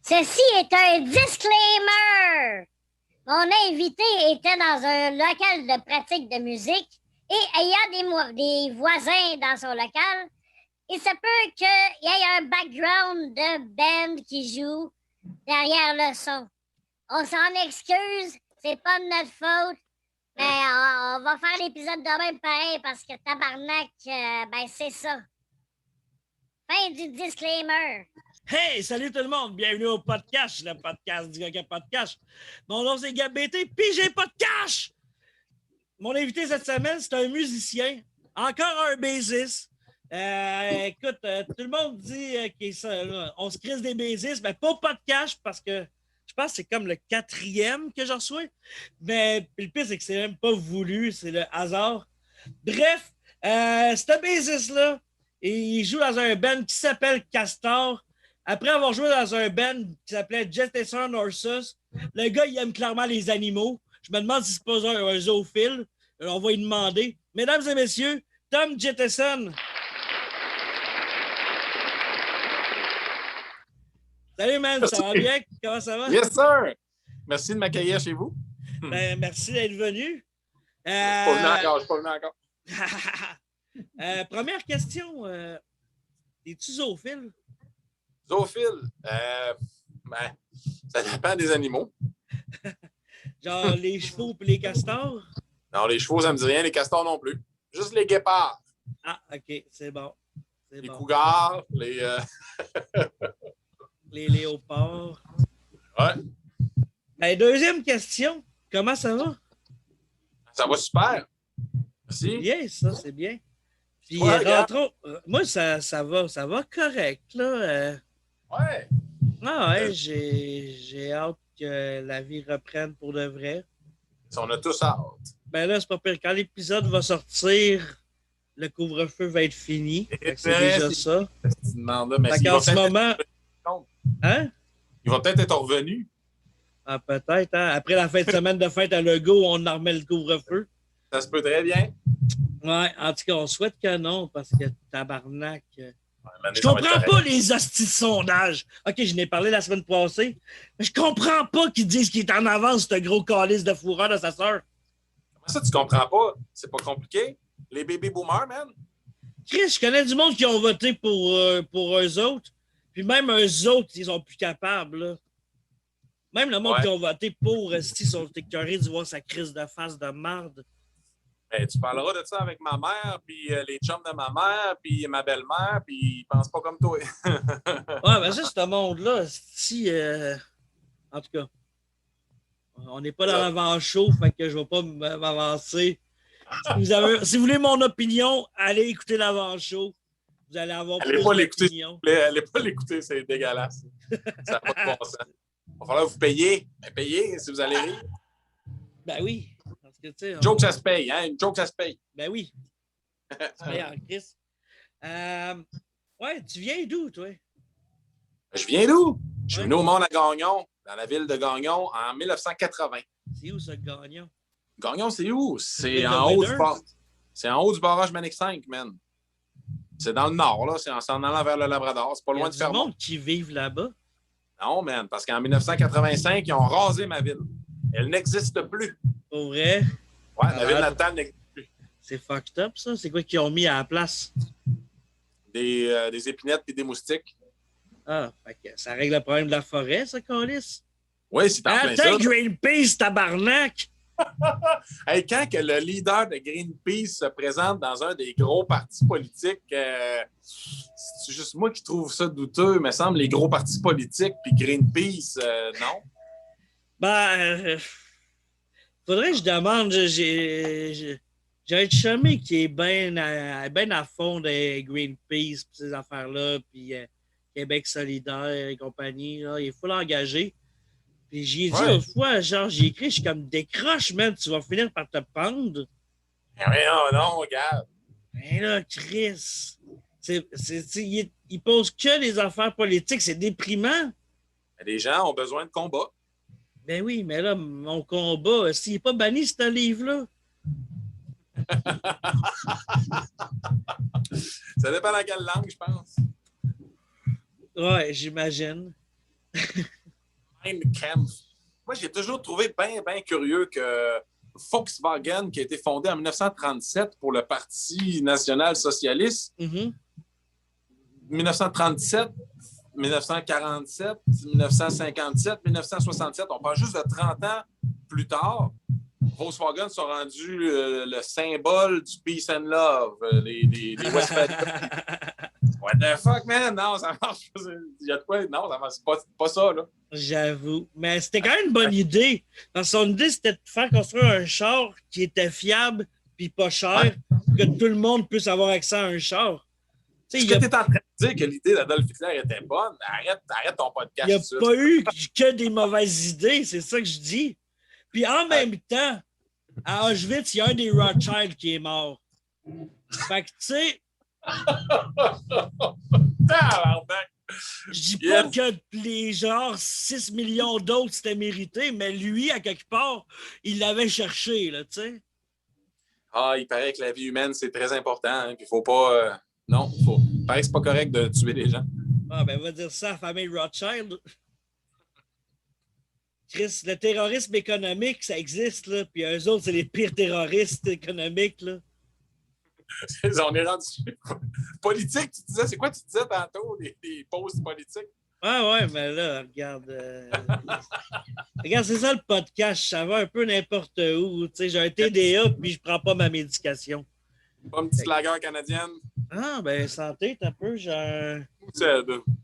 Ceci est un disclaimer. Mon invité était dans un local de pratique de musique et ayant des voisins dans son local, il se peut qu'il y ait un background de band qui joue derrière le son. On s'en excuse, c'est pas de notre faute, mais on va faire l'épisode de même pareil parce que tabarnak, ben c'est ça. Fin du disclaimer. Hey, salut tout le monde, bienvenue au podcast, le podcast du gars qui a pas de cash. Mon nom c'est Gab BT, pis j'ai pas de cash! Mon invité cette semaine, c'est un musicien, encore un bassiste. Écoute, tout le monde dit qu'on se crise des bassistes, mais pas de cash parce que je pense que c'est comme le 4e que je reçois. Mais le pire, c'est que c'est même pas voulu, c'est le hasard. Bref, c'est un bassiste-là, et il joue dans un band qui s'appelle Castor. Après avoir joué dans un band qui s'appelait Jettison Horses, le gars, il aime clairement les animaux. Je me demande si c'est pas un zoophile. On va lui demander. Mesdames et messieurs, Tom Jettison. Salut, man. Merci. Ça va bien? Comment ça va? Yes, sir. Merci de m'accueillir chez vous. Ben, merci d'être venu. Je suis pas venu encore. Première question. Es-tu zoophile? Zoophile? Ben, ça dépend des animaux. Genre les chevaux et les castors? Non, les chevaux, ça me dit rien. Les castors non plus. Juste les guépards. Ah, OK. C'est bon. Les cougars, les... les léopards. Ouais. Ben, deuxième question. Comment ça va? Ça va super. Merci. Bien, ça, c'est bien. Puis, ouais, rentrons... moi, ça va correct, là. Ouais. Ah ouais, j'ai hâte que la vie reprenne pour de vrai. On a tous hâte. Ben là, c'est pas pire. Quand l'épisode va sortir, le couvre-feu va être fini. C'est déjà ça. Mais en ce moment... Hein? Il va peut-être être revenu. Ah, peut-être. Hein? Après la fin de semaine de fête à Legault, on en remet le couvre-feu. Ça se peut très bien. Ouais, en tout cas, on souhaite que non, parce que tabarnak... Je comprends pas les hosties de sondage. OK, je n'ai parlé la semaine passée, mais je comprends pas qu'ils disent qu'il est en avance, ce gros calice de fourreur de sa sœur. Comment ça, tu comprends pas? C'est pas compliqué. Les baby boomers, man. Chris, je connais du monde qui ont voté pour eux autres, puis même eux autres, ils sont plus capables, là. Même le monde qui ont voté pour, ils sont écœurés de voir sa crise de face de marde. Ben, tu parleras de ça avec ma mère, puis les chums de ma mère, puis ma belle-mère, puis ils pensent pas comme toi. Ouais, mais ça, ce monde-là, en tout cas, on n'est pas dans l'avant-show, fait que je vais pas m'avancer. Si vous voulez mon opinion, allez écouter l'avant-show. Vous allez avoir plus d'opinion. Allez pas l'écouter, c'est dégueulasse. Ça n'a pas de bon sens. Il va falloir vous payer. Ben, payez si vous allez rire. Ben oui. Une joke, ça se paye, hein? Une joke, ça se paye. Ben oui. C'est meilleur, Chris. Ouais, tu viens d'où, toi? Je viens d'où? Je suis venu au monde à Gagnon, dans la ville de Gagnon, en 1980. C'est où, ça, Gagnon? Gagnon, c'est où? C'est en haut du barrage. C'est en haut du barrage Manic 5, man. C'est dans le nord, là. C'est en s'en allant vers le Labrador. C'est pas loin de Fermont. Il y a du monde qui vivent là-bas? Non, man, parce qu'en 1985, ils ont rasé ma ville. Elle n'existe plus. Pour vrai? Ouais, la ville natale n'existe plus. C'est fucked up, ça? C'est quoi qu'ils ont mis à la place? Des épinettes et des moustiques. Ah, fait que ça règle le problème de la forêt, ça, Colis? Oui, c'est en plein ça. Attends, Greenpeace, tabarnak! Hey, quand que le leader de Greenpeace se présente dans un des gros partis politiques, c'est juste moi qui trouve ça douteux. Il me semble les gros partis politiques puis Greenpeace, non? Ben, faudrait que je demande. J'ai un chumé qui est bien à fond de Greenpeace pis ces affaires-là, puis Québec solidaire et compagnie. Là, il faut l'engager. Puis j'y ai dit une fois, genre, j'ai écrit, je suis comme décroche, man, tu vas finir par te pendre. Non, regarde. Mais là, Chris, il pose que les affaires politiques, c'est déprimant. Les gens ont besoin de combat. Ben oui, mais là, mon combat, s'il n'est pas banni, c'est un livre-là. Ça dépend dans quelle langue, je pense. Ouais, j'imagine. Mein Kampf. Moi, j'ai toujours trouvé bien curieux que Volkswagen, qui a été fondé en 1937 pour le Parti national socialiste, 1937, 1947, 1957, 1967, on parle juste de 30 ans plus tard, Volkswagen sont rendus le symbole du peace and love, les Westphaliens. What the fuck, man? Non, ça marche pas. Il y a de quoi? Non, ça marche pas ça, là. J'avoue. Mais c'était quand même une bonne idée. Parce que son idée, c'était de faire construire un char qui était fiable puis pas cher, que tout le monde puisse avoir accès à un char. Est-ce que tu es en train de dire que l'idée d'Adolf Hitler était bonne? Arrête ton podcast. Il n'y a pas eu que des mauvaises idées, c'est ça que je dis. Puis en même temps, à Auschwitz, il y a un des Rothschild qui est mort. Fait que, tu sais, je dis pas que les genre 6 millions d'autres c'était mérité, mais lui, à quelque part, il l'avait cherché, là, tu sais. Ah, il paraît que la vie humaine, c'est très important. Hein, puis il faut pas... non, il paraît que c'est pas correct de tuer les gens. Ah, ben, on va dire ça à la famille Rothschild. Chris, le terrorisme économique, ça existe, là. Puis eux autres, c'est les pires terroristes économiques, là. On est rendu politique, tu disais, c'est quoi tu disais tantôt, des pauses politiques? Ouais, mais là, regarde. Regarde, c'est ça le podcast, ça va un peu n'importe où. Tu sais, j'ai un TDA puis je prends pas ma médication. Pas une petite lagueur canadienne? Ah, ben, santé, t'as peu, j'ai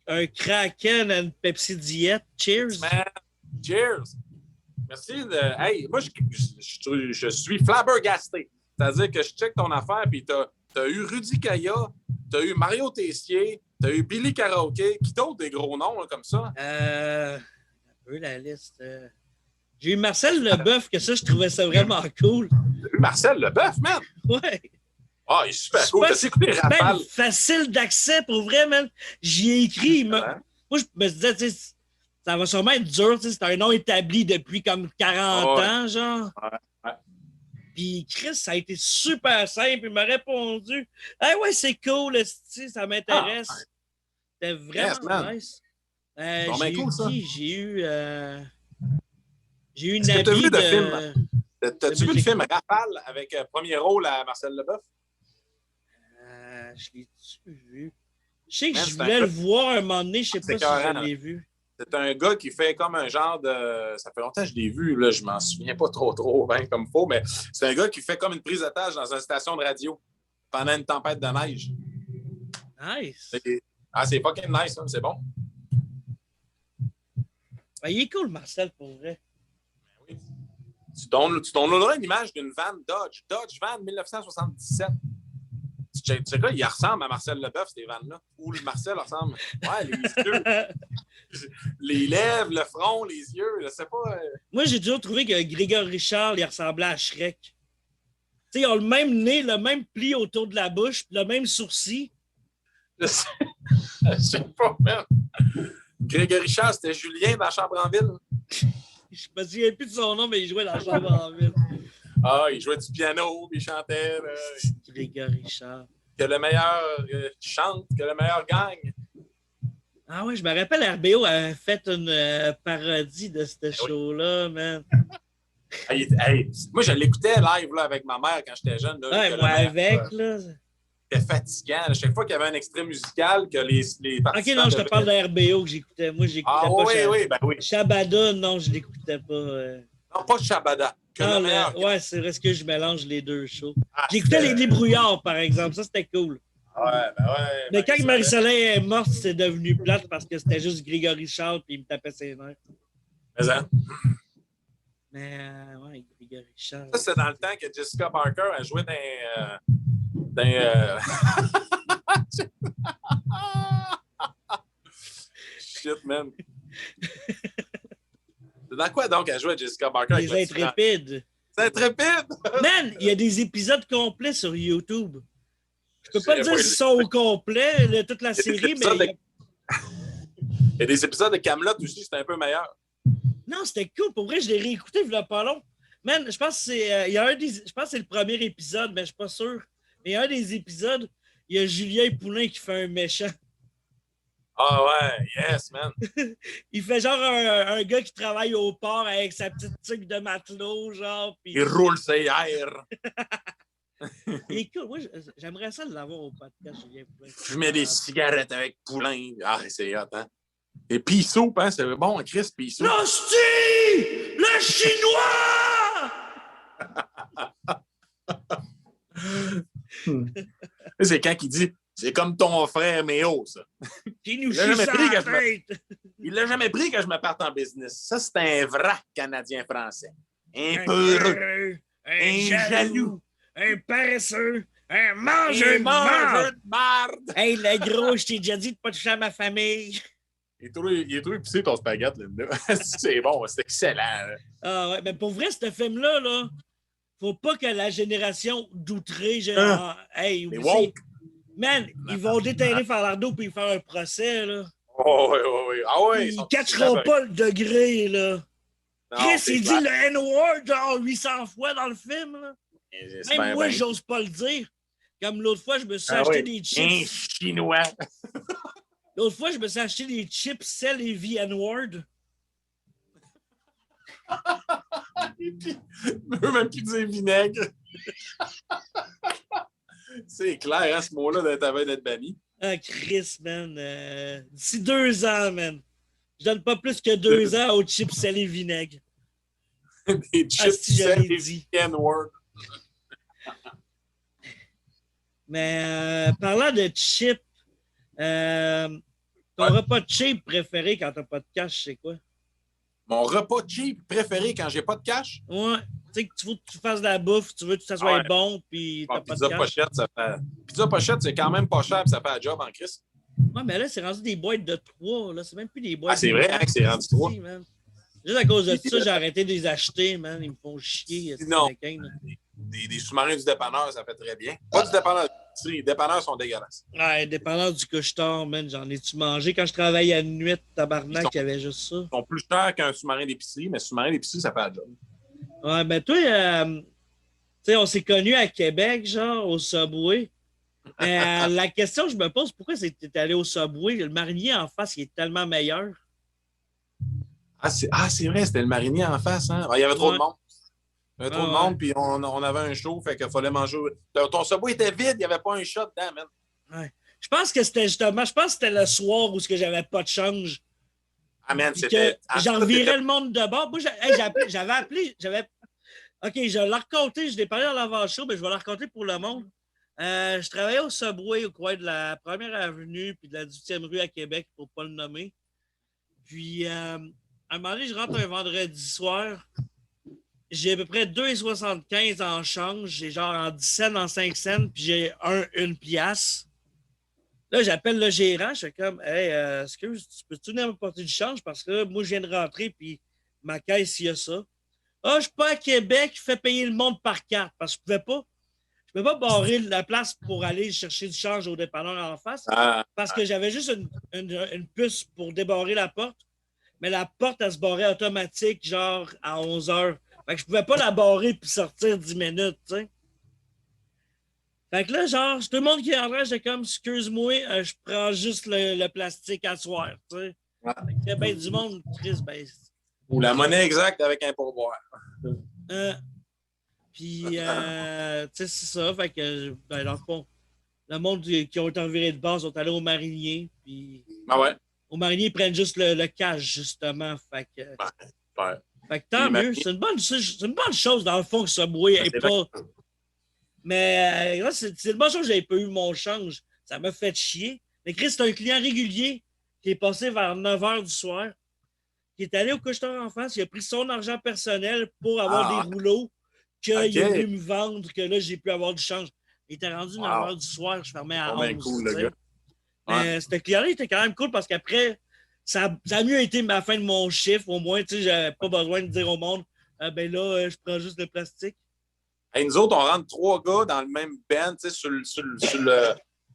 un Kraken et une Pepsi Diet. Cheers! Man. Cheers! Merci. Hey, moi, je suis flabbergasté. C'est-à-dire que je check ton affaire, puis t'as eu Rudy Kaya, t'as eu Mario Tessier, t'as eu Billy Karaoke. Qui d'autre des gros noms là, comme ça? Un peu la liste. J'ai eu Marcel Leboeuf, que ça, je trouvais ça vraiment cool. T'as eu Marcel Leboeuf, man? Ouais. Ah, il est super cool. T'as écouté Rafale? Facile d'accès, pour vrai, man. J'y ai écrit. Moi, je me disais, tu sais, ça va sûrement être dur. C'est un nom établi depuis comme 40 ans, genre. Ouais. Puis Chris, ça a été super simple. Il m'a répondu « Ah ouais, c'est cool, ça m'intéresse. C'était vraiment nice. J'ai eu une amie t'as vu de film? T'as-tu vu le film Rafale avec premier rôle à Marcel Leboeuf? Je l'ai-tu vu? Je sais que je voulais le voir un moment donné, je sais pas si je l'ai vu. C'est un gars qui fait comme un genre de... Ça fait longtemps que je l'ai vu, là, je m'en souviens pas trop bien comme faut, mais c'est un gars qui fait comme une prise d'otage dans une station de radio pendant une tempête de neige. Nice! C'est fucking nice, hein, c'est bon. Ben, il est cool, Marcel, pour vrai. Oui. Tu downloaderas une image d'une van Dodge van 1977. Tu sais quoi, il ressemble à Marcel Leboeuf, ces vannes-là. Ou le Marcel ressemble. Ouais, les yeux. Les lèvres, le front, les yeux, je sais pas. Moi, j'ai toujours trouvé que Grégory Charles, il ressemblait à Shrek. Tu sais, ils ont le même nez, le même pli autour de la bouche, le même sourcil. Je sais pas, même. Grégory Charles, c'était Julien dans Chambre en ville. Je me souviens plus de son nom, mais il jouait dans Chambre en ville. Ah, il jouait du piano, puis il chantait. Grégory Charles. Que le meilleur chante, que le meilleur gagne. Ah oui, je me rappelle, RBO a fait une parodie de ce show-là, man. Moi, je l'écoutais live là, avec ma mère quand j'étais jeune. Là, ouais, moi avec, là. C'était fatigant. À chaque fois qu'il y avait un extrait musical, que les participants... OK, non, je te parle de RBO que j'écoutais. Moi, j'écoutais pas. Oui. Shabada, non, je l'écoutais pas. Non, pas Shabada. Ouais, c'est vrai que je mélange les deux shows. J'écoutais les brouillards, par exemple. Ça, c'était cool. Ouais. Mais quand Marie-Soleil est morte, c'est devenu plate parce que c'était juste Grégory Charles et il me tapait ses nerfs. Mais ça. Mais ouais, Grégory Charles. Ça, c'est dans le temps que Jessica Parker a joué dans Shit, man. Dans quoi donc elle jouait Jessica Parker? Les Intrépides. C'est Intrépide! Man, il y a des épisodes complets sur YouTube. Je peux pas te dire s'ils sont au complet, toute la série, mais... Il y a des épisodes de Kaamelott aussi, c'était un peu meilleur. Non, c'était cool. Pour vrai, je l'ai réécouté il y a pas long. Man, je pense que c'est je pense que c'est le premier épisode, mais je suis pas sûr. Mais il y a un des épisodes, il y a Julien Poulin qui fait un méchant. Ah ouais, yes, man. Il fait genre un gars qui travaille au port avec sa petite tuque de matelot, genre. Pis... Il roule ses airs. Écoute, moi, j'aimerais ça l'avoir au podcast. Je mets des cigarettes avec Poulain. Ah, c'est hot, hein? Et Pissou, hein? C'est bon, Chris, Pissou. L'hostie! Le chinois! C'est quand il dit c'est comme ton frère Méo, ça. Qui nous chie sa tête! Il l'a jamais pris que je me parte en business. Ça, c'est un vrai Canadien-Français. Un peu peureux, un jaloux, un paresseux, un mangeur de marde. Hey, le gros, je t'ai déjà dit de pas toucher à ma famille. Il est trop épicé, ton spaghette, Linda. C'est bon, c'est excellent. Là. Ah ouais, mais pour vrai, ce film-là, là, faut pas que la génération d'outré, hey, les woke. Man, ils vont déterrer Falardeau puis faire un procès, là. Oh, oui. Ah ouais, ils catcheront pas le degré, là. Non, Chris, il dit le N-word genre 800 fois dans le film, là. Même moi, j'ose pas le dire. Comme l'autre fois, je me suis acheté des chips. Un chinois. L'autre fois, je me suis acheté des chips Sel et vie N-word. Même qui disait vinaigre. C'est clair, hein, ce mot-là, t'avais d'être banni. Ah, Chris, man. D'ici 2 ans, man. Je donne pas plus que 2 ans aux chips sel et vinaigre. Des chips sel et N-word. Mais parlant de chips, ton repas de cheap préféré quand t'as pas de cash, c'est quoi? Mon repas cheap préféré quand j'ai pas de cash? Ouais. Tu sais que tu veux que tu fasses de la bouffe, tu veux que ça soit bon, puis t'as pas de cash. Pochette, ça fait... Pizza pochette, c'est quand même pas cher, puis ça fait un job en Christ. Ouais, mais là, c'est rendu des boîtes de 3. Là. C'est même plus des boîtes de 3. Ah, c'est vrai, hein, que c'est rendu 3. Juste à cause de ça, j'ai arrêté de les acheter, man. Ils me font chier. Non. Des sous-marins du dépanneur, ça fait très bien. Pas du dépanneur. Les dépanneurs sont dégueulasses. Ouais, dépanneur du couche-tard, man. J'en ai-tu mangé quand je travaillais à nuit, tabarnak, il y avait juste ça. Ils sont plus chers qu'un sous-marin d'épicerie, mais sous-marin d'épicerie, ça fait un job. Ouais, ben toi, tu sais, on s'est connus à Québec, genre, au Subway. La question que je me pose, pourquoi t'es allé au Subway? Le marinier en face, il est tellement meilleur. Ah, c'est vrai, c'était le marinier en face, hein? Il y avait trop de monde. Il y avait trop de monde, puis on avait un show, fait qu'il fallait manger. Ton Subway était vide, il n'y avait pas un shot dedans, man. Ouais. Je pense que c'était justement, c'était le soir où j'avais pas de change. Ah, man, c'était. J'en revirais le monde de bord. Moi, j'avais appelé. OK, je l'ai raconté, je l'ai parlé dans l'avant-show, mais je vais le raconter pour le monde. Je travaillais au Subway au coin de la 1er avenue puis de la 18e rue à Québec, pour ne pas le nommer. Puis, à un moment donné, je rentre un vendredi soir. J'ai à peu près 2,75 en change. J'ai genre en 10 cents, en 5 cents, puis j'ai 1 piastre. Là, j'appelle le gérant. Je fais comme, hey, excuse, tu peux-tu venir me porter du change? Parce que là, moi, je viens de rentrer, puis ma caisse, il y a ça. Ah, je suis pas à Québec, je fais payer le monde par carte. Parce que je ne pouvais pas barrer la place pour aller chercher du change au dépanneur en face. Parce que j'avais juste une puce pour débarrer la porte. Mais la porte, elle se barrait automatique, genre à 11 heures. Fait que je pouvais pas la barrer puis sortir 10 minutes, tu sais. Fait que là, genre, tout le monde qui est en train, j'étais comme, excuse-moi, je prends juste le plastique à soir, tu sais. Fait que y a bien du monde, Chris, ben. Ou la monnaie exacte avec un pourboire. Puis, tu sais, c'est ça. Fait que, ben, dans le fond, le monde qui ont été envirés de base sont allés au marinier. Puis, au marinier, ils prennent juste le cash, justement. Fait que, fait que tant mieux. C'est une bonne chose, dans le fond, que Subway n'est pas. Mais là, c'est une bonne chose que j'avais pas eu mon change. Ça m'a fait chier. Mais Chris, c'est un client régulier qui est passé vers 9 h du soir, qui est allé au couche-tard en face, il a pris son argent personnel pour avoir des rouleaux qu'il a voulu me vendre, que là, j'ai pu avoir du change. Il était rendu 9 h du soir, je fermais à 11. Cool, le gars. Mais ce client-là était quand même cool parce qu'après, ça a mieux été ma fin de mon chiffre. Au moins, tu sais, j'avais pas besoin de dire au monde, ben là, je prends juste le plastique. Hey, nous autres, on rentre 3 gars dans le même band, tu sais, sur le...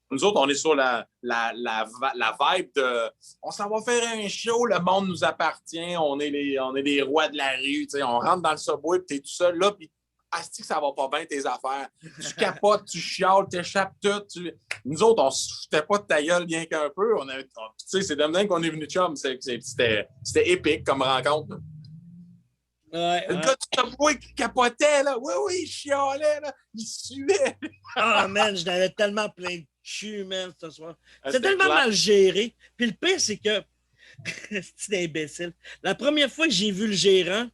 Nous autres, on est sur la vibe de on s'en va faire un show, le monde nous appartient, on est les rois de la rue. Tu sais, on rentre dans le Subway, puis t'es tout seul là, puis asti que ça va pas bien tes affaires. Tu capotes, tu chiales, t'échappes tout. Nous autres, on se foutait pas de ta gueule bien qu'un peu. Tu sais, c'est de même qu'on est venu chum. C'était épique comme rencontre. Le gars du Subway qui capotait, là. Oui, il chialait, là. Il suait. Ah, man, je n'avais tellement plein de cul, man, ce soir. Ah, c'est tellement clair. mal géré. Puis le pire, c'est que... c'est imbécile. La première fois que j'ai vu le gérant,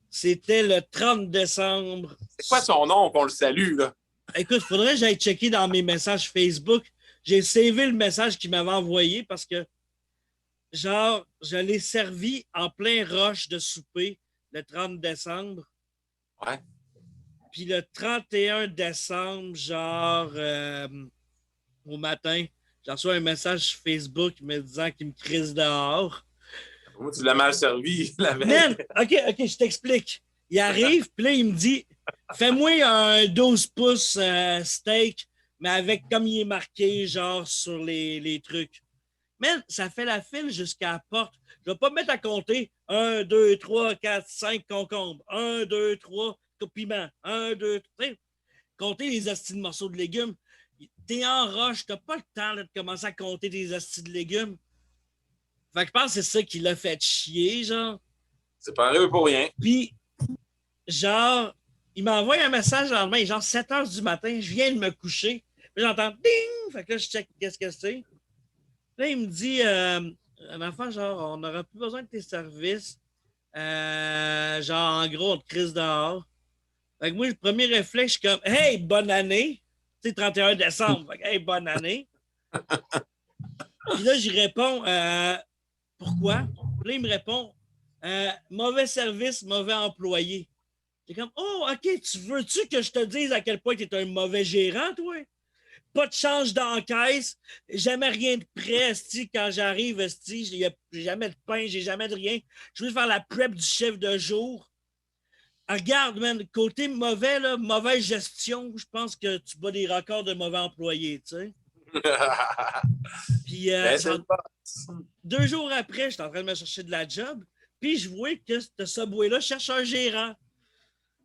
c'était le 30 décembre. C'est quoi son nom qu'on le salue, là? Écoute, il faudrait que j'aille checker dans mes messages Facebook. J'ai savé le message qu'il m'avait envoyé parce que, genre, je l'ai servi en plein rush de souper le 30 décembre. Ouais. Puis le 31 décembre, genre, au matin, j'ai reçu un message Facebook me disant qu'il me crise dehors. Moi, tu l'as mal servi la veille. Man, OK, je t'explique. Il arrive, puis là, il me dit fais-moi un 12 pouces steak, mais avec comme il est marqué, genre, sur les trucs. Man, ça fait la file jusqu'à la porte. Je ne vais pas me mettre à compter 1, 2, 3, 4, 5 concombres. 1, 2, 3 piments. 1, 2, 3. Compter les astis de morceaux de légumes. T'es en roche, t'as pas le temps là, de commencer à compter des astis de légumes. Fait que je pense que c'est ça qui l'a fait chier, genre. C'est pas arrivé pour rien. Puis, genre, il m'a envoyé un message le lendemain, genre 7 heures du matin, je viens de me coucher. Puis j'entends ding! Fait que là, je check qu'est-ce que c'est. Là, il me dit, un enfant, genre, on n'aura plus besoin de tes services. Genre, en gros, on te crise dehors. Fait que moi, le premier réflexe, je suis comme, hey, bonne année! Tu sais, 31 décembre. Fait que, hey, bonne année! Puis là, j'y réponds, pourquoi? Puis là, il me répond, mauvais service, mauvais employé. J'ai comme, oh, OK, tu veux-tu que je te dise à quel point tu es un mauvais gérant, toi? Pas de change d'encaisse, jamais rien de prêt, esti, quand j'arrive, esti, j'ai jamais de pain, j'ai jamais de rien. Je veux faire la prep du chef de jour. Regarde, man, côté mauvais, là, mauvaise gestion, je pense que tu bats des records de mauvais employés, tu sais. Puis, 2 jours après, j'étais en train de me chercher de la job, puis je vois que ce Subway-là cherche un gérant.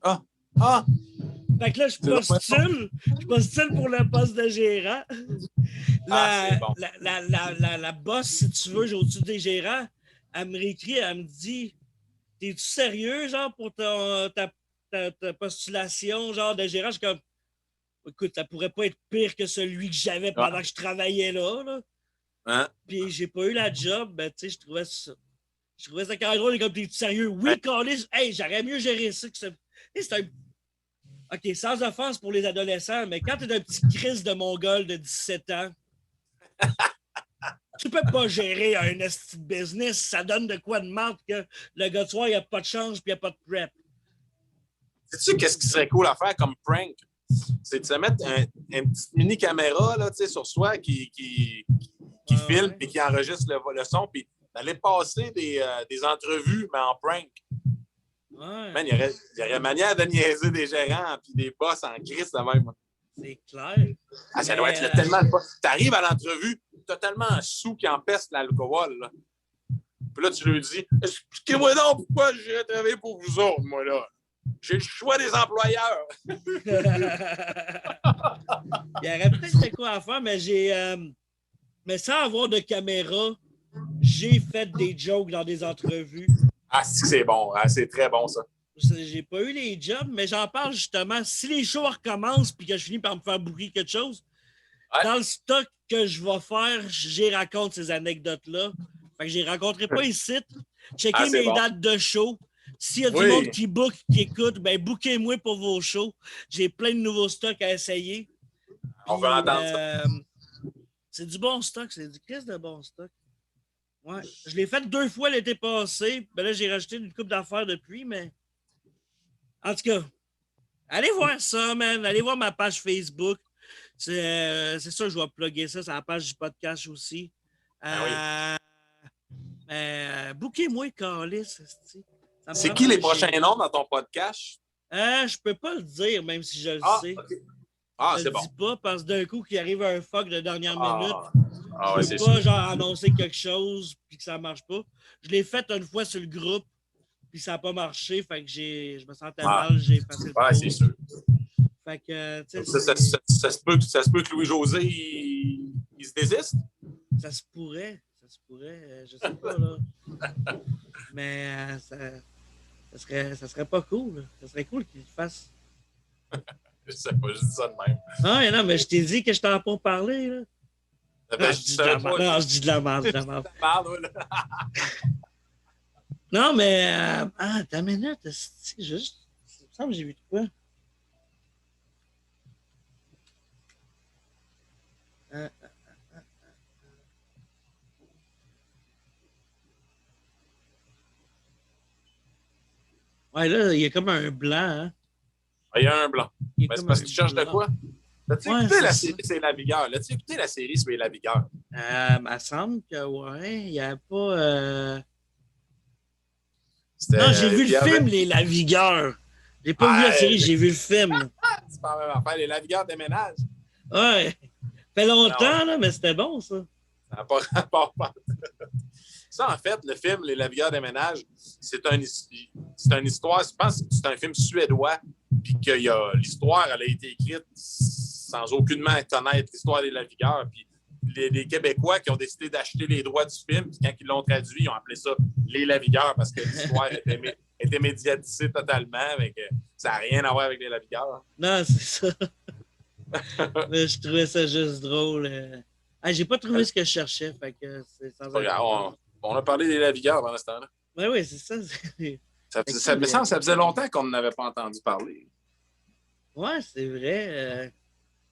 Ah! Fait que là, je postule pour le poste de gérant. La boss, si tu veux, j'ai au-dessus des gérants, elle me réécrit, elle me dit t'es-tu sérieux, genre, pour ta postulation, genre, de gérant? Je suis comme, écoute, ça pourrait pas être pire que celui que j'avais pendant que je travaillais là. Hein? Puis j'ai pas eu la job, ben, tu sais, je trouvais ça quand même drôle. Et comme, t'es-tu sérieux? Oui, Carlis, hey, j'aurais mieux géré ça que ça. C'est un. OK, sans offense pour les adolescents, mais quand t'es un petit Chris de Mongol de 17 ans, tu peux pas gérer un esti de business. Ça donne de quoi de marde que le gars de soir, il a pas de change puis il a pas de prep. Sais-tu qu'est-ce qui serait cool à faire comme prank? C'est de se mettre une petite mini-caméra là, sur soi qui filme et qui enregistre le son, puis d'aller passer des entrevues, mais en prank. Ouais. Man, il y aurait manière de niaiser des gérants puis des boss en crise de même. C'est clair. Ah, ça doit être tellement le boss. T'arrives à l'entrevue, totalement sous qui empeste l'alcool. Là. Puis là, tu lui dis expliquez-moi donc pourquoi j'irais travailler pour vous autres, moi, là. J'ai le choix des employeurs. Il y aurait peut-être quoi à faire, mais mais sans avoir de caméra, j'ai fait des jokes dans des entrevues. Ah, c'est bon. Ah, c'est très bon, ça. J'ai pas eu les jobs, mais j'en parle justement. Si les shows recommencent puis que je finis par me faire bouquer quelque chose, dans le stock que je vais faire, j'y raconte ces anecdotes-là. Fait que j'y raconterai pas ici. Checkez mes dates de show. S'il y a du monde qui book, qui écoute, ben bookez-moi pour vos shows. J'ai plein de nouveaux stocks à essayer. On veut entendre ça. C'est du bon stock, c'est du Christ de bon stock. Ouais. Je l'ai fait 2 fois l'été passé. Ben là, j'ai rajouté une couple d'affaires depuis, mais. En tout cas, allez voir ça, man. Allez voir ma page Facebook. C'est ça, je vais plugger ça. C'est la page du podcast aussi. Bookez-moi, Carlis. C'est qui les prochains noms dans ton podcast? Je peux pas le dire, même si je le sais. Okay. Ah, c'est bon. Je le dis pas parce que d'un coup, qu'il arrive un fuck de dernière minute. Je peux pas genre annoncer quelque chose puis que ça marche pas. Je l'ai fait une fois sur le groupe. puis ça n'a pas marché, fait que je me sentais Ah. mal, j'ai effacé le Ouais, c'est post. sûr. Fait que, tu sais, Ça se peut que Louis-José, il se désiste? ça se pourrait, je sais pas, là. Mais ça serait pas cool, là. Ça serait cool qu'il le fasse. Je sais pas, je dis ça de même. Ah, non, mais je t'ai dit que je t'en pas parler, là. Ben, Je dis de la merde. Non, je dis de la merde, Non, mais... t'as une minute, c'est juste... Il me semble que j'ai vu de quoi. Ouais, là, il y a comme un blanc, hein. Il y a un blanc. Il y a Mais c'est comme parce un que tu cherches de blanc. quoi? L'as-tu Ouais, écouté la c'est série C'est la vigueur? L'as-tu écouté la série C'est la vigueur? Me semble que, ouais, il n'y a pas... C'était- Non, j'ai vu il le y avait- film, Les La Vigueur. J'ai pas vu la série, j'ai vu le film. C'est pas la même affaire. Les La vigueur déménagent. Ouais. Ça fait longtemps, Non. là, mais c'était bon, ça. Ça n'a pas rapport. Ça, en fait, le film Les La vigueur déménagent, c'est une histoire, je pense que c'est un film suédois, puis que l'histoire, elle a été écrite sans aucunement connaître l'histoire des La vigueur, puis les Québécois qui ont décidé d'acheter les droits du film, puis quand ils l'ont traduit, ils ont appelé ça Les La vigueur parce que l'histoire était médiatisée totalement, mais que ça n'a rien à voir avec les La vigueur. Non, c'est ça. Mais je trouvais ça juste drôle. J'ai pas trouvé ce que je cherchais, fait que c'est sans Regarde, on a parlé des La vigueur pendant ce temps-là. Ouais, oui, c'est ça. Ça me semble, ça faisait longtemps qu'on n'avait pas entendu parler. Ouais, c'est vrai.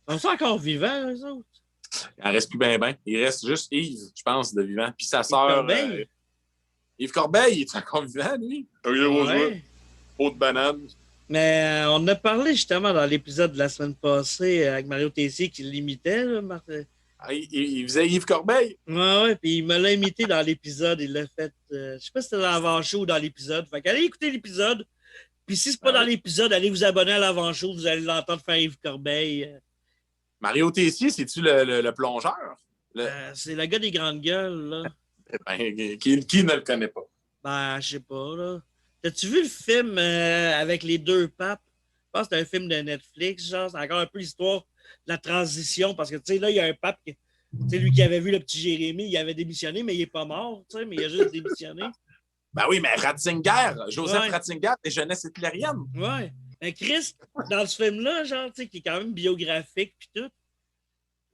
Ils sont encore vivants, eux autres? Il en reste plus bien. Il reste juste Yves, je pense, de vivant. Puis sa Yves sœur. Corbeil? Yves Corbeil, il est encore vivant, lui? Ouais. Peau de banane. Mais on en a parlé justement dans l'épisode de la semaine passée avec Mario Tessier qui l'imitait, là, Martin. Il faisait Yves Corbeil? Ouais, puis il me l'a imité dans l'épisode. Il l'a fait, je sais pas si c'était dans l'avant-show ou dans l'épisode. Fait qu'allez écouter l'épisode. Puis si c'est pas dans l'épisode, allez vous abonner à l'avant-show. Vous allez l'entendre faire Yves Corbeil. Mario Tessier, c'est-tu le plongeur? C'est le gars des grandes gueules, là. Ben, qui ne le connaît pas? Ben, je sais pas, là. T'as-tu vu le film avec les deux papes? Je pense que c'est un film de Netflix, genre. C'est encore un peu l'histoire de la transition. Parce que, tu sais, là, il y a un pape qui... Tu sais, lui qui avait vu le petit Jérémie, il avait démissionné, mais il est pas mort, tu sais, mais il a juste démissionné. Ben oui, mais Ratzinger, Joseph Ratzinger, des jeunesses hitlériennes. Ouais. Mais Christ, dans ce film-là, genre, tu sais, qui est quand même biographique puis tout,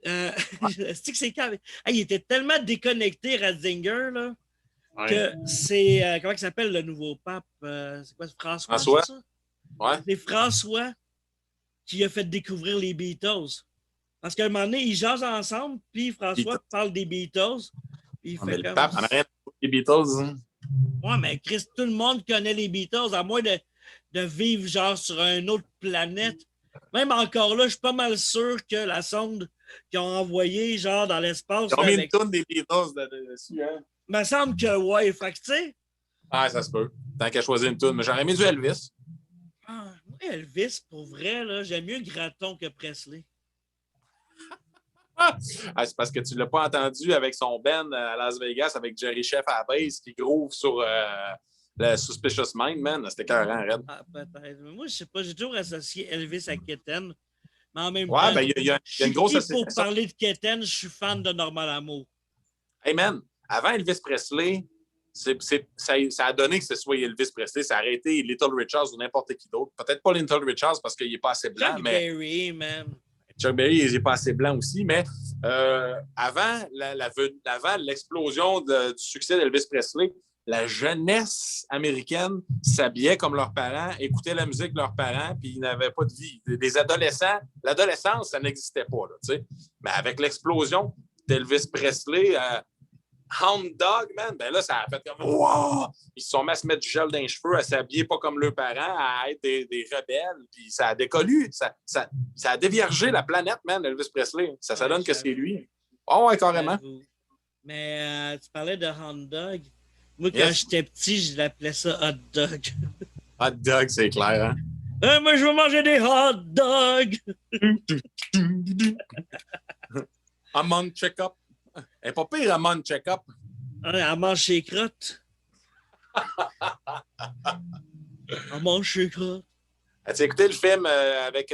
il était tellement déconnecté, Ratzinger, là, que c'est... comment il s'appelle, le nouveau pape? C'est quoi, François? François. C'est ça? Ouais. C'est François qui a fait découvrir les Beatles. Parce qu'à un moment donné, ils jasent ensemble, puis François parle des Beatles. Puis il fait Le comme... pape, on arrête les Beatles. Hein? Ouais, mais Chris, tout le monde connaît les Beatles, à moins de vivre genre sur une autre planète. Même encore là, je suis pas mal sûr que la sonde qu'ils ont envoyée genre dans l'espace. Ils ont mis une toune des Beatles dessus, hein? Il me semble que ouais, fait que tu sais. Ah, ça se peut. Tant qu'à choisir une toune. Mais j'aurais mis du Elvis. Moi, Elvis, pour vrai, là, j'aime mieux Graton que Presley. C'est parce que tu ne l'as pas entendu avec son band à Las Vegas avec Jerry Chef à la base qui groove sur le Suspicious Mind, man. C'était carrément raide. Ah, peut-être. Mais moi, je sais pas, j'ai toujours associé Elvis à Keten. Mais en même Ouais, temps, ben, il y a une grosse association. Pour parler de Keten, je suis fan de Normal Amour. Hey, man, avant Elvis Presley, ça a donné que ce soit Elvis Presley. Ça a arrêté Little Richards ou n'importe qui d'autre. Peut-être pas Little Richards parce qu'il n'est pas assez blanc. Chuck mais... Berry, man. Chuck Berry, il n'est pas assez blanc aussi, mais avant l'explosion du succès d'Elvis Presley, la jeunesse américaine s'habillait comme leurs parents, écoutait la musique de leurs parents, puis ils n'avaient pas de vie. Des adolescents, l'adolescence, ça n'existait pas, là, tu sais. Mais avec l'explosion d'Elvis Presley, Hound Dog, man, ben là, ça a fait comme wow! Ils se sont mis à se mettre du gel dans les cheveux, à s'habiller pas comme leurs parents, à être des rebelles, puis ça a décollu, ça a déviergé la planète, man, Elvis Presley. Ça donne que c'est lui. Oh, ouais, carrément. Mais tu parlais de Hound Dog. Moi, quand j'étais petit, je l'appelais ça Hot Dog. Hot Dog, c'est clair, hein? Moi, je veux manger des hot dogs! Amon Check-up. Elle n'est pas pire, Amon Check-up. Elle mange ses crottes. mange ses crottes. As-tu écouté le film avec...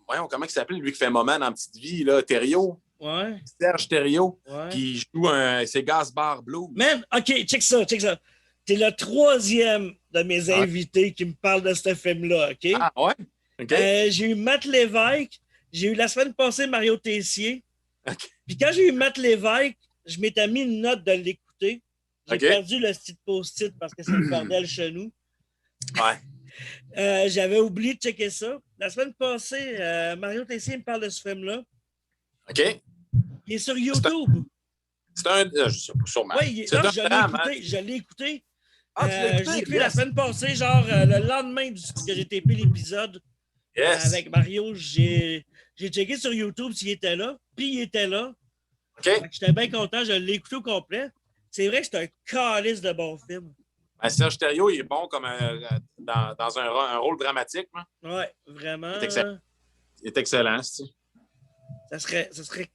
voyons, comment il s'appelle, lui qui fait Moment dans Petite Vie, là, Thériault? Ouais. Serge Thériault, Ouais. qui joue c'est Gaspard Blues. Man, OK, check ça. T'es le troisième de mes invités qui me parle de ce film-là, OK? Ah, ouais? OK. J'ai eu Matt Lévesque. J'ai eu la semaine passée Mario Tessier. OK. Puis quand j'ai eu Matt Lévesque, je m'étais mis une note de l'écouter. J'ai perdu le petit post-it parce que c'est le bordel chez nous. Ouais. J'avais oublié de checker ça. La semaine passée, Mario Tessier me parle de ce film-là. OK. Il est sur YouTube. C'est un... je sais pas, sûrement. Oui, je l'ai écouté. Ah, tu l'as écouté? Je l'ai écouté la semaine passée, genre le lendemain que j'ai tapé l'épisode avec Mario. J'ai checké sur YouTube s'il était là, puis il était là. OK. J'étais bien content, je l'ai écouté au complet. C'est vrai que c'est un calice de bon film. Ben, Serge Thériault, il est bon comme dans un rôle dramatique. Hein? Oui, vraiment. Il est excellent, c'est ça serait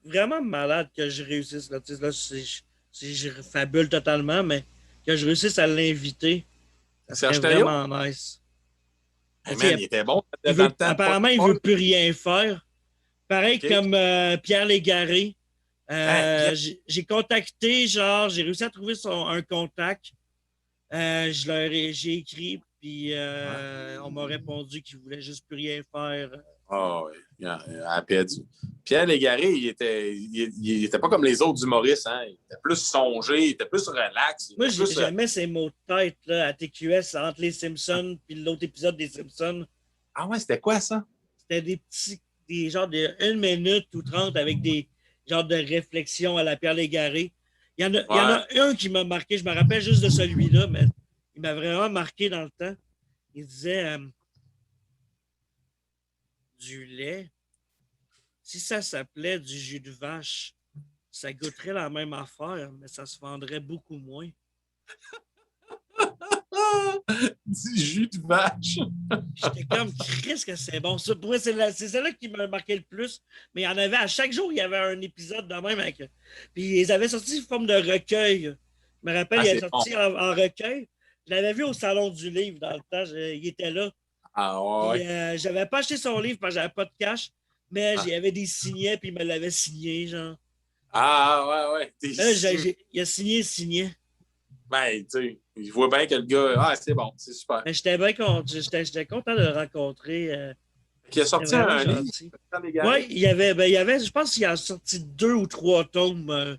vraiment malade que je réussisse. Là, si je fabule totalement, mais que je réussisse à l'inviter. Ça serait vraiment nice. Hey man, il était bon. Apparemment, il ne veut plus rien faire. Pareil comme Pierre Légaré. J'ai contacté, j'ai réussi à trouver un contact. J'ai écrit, puis on m'a répondu qu'il ne voulait juste plus rien faire. Ah oui, il a perdu. Pierre Légaré, il était pas comme les autres humoristes. Hein? Il était plus songé, il était plus relax. Moi, j'aimais ces mots de tête là, à TQS entre les Simpsons et l'autre épisode des Simpsons. Ah ouais, c'était quoi ça? C'était des genres de 1 minute ou 30 avec des genres de réflexions à la Pierre Légaré. Il y en a un qui m'a marqué, je me rappelle juste de celui-là, mais il m'a vraiment marqué dans le temps. Il disait du lait, si ça s'appelait du jus de vache, ça goûterait la même affaire, mais ça se vendrait beaucoup moins. Du jus de vache. J'étais comme, Christ que c'est bon. Ça, pour moi, c'est celle-là qui m'a marqué le plus. Mais il y en avait, à chaque jour, il y avait un épisode de même. Puis ils avaient sorti sous forme de recueil. Je me rappelle, il avait sorti en recueil. Je l'avais vu au Salon du Livre dans le temps. Il était là. Ah ouais. Puis, j'avais pas acheté son livre parce que j'avais pas de cash. Mais il y avait des signets, puis il me l'avait signé, genre. Ah ouais. Il a signé. Ben, tu sais, il voit bien que le gars, c'est bon, c'est super. J'étais bien content. J'étais content de le rencontrer. Qui a sorti un livre. Oui, il y avait, je pense qu'il a sorti 2 ou 3 tomes.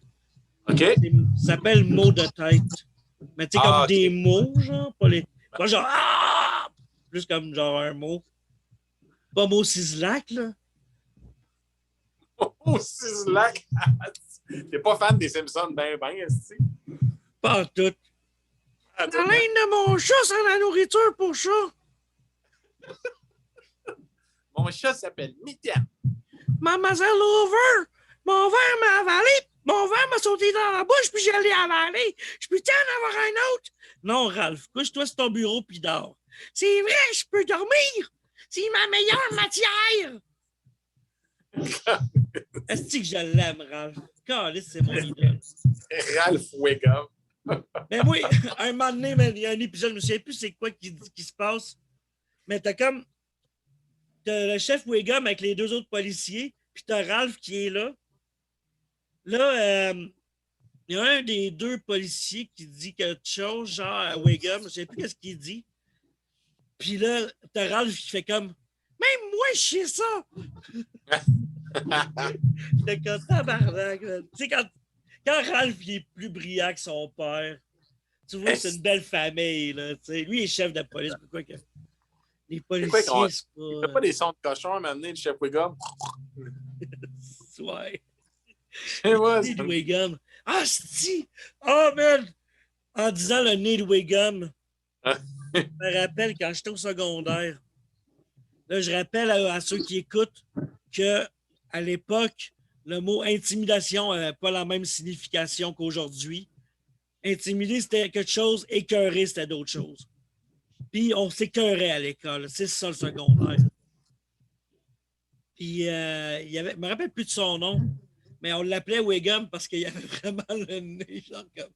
OK. Ça s'appelle Mots de tête. Mais tu sais, comme des mots, genre, pas genre plus comme genre un mot. Pas mot cislac, là. Mot cislac. T'es pas fan des Simpsons, ben, est-ce que pas en tout. La laine de mon chat, c'est la nourriture pour chat. Mon chat s'appelle Mitaine. Mademoiselle Lover, mon verre m'a avalé. Mon verre m'a sauté dans la bouche, puis je l'ai avalé. Je peux t'en avoir un autre? Non, Ralph, couche-toi sur ton bureau, puis dors. C'est vrai, je peux dormir. C'est ma meilleure matière. Est-ce que je l'aime, Ralph? Caliste, c'est mon idole. Ralph Wiggum. Mais moi, un moment donné, il y a un épisode, je ne me souviens plus c'est quoi qui se passe. Mais t'as le chef Wiggum avec les 2 autres policiers, puis t'as Ralph qui est là. Là, il y a un des 2 policiers qui dit quelque chose, genre à Wiggum, je ne sais plus ce qu'il dit. Puis là, t'as Ralph qui fait comme même moi, je sais ça! J'étais comme tabarnak. Tu sais, quand Ralph il est plus brillant que son père, tu vois que c'est une belle famille. Là, lui, il est chef de police. Pourquoi que les policiers, c'est pas... Il fait pas des sons de cochon à m'amener le chef Wiggum? Ouais. Nez de Wiggum. Ah, c'est-tu? Oh, man! En disant le nez de Wiggum, je me rappelle quand j'étais au secondaire. Là, je rappelle à ceux qui écoutent qu'à l'époque, le mot intimidation n'avait pas la même signification qu'aujourd'hui. Intimider, c'était quelque chose. Écœurer, c'était d'autres choses. Puis, on s'écœurait à l'école. C'est ça, le secondaire. Puis, je ne me rappelle plus de son nom, Mais on l'appelait Wiggum parce qu'il avait vraiment le nez, genre comme.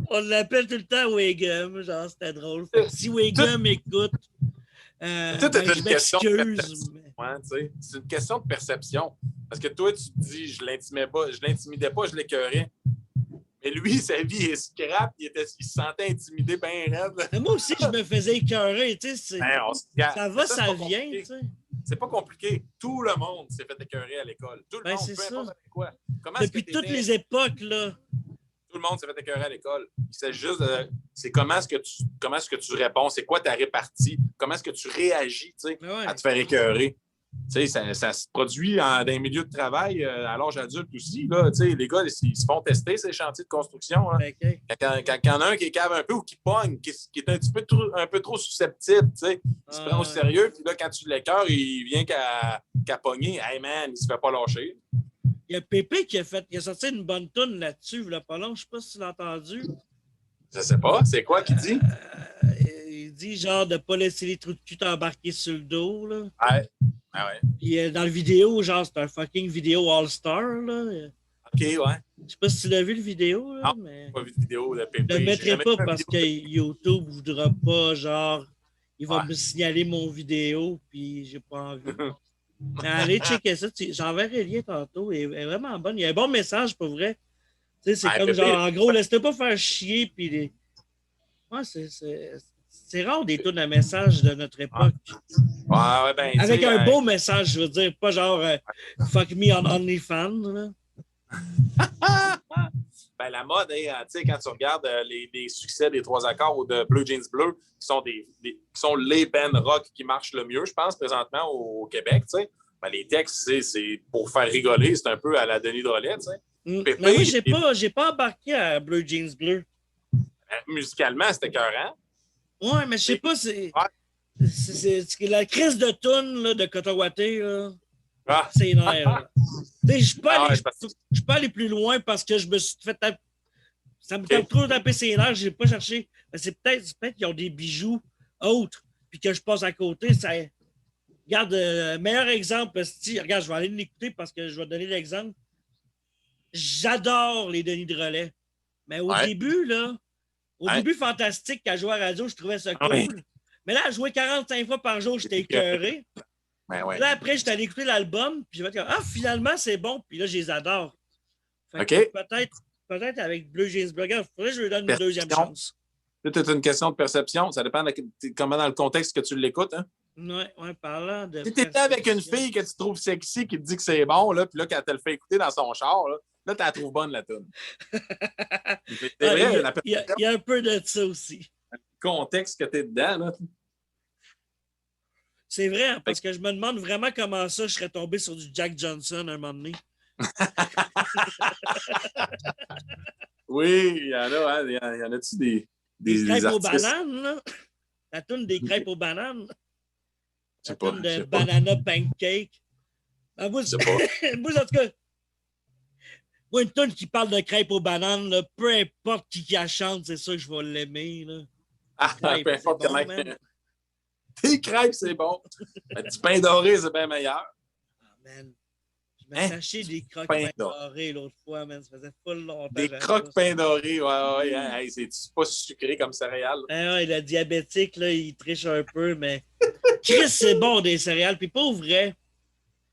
On l'appelait tout le temps Wiggum, genre c'était drôle. Fait que si Wiggum écoute, Tout ben, est je une question de m'excuse. perception. Mais... Hein, c'est une question de perception. Parce que toi, tu te dis, je l'intimidais pas, je l'écœurais. Mais lui, sa vie est scrap, il se sentait intimidé bien raide. Mais moi aussi, je me faisais écœurer, tu sais. Hein, Ça va, c'est ça pas vient, compliqué. tu sais. C'est pas compliqué. Tout le monde s'est fait écœurer à l'école. Tout le Ben, monde, c'est peu ça. importe avec quoi. Comment est-ce que Depuis t'es toutes né? les époques, là. Tout le monde s'est fait écœurer à l'école. C'est juste, c'est comment est-ce que tu réponds, c'est quoi ta répartie, comment est-ce que tu réagis, tu sais, Ouais. à te faire écœurer. Tu sais, ça se produit dans les milieux de travail à l'âge adulte aussi. Là, tu sais, les gars, ils se font tester ces chantiers de construction. Hein. Okay. Quand il y en a un qui cave un peu ou qui pogne, qui est un peu trop susceptible, tu sais, il se prend au sérieux, puis là, quand tu l'écœures, il vient qu'à pogner. Hey man, il se fait pas lâcher. Il y a Pépé qui a sorti une bonne toune là-dessus, il y a pas long, je sais pas si tu l'as entendu. Je sais pas, c'est quoi qu'il dit? Il dit genre de pas laisser les trous de cul t'embarquer sur le dos, là. Ouais. Ah ouais. Puis dans le vidéo, genre, c'est un fucking vidéo All-Star, là. OK, ouais. Je sais pas si tu l'as vu, le vidéo, là, Non, mais... j'ai pas vu de vidéo de Pépé. Je le mettrai pas parce que vidéo. YouTube voudra pas, genre, il va Ouais. me signaler mon vidéo, puis j'ai pas envie. Mais allez checker ça, j'enverrai le lien tantôt, elle est vraiment bonne. Il y a un bon message, pour vrai. Tu sais, c'est comme Pépé. genre, en gros, laisse-toi pas faire chier, puis les... Ouais, c'est rare des tours de message de notre époque. Ouais, ben, Avec un beau message, je veux dire, pas genre fuck me on OnlyFans. Là. Ben, la mode, hein, tu sais, quand tu regardes les succès des Trois Accords ou de Blue Jeans Bleu, qui sont les bands rock qui marchent le mieux, je pense, présentement au Québec, tu sais. Ben, les textes, c'est pour faire rigoler, c'est un peu à la Denis Drolet, tu sais. Mais moi, j'ai pas embarqué à Blue Jeans Bleu. Musicalement, c'était écœurant. Ouais, mais je sais pas, c'est la crise de toune là, de Cotawaté, là. Ah. C'est énerve. Je ne suis pas allé plus loin parce que je me suis fait taper. Ça me tape trop taper ses nerfs, je n'ai pas cherché. C'est peut-être qu'ils ont des bijoux autres, puis que je passe à côté. Ça... Regarde, meilleur exemple, regarde, je vais aller l'écouter parce que je vais te donner l'exemple. J'adore les Denis de Relais. Mais au début, là, début, fantastique, quand je jouais à la radio, je trouvais ça cool. Mais là, à jouer 45 fois par jour, j'étais écœuré. Là, après, j'étais allé écouter l'album, puis je me suis dit, finalement, c'est bon. Puis là, je les adore. Fait que peut-être avec Bleu Jeans Bleu, il faudrait que je lui donne une deuxième chance. C'est une question de perception. Ça dépend de comment dans le contexte que tu l'écoutes. Hein? Oui, parlant de. Si tu étais avec une fille que tu trouves sexy, qui te dit que c'est bon, là, puis là, quand elle te le fait écouter dans son char, là, tu la trouves bonne, la toune. C'est vrai, il y a un peu de ça aussi. Le contexte que tu es dedans, là. C'est vrai, hein, parce que je me demande vraiment comment ça, je serais tombé sur du Jack Johnson un moment donné. Oui, il y en a, hein. Il y en a-tu des crêpes artistes? aux bananes, là? La toune des crêpes aux bananes. La toune de Banana Pancake. Ah, moi, en tout cas, moi, une toune qui parle de crêpes aux bananes, là, peu importe qui la chante, c'est sûr que je vais l'aimer. Peu importe comment. Tes crêpes, c'est bon. Du pain doré, c'est bien meilleur. Ah, man. Je me suis acheté des croques pain doré l'autre fois, man. Ça faisait full longtemps. Des croques pain doré, ouais. C'est pas sucré comme céréales. Ouais, le diabétique, là, il triche un peu, mais Chris, c'est bon des céréales. Puis pas vrai.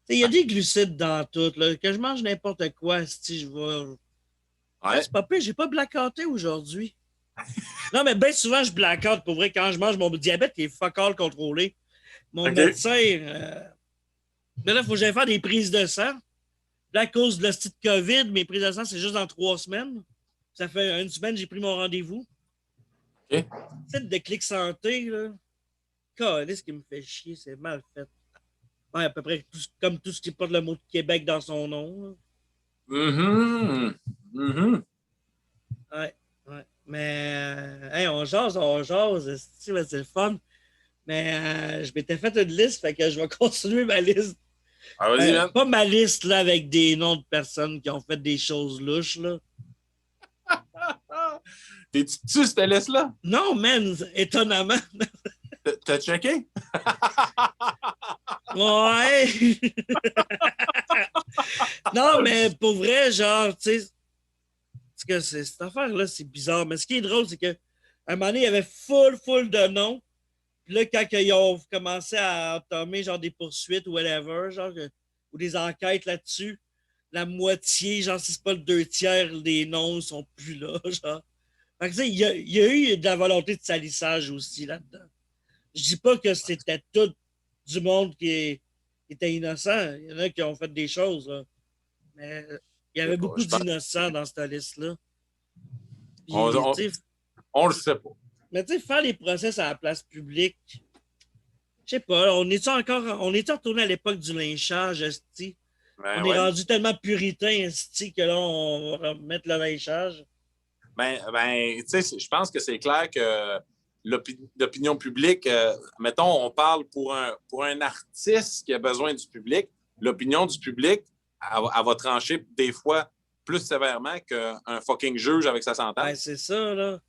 Il y a des glucides dans tout. Là. Que je mange n'importe quoi, si je vais. Ouais. C'est pas pire, j'ai pas blackouté aujourd'hui. Non, mais bien souvent, je blackout. Pour vrai, quand je mange, mon diabète est fuck all contrôlé. Mon médecin. Mais là, il faut que j'aille faire des prises de sang. Là, à cause de la petite COVID, mes prises de sang, c'est juste dans 3 semaines. Ça fait 1 semaine, j'ai pris mon rendez-vous. OK. C'est de Clic Santé, là. Ce qui me fait chier, c'est mal fait. Ouais, à peu près comme tout ce qui porte le mot de Québec dans son nom. Ouais. Mais on jase, c'est le fun. Mais je m'étais fait une liste, fait que je vais continuer ma liste. Ah, vas-y, man. Pas ma liste là, avec des noms de personnes qui ont fait des choses louches. Là. T'es-tu dessus, cette liste-là? Non, man, étonnamment. T'as checké? Ouais. Non, mais pour vrai, genre, tu sais, parce que cette affaire-là, c'est bizarre. Mais ce qui est drôle, c'est qu'à un moment donné, il y avait full de noms. Puis là, quand ils ont commencé à entamer genre des poursuites ou whatever, genre, ou des enquêtes là-dessus, la moitié, genre, si c'est pas le 2 tiers des noms sont plus là, genre. Fait que, tu sais, il y a eu de la volonté de salissage aussi là-dedans. Je dis pas que c'était tout du monde qui était innocent. Il y en a qui ont fait des choses, là. Mais il y avait beaucoup Je pense d'innocents dans cette liste-là. on, Puis, on, tu sais, on le sait pas. mais tu sais, faire les procès à la place publique, je sais pas, on est retourné à l'époque du lynchage, esti? Ben On est ouais. rendu tellement puritain, esti, que là, on va remettre le lynchage. Tu sais, je pense que c'est clair que l'opinion publique, mettons, on parle pour un artiste qui a besoin du public, l'opinion du public, elle va trancher des fois plus sévèrement qu'un fucking juge avec sa Ben, sentence. c'est ça, là.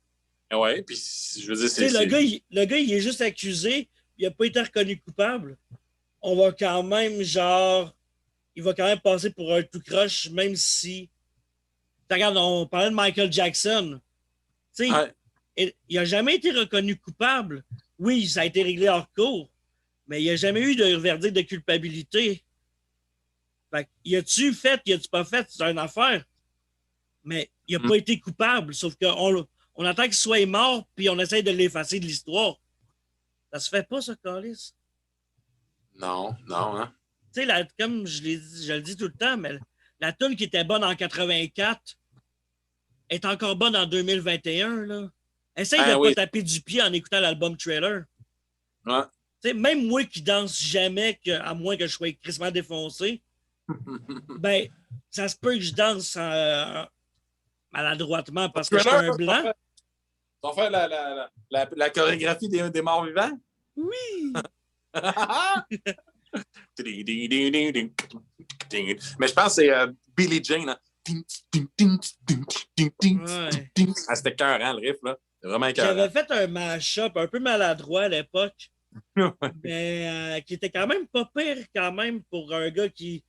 Ouais, puis je veux dire, Tu sais, le gars, il est juste accusé, il n'a pas été reconnu coupable. On va quand même, genre, il va quand même passer pour un tout croche, même si. Regarde, on parlait de Michael Jackson. Tu sais, Ouais. il n'a jamais été reconnu coupable. Oui, ça a été réglé hors cours, mais il n'y a jamais eu de verdict de culpabilité. Fait que, y a-tu fait, y a-tu pas fait, c'est une affaire. Mais il n'a pas été coupable, sauf qu'on attend qu'il soit mort, puis on essaie de l'effacer de l'histoire. Ça se fait pas, ça, Carlis. Non, hein? Tu sais, comme je le dis tout le temps, mais la tune qui était bonne en 84 est encore bonne en 2021, là. Essaye de ne pas taper du pied en écoutant l'album Trailer. Ouais. Tu sais, même moi qui danse jamais, à moins que je sois crissement défoncé, ben, ça se peut que je danse maladroitement parce que je suis un blanc. Tu vas faire la chorégraphie des morts vivants? Oui! Mais je pense que c'est Billie Jean. Hein. Ouais. Ah, c'était écœurant, le riff. Là. Vraiment écœurant. J'avais fait un mash-up un peu maladroit à l'époque, mais qui était quand même pas pire quand même pour un gars qui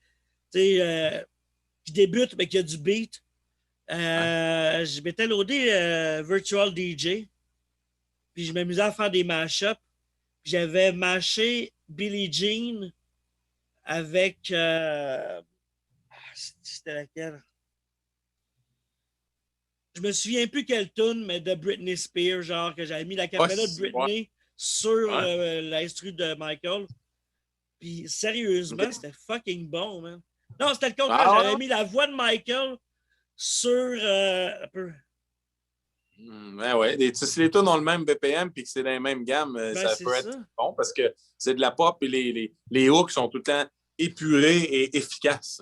débute mais qui a du beat. Je m'étais loadé Virtual DJ, puis je m'amusais à faire des mash-ups. Puis j'avais mashé Billie Jean avec. C'était laquelle? Je me souviens plus quelle tune, mais de Britney Spears, genre que j'avais mis la capella de Britney sur l'instru de Michael. Puis sérieusement, c'était fucking bon, man. Non, c'était le contraire. J'avais mis la voix de Michael sur. Ouais. Si les tunes ont le même BPM et que c'est dans les mêmes gammes, ça peut être bon parce que c'est de la pop et les hooks sont tout le temps épurés et efficaces.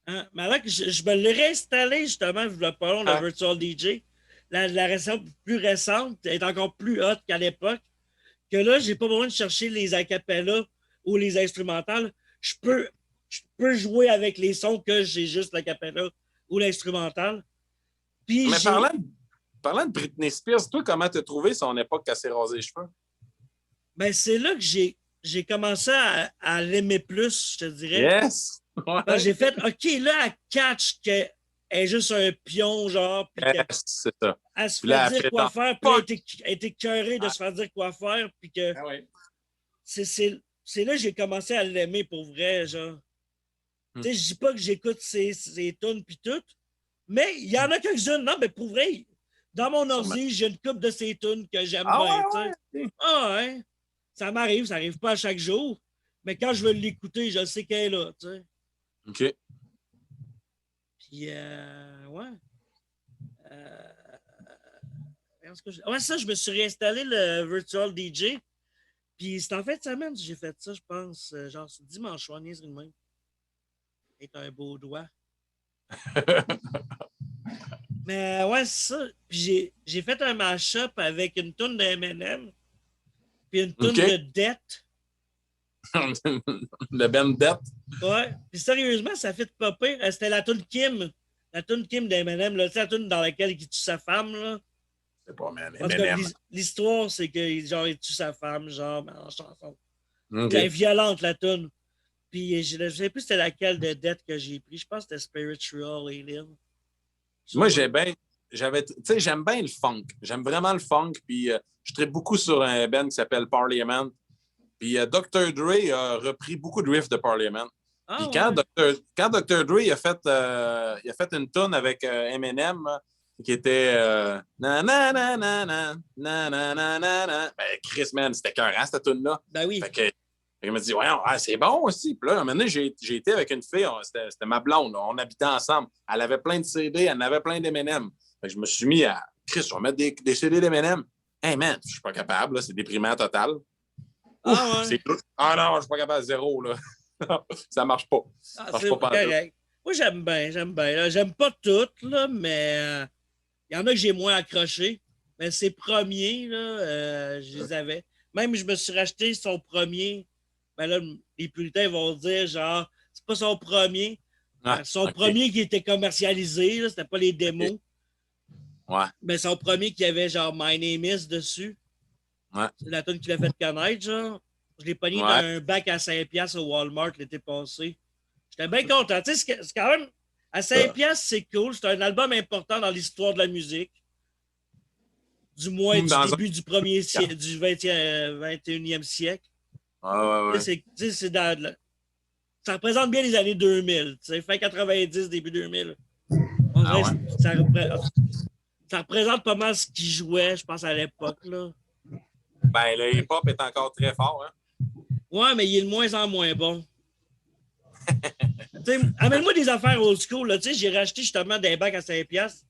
Hein? Mais là, je me l'ai réinstallé justement, je voulais pas long, le Virtual DJ. La version plus récente est encore plus haute qu'à l'époque. Que là, j'ai pas besoin de chercher les acapellas ou les instrumentales. Je peux jouer avec les sons que j'ai juste l'acapella ou l'instrumental. Puis mais parlant de Britney Spears, toi, comment t'as trouvé son époque qu'elle s'est rasée les cheveux? Ben, c'est là que j'ai commencé à l'aimer plus, je te dirais. Yes! Ouais. J'ai fait, OK, là, elle catch qu'elle est juste un pion, genre. C'est ça. Elle se fait dire quoi faire, puis elle était écœurée de se faire dire quoi faire, puis que. C'est là que j'ai commencé à l'aimer pour vrai, genre. Tu sais, je dis pas que j'écoute ses tunes puis tout, mais il y en a quelques-unes, non, mais pour vrai, dans mon ordi, j'ai une couple de ces tunes que j'aime bien, tu sais. Ah ouais, ça arrive pas à chaque jour, mais quand je veux l'écouter, je sais qu'elle est là, tu sais. OK. Puis, ouais. Ça, je me suis réinstallé le Virtual DJ. Puis c'est en fin de semaine que j'ai fait ça, je pense. Genre, c'est dimanche soir, niaiserie de même. C'est un beau doigt. Mais ouais, c'est ça. Puis j'ai fait un mash-up avec une toune de M&M. Puis une toune de Dette. Le Ben Dette. Ouais. Puis sérieusement, ça fait pas pire. C'était la toune Kim. La toune Kim de M&M. Tu sais, la toune dans laquelle il tue sa femme, là. C'est pas M&M. L'histoire, c'est que genre, il tue sa femme, genre, en chanson. Elle est violente, la toune. Puis je ne sais plus c'était laquelle de dette que j'ai pris. Je pense que c'était Spiritual Alien. Moi, j'aime bien le funk. J'aime vraiment le funk. Puis je tripe beaucoup sur un band qui s'appelle Parliament. Puis Dr. Dre a repris beaucoup de riffs de Parliament. Puis quand Dr. Dre a fait une tune avec Eminem qui était na na na na na na na na na na. Ben, Chris, man, c'était écœurant, cette tune-là. Ben oui. Fait que il m'a dit, ouais, c'est bon aussi. Puis là, à un moment donné, j'ai été avec une fille, c'était ma blonde, on habitait ensemble. Elle avait plein de CD, elle en avait plein d'M&M. Fait que je me suis mis à, Chris, on va mettre des CD d'M&M. Hey man, je suis pas capable, là, c'est déprimant total. Ah ouais. Non, je suis pas capable, zéro, là. Ça marche pas. Ah, Ça marche c'est pas correct. Moi, j'aime bien. Là. J'aime pas toutes, là, mais il y en a que j'ai moins accroché. Mais ses premiers, là, je les avais. Même, je me suis racheté son premier. Ben là, les puritains vont dire, genre, c'est pas son premier. Son premier qui était commercialisé, là, c'était pas les démos. Okay. Ouais. Mais son premier qui avait, genre, My Name Is dessus. Ouais. C'est la tune qu'il a fait connaître, genre. Je l'ai pogné dans un bac à 5$ au Walmart l'été passé. J'étais bien content. Tu sais, c'est quand même... À 5$, c'est cool. C'est un album important dans l'histoire de la musique. Du moins, du début du premier siècle, du 21e siècle. Ouais. C'est ça représente bien les années 2000. Fin 90, début 2000. Ça représente pas mal ce qui jouait, je pense, à l'époque. Là. Ben, le hip-hop est encore très fort. Hein? Ouais, mais il est de moins en moins bon. Amène-moi des affaires old school. Là. J'ai racheté justement des bacs à 5$.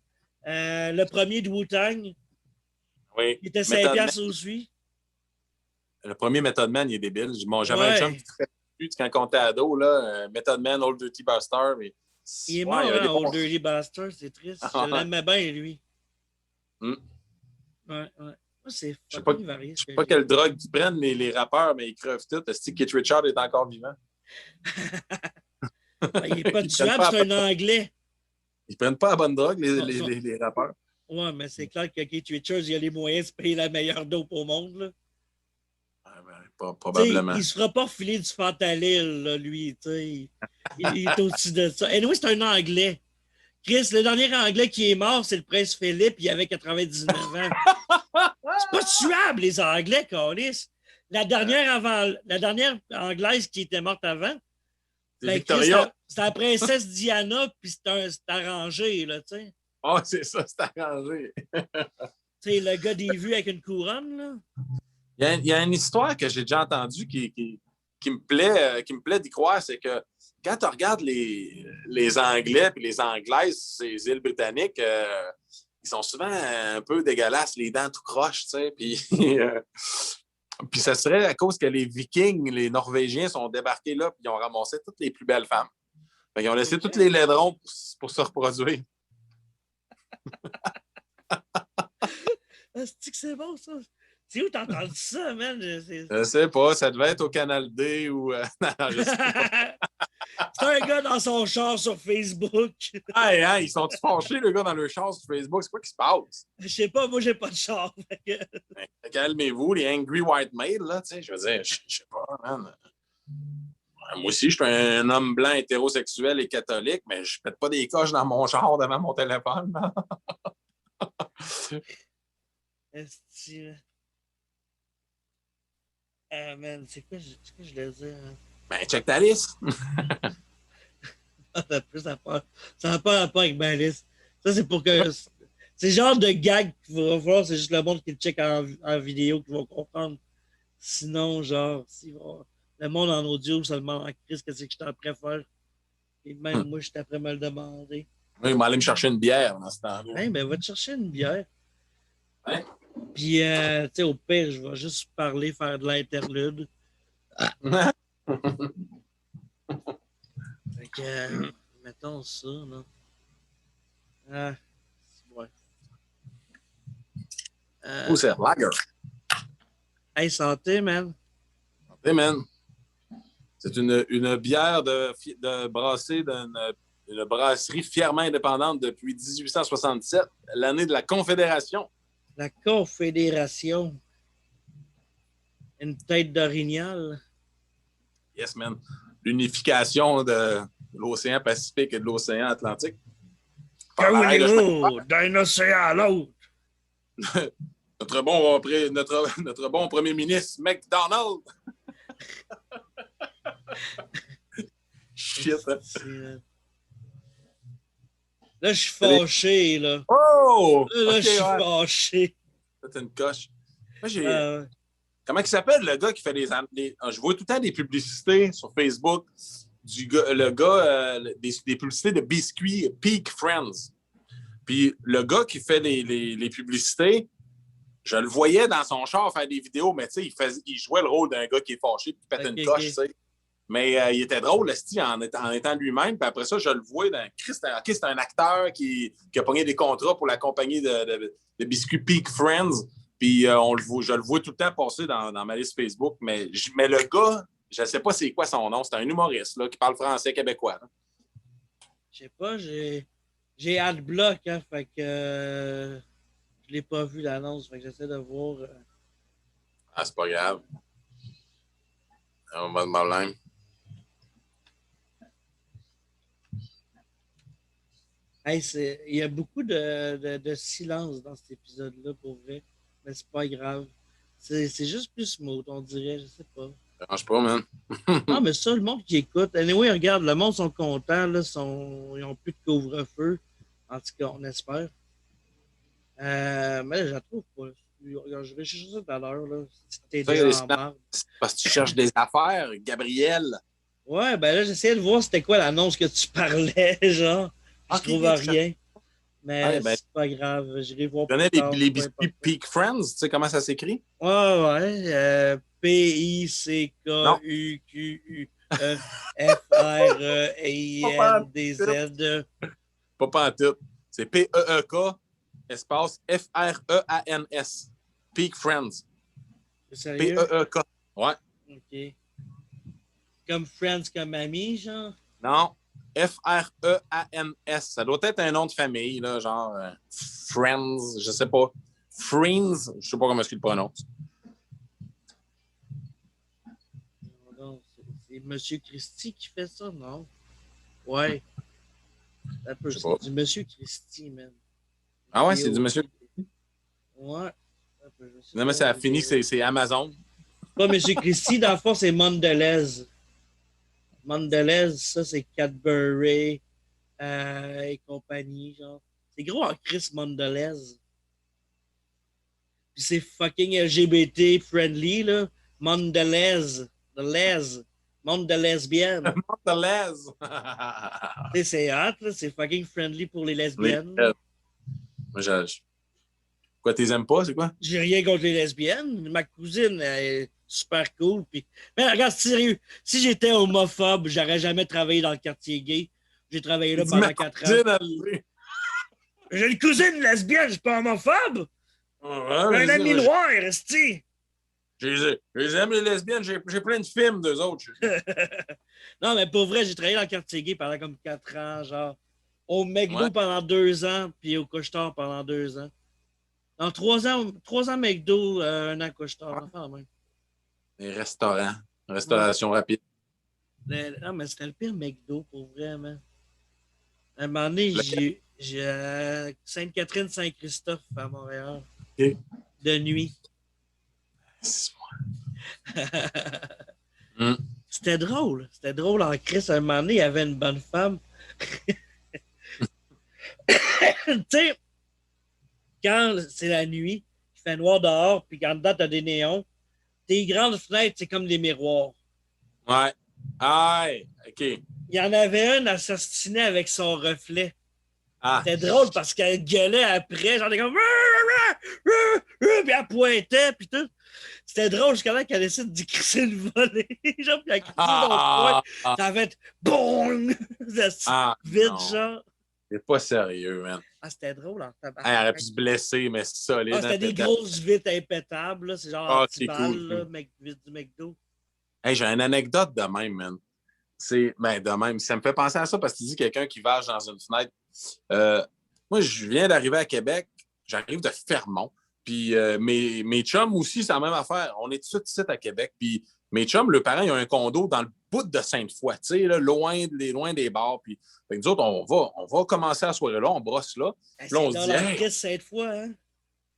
Le premier de Wu-Tang. Oui. Il était 5$ aussi. Le premier Method Man, il est débile. J'avais un chum qui trippait dessus quand on était ado. Là, Method Man, Old Dirty Bastard. Mais... Il est mort, Old Dirty Bastard. C'est triste. Je l'aimais bien, lui. Ouais. C'est je sais pas quelle drogue ils prennent, les rappeurs, mais ils crevent tout. Est-ce que Keith Richards est encore vivant? Il n'est pas tuable, c'est un Anglais. Ils prennent pas la bonne drogue, les rappeurs. Ouais, mais c'est clair que Keith Richards, il a les moyens de se payer la meilleure dope au monde. Là. Probablement. Il ne se fera pas refiler du fentanyl, là, lui. Il est au-dessus de ça. Et oui, c'est un Anglais. Chris, le dernier Anglais qui est mort, c'est le prince Philippe, il avait 99 ans. C'est pas tuable, les Anglais, Carlis. La dernière Anglaise qui était morte avant, c'est Victoria. C'était la princesse Diana, puis c'est arrangé, là, tu sais. Oh, c'est ça, c'est arrangé. Tu sais, le gars des vues avec une couronne, là. Il y a une histoire que j'ai déjà entendue qui me plaît d'y croire, c'est que quand tu regardes les Anglais et les Anglaises, ces îles britanniques, ils sont souvent un peu dégueulasses, les dents tout croches, tu sais. Puis ça serait à cause que les Vikings, les Norvégiens sont débarqués là et ils ont ramassé toutes les plus belles femmes. Ils ont laissé tous les laidrons pour se reproduire. C'est que c'est bon, ça. C'est où t'as entendu ça, man? Je sais pas, ça devait être au Canal D ou... Non, je sais pas. C'est un gars dans son char sur Facebook. Ils sont-ils fâchés, le gars, dans leur char sur Facebook? C'est quoi qui se passe? Je sais pas, moi, j'ai pas de char. Calmez-vous, les angry white males, là, tu sais, je veux dire, je sais pas, man. Moi aussi, je suis un homme blanc hétérosexuel et catholique, mais je pète pas des coches dans mon char devant mon téléphone. Man, c'est quoi je voulais dire? Ben, check ta liste. Ça n'a pas rapport avec ma liste. Ça, c'est pour que... C'est le genre de gag qu'il va falloir, c'est juste le monde qui le check en vidéo qui va comprendre. Sinon, genre, le monde en audio, ça demande en crise qu'est-ce que je suis après faire. Et même moi, je suis après me le demander. Oui, il m'a allé me chercher une bière dans ce temps-là. Hey, ben, va te chercher une bière. Ouais. Puis, tu sais, au pire, je vais juste parler, faire de l'interlude. Fait que, mettons ça, là. Ouais. C'est lager. Hey, santé, man. Santé, man. C'est une bière de brassée d'une brasserie fièrement indépendante depuis 1867, l'année de la Confédération. La Confédération. Une tête d'orignal. Yes, man. l'unification de l'océan Pacifique et de l'océan Atlantique. Que voulez-vous d'un océan à l'autre? Notre bon premier ministre, McDonald. Shit. Hein. Là, je suis fâché, là. Oh! Là, je suis fâché. C'est une coche. Moi, comment il s'appelle, le gars qui fait je vois tout le temps des publicités sur Facebook des publicités de biscuits Peak Friends. Puis le gars qui fait les publicités, je le voyais dans son char faire des vidéos, mais tu sais, il jouait le rôle d'un gars qui est fâché et qui pète une coche, tu sais. Mais il était drôle, en étant lui-même. Puis après ça, je le vois dans Christ. C'est un acteur qui a pogné des contrats pour la compagnie de biscuits Peak Friends. Puis je le vois tout le temps passer dans ma liste Facebook. Mais le gars, je ne sais pas c'est quoi son nom. C'est un humoriste là, qui parle français québécois. Je sais pas, j'ai Adblock, hein, fait que je l'ai pas vu l'annonce, fait que j'essaie de voir. Ah, c'est pas grave. On va de problème. Hey, il y a beaucoup de silence dans cet épisode-là, pour vrai. Mais c'est pas grave. C'est juste plus smooth, on dirait, je sais pas. Ça dérange pas, man. Non, mais ça, le monde qui écoute. Anyway, regarde, le monde sont contents, là, ils n'ont plus de couvre-feu. En tout cas, on espère. Mais là, je la trouve pas. Je vais chercher ça tout à l'heure, là. T'es déjà en marre. C'est parce que tu cherches des affaires, Gabriel. Ouais, ben là, j'essayais de voir c'était quoi l'annonce que tu parlais, genre. Je trouve rien. Mais c'est pas grave, j'irai voir. Tu connais les biscuits Peak Friends? Tu sais comment ça s'écrit? Ouais. P-I-C-K-U-Q-U-F-R-E-I-N-D-Z. Pas pantoute. C'est P-E-E-K espace F-R-E-A-N-S. Peak Friends. C'est sérieux? P-E-E-K. Ouais. OK. Comme Friends, comme Ami, genre? Non. F-R-E-A-N-S. Ça doit être un nom de famille, là, genre Friends, je sais pas. Friends, je sais pas comment est-ce qu'il le prononce. Non, c'est M. Christie qui fait ça, non? Ouais. C'est du M. Christie, man. Ah ouais, c'est du M. Christie? Ouais. Non, mais ça a fini, c'est Amazon. Pas M. Christie, dans le fond, c'est Mondelez. Mondelez, ça, c'est Cadbury et compagnie, genre. C'est gros en Chris Mondelez. Puis c'est fucking LGBT friendly, là. Mondelez. The les. Monde de lesbiennes. Monde de lez. C'est hot, là. C'est fucking friendly pour les lesbiennes. Moi, Quoi, t'es aimes pas, c'est quoi? J'ai rien contre les lesbiennes. Ma cousine elle est super cool. Puis... Mais regarde, sérieux, si j'étais homophobe, j'aurais jamais travaillé dans le quartier gay. J'ai travaillé là pendant 4 ans. J'ai une cousine lesbienne, je suis pas homophobe. Ouais, j'ai un ami noir, esti. J'aime les lesbiennes, j'ai plein de films d'eux autres. Non, mais pour vrai, j'ai travaillé dans le quartier gay pendant comme 4 ans, genre. Au McDo pendant 2 ans, puis au Couche-Tard pendant 2 ans. Dans 3 ans McDo, 1 an Couche-Tard. Enfin, même. Les restaurants. Restauration rapide. Non, mais c'était le pire McDo, pour vrai, man. À un moment donné, j'ai Sainte-Catherine-Saint-Christophe à Montréal. Okay. De nuit. C'était drôle. C'était drôle en Christ. À un moment donné, il y avait une bonne femme. Tu sais, quand c'est la nuit, il fait noir dehors, puis quand dedans, t'as des néons, tes grandes fenêtres, c'est comme des miroirs. Ouais. Ah, OK. Il y en avait une, elle s'ostinait avec son reflet. Ah. C'était drôle parce qu'elle gueulait après, genre, comme... Puis elle pointait, puis tout. C'était drôle jusqu'à là qu'elle essaie d'y crisser une volée. Genre, puis elle crissait dans le point. Ça avait été BOUM! Vite, non. genre. C'est pas sérieux, man. Ah, c'était drôle en tabac. Elle aurait pu se blesser, mais solide. Ah, c'était des grosses vitres impétables, là. C'est genre anti-balles, cool. là, du McDo. Hey, j'ai une anecdote de même, man. De même. Ça me fait penser à ça parce que tu dis quelqu'un qui vache dans une fenêtre. Moi, je viens d'arriver à Québec. J'arrive de Fermont. Puis mes chums aussi, c'est la même affaire. On est tout de suite ici à Québec. Puis mes chums, leurs parents, ils ont un condo dans le bout de Sainte-Foy, tu sais, là, loin des bars. Puis, fait que nous autres, on va commencer la soirée là, on brosse là. Hey, Puis là, c'est on se dans dit, la hey, crise cette fois, hein?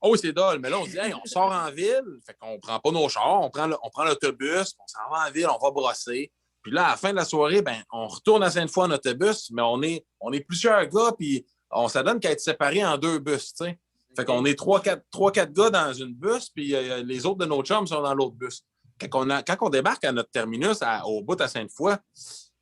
oh, c'est dole. Mais là, on se dit, hey, on sort en ville. Fait qu'on prend pas nos chars, on prend l'autobus, on s'en va en ville, on va brosser. Puis là, à la fin de la soirée, ben, on retourne à Sainte-Foy en autobus, mais on est plusieurs gars, puis on s'adonne qu'à être séparés en 2 bus, tu sais. Fait qu'on est 3-4 gars dans une bus, puis les autres de nos chums sont dans l'autre bus. Quand on débarque à notre terminus au bout à Sainte-Foy,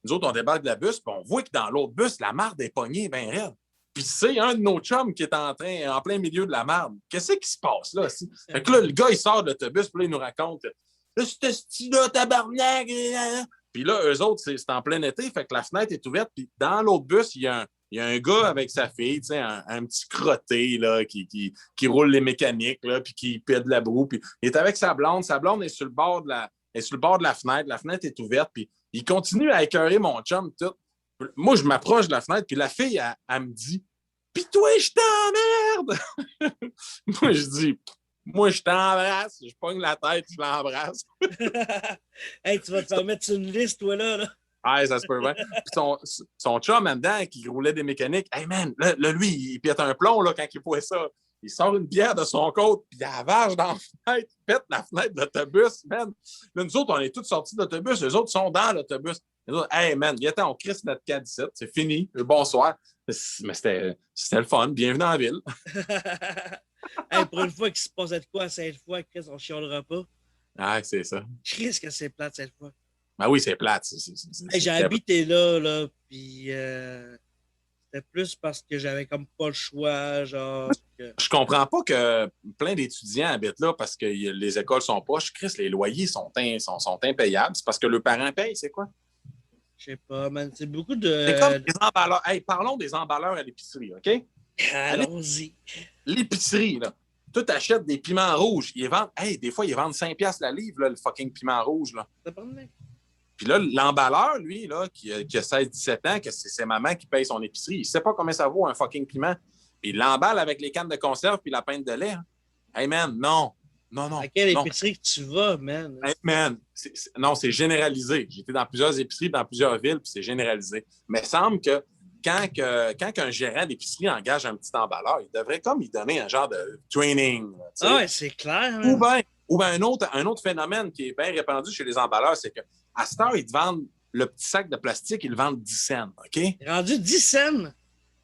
nous autres, on débarque de la bus, puis on voit que dans l'autre bus, la marde est pognée bien raide. Puis c'est un de nos chums qui est en plein milieu de la marde. Qu'est-ce qui se passe là? Fait que là, le gars, il sort de l'autobus, puis là, il nous raconte là, ce style-là, tabarnak! Puis là, eux autres, c'est en plein été, fait que la fenêtre est ouverte, puis dans l'autre bus, il y a un gars avec sa fille, tu sais, un petit crotté là, qui roule les mécaniques, là, puis qui pède la broue. Puis il est avec sa blonde. Sa blonde est sur le bord de la fenêtre. La fenêtre est ouverte, puis il continue à écœurer mon chum, tout. Moi, je m'approche de la fenêtre, puis la fille, elle me dit « Pis toi, je t'emmerde! » Moi, je t'embrasse. Je pogne la tête, je l'embrasse. Hey, tu vas te faire mettre sur une liste, toi, là. Ah, ça se peut bien. Puis son chum, en dedans, qui roulait des mécaniques, hey man, là, lui, il pète un plomb là, quand il voit ça. Il sort une bière de son côte, puis il avage dans la fenêtre, il pète la fenêtre de l'autobus, man. Là, nous autres, on est tous sortis de l'autobus, les autres sont dans l'autobus. Les autres, hey man, viens, on crisse notre 4-17, c'est fini, bonsoir. Mais c'était le fun, bienvenue en ville. Hey, pour une fois qu'il se passait de quoi à Sainte-Foy, Chris, on chialera pas. Ah, c'est ça. Chris, que c'est plate cette fois. Ben oui, c'est plate. Hey, j'ai habité là, puis c'était plus parce que j'avais comme pas le choix, genre. Je comprends pas que plein d'étudiants habitent là parce que les écoles sont poches. Chris, les loyers sont impayables. C'est parce que leurs parents payent, c'est quoi? Je sais pas, man. C'est beaucoup de. C'est comme des emballeurs. Hey, parlons des emballeurs à l'épicerie, OK? Allons-y. L'épicerie, là. Tu achètes des piments rouges. Ils vendent, hey, des fois, ils vendent 5$ la livre, là, le fucking piment rouge. Là. Puis là, l'emballeur, lui, là, qui a 16-17 ans, que c'est sa maman qui paye son épicerie, il sait pas combien ça vaut un fucking piment. Puis il l'emballe avec les cannes de conserve puis la pinte de lait. Hein. Hey, man, non. À quelle épicerie que tu vas, man? Hey, man, non, c'est généralisé. J'étais dans plusieurs épiceries, dans plusieurs villes, puis c'est généralisé. Mais il semble que quand un gérant d'épicerie engage un petit emballeur, il devrait comme lui donner un genre de training. Ah ouais, c'est clair. Ou bien un autre phénomène qui est bien répandu chez les emballeurs, c'est qu'à cette heure, ils te vendent le petit sac de plastique, ils le vendent 10 cents. OK? Rendu 10 cents?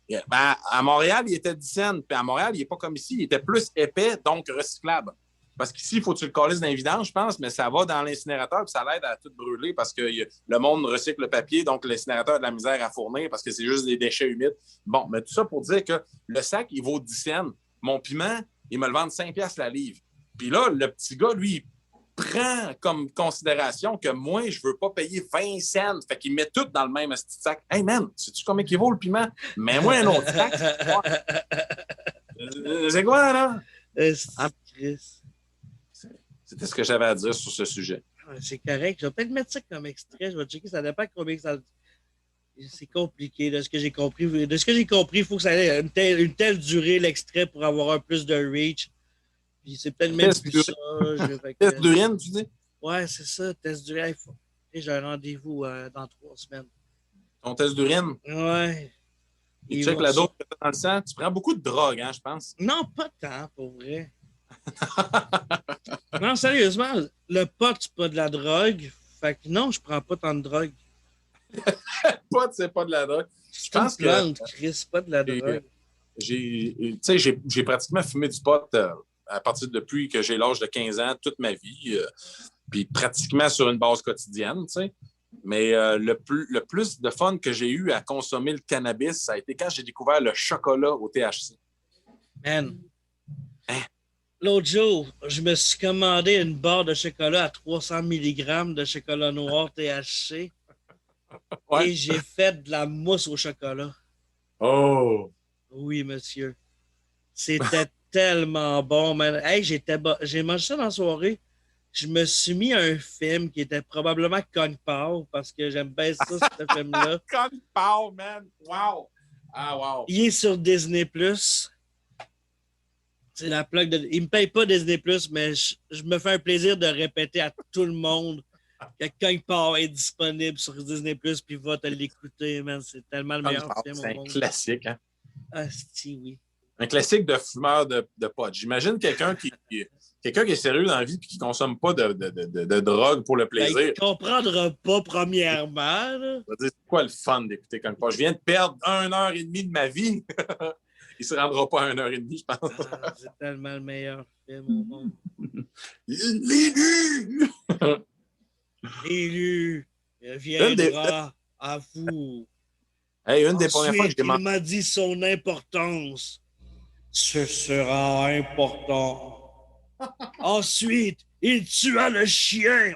Yeah. Ben, à Montréal, il était 10 cents. Puis à Montréal, il n'est pas comme ici. Il était plus épais, donc recyclable. Parce qu'ici, il faut que tu le calisses dans les vidanges, je pense, mais ça va dans l'incinérateur puis ça l'aide à tout brûler parce que le monde recycle le papier, donc l'incinérateur a de la misère à fournir parce que c'est juste des déchets humides. Bon, mais tout ça pour dire que le sac, il vaut 10 cents. Mon piment, il me le vend 5$ la livre. Puis là, le petit gars, lui, il prend comme considération que moi, je veux pas payer 20 cents. Fait qu'il met tout dans le même petit sac. Hey man, sais-tu combien il vaut le piment? Mets-moi un autre sac. C'est quoi, là? C'était ce que j'avais à dire sur ce sujet. C'est correct. Je vais peut-être mettre ça comme extrait. Je vais checker. Ça dépend combien ça. C'est compliqué. De ce que j'ai compris, il faut que ça ait une telle durée, l'extrait, pour avoir un plus de reach. Puis c'est peut-être même plus ça. Test d'urine, tu dis? Ouais, c'est ça. Test d'urine. J'ai un rendez-vous dans 3 semaines. Ton test d'urine? Ouais. Tu checkes la dose que tu as dans le sang. Tu prends beaucoup de drogue, hein, je pense. Non, pas tant, pour vrai. Non, sérieusement, le pot, c'est pas de la drogue. Fait que non, je prends pas tant de drogue. Pot, c'est pas de la drogue. Je pense que Chris, pas de la drogue. J'ai pratiquement fumé du pot à partir depuis que j'ai l'âge de 15 ans, toute ma vie. Puis pratiquement sur une base quotidienne, tu sais. Mais le plus de fun que j'ai eu à consommer le cannabis, ça a été quand j'ai découvert le chocolat au THC. Man. Hein? L'autre jour, je me suis commandé une barre de chocolat à 300 mg de chocolat noir THC. Ouais. Et j'ai fait de la mousse au chocolat. Oh! Oui, monsieur. C'était tellement bon, man. Hey, j'ai mangé ça dans la soirée. Je me suis mis à un film qui était probablement Kung Pao parce que j'aime bien ça, ce film-là. Kung Pao, man! Wow! Ah, wow! Il est sur Disney+. C'est la plug de... Il me paye pas Disney+, mais je me fais un plaisir de répéter à tout le monde Quelqu'un qui part être disponible sur Disney+, puis va te l'écouter, man. C'est tellement le meilleur film au C'est un monde. classique, hein? Asti, oui. Un classique de fumeur de pot. J'imagine quelqu'un qui est sérieux dans la vie et qui ne consomme pas de drogue pour le plaisir. Ben, il comprendra pas, premièrement. Là. Je veux dire, c'est quoi le fun d'écouter comme pas? Je viens de perdre 1h30 de ma vie. Il ne se rendra pas à 1h30, je pense. Ah, c'est tellement le meilleur film au monde. L'élu! L'élu viendra à vous. Hey, une des premières fois que Ensuite, il m'a dit son importance. Ce sera important. Ensuite, il tua le chien.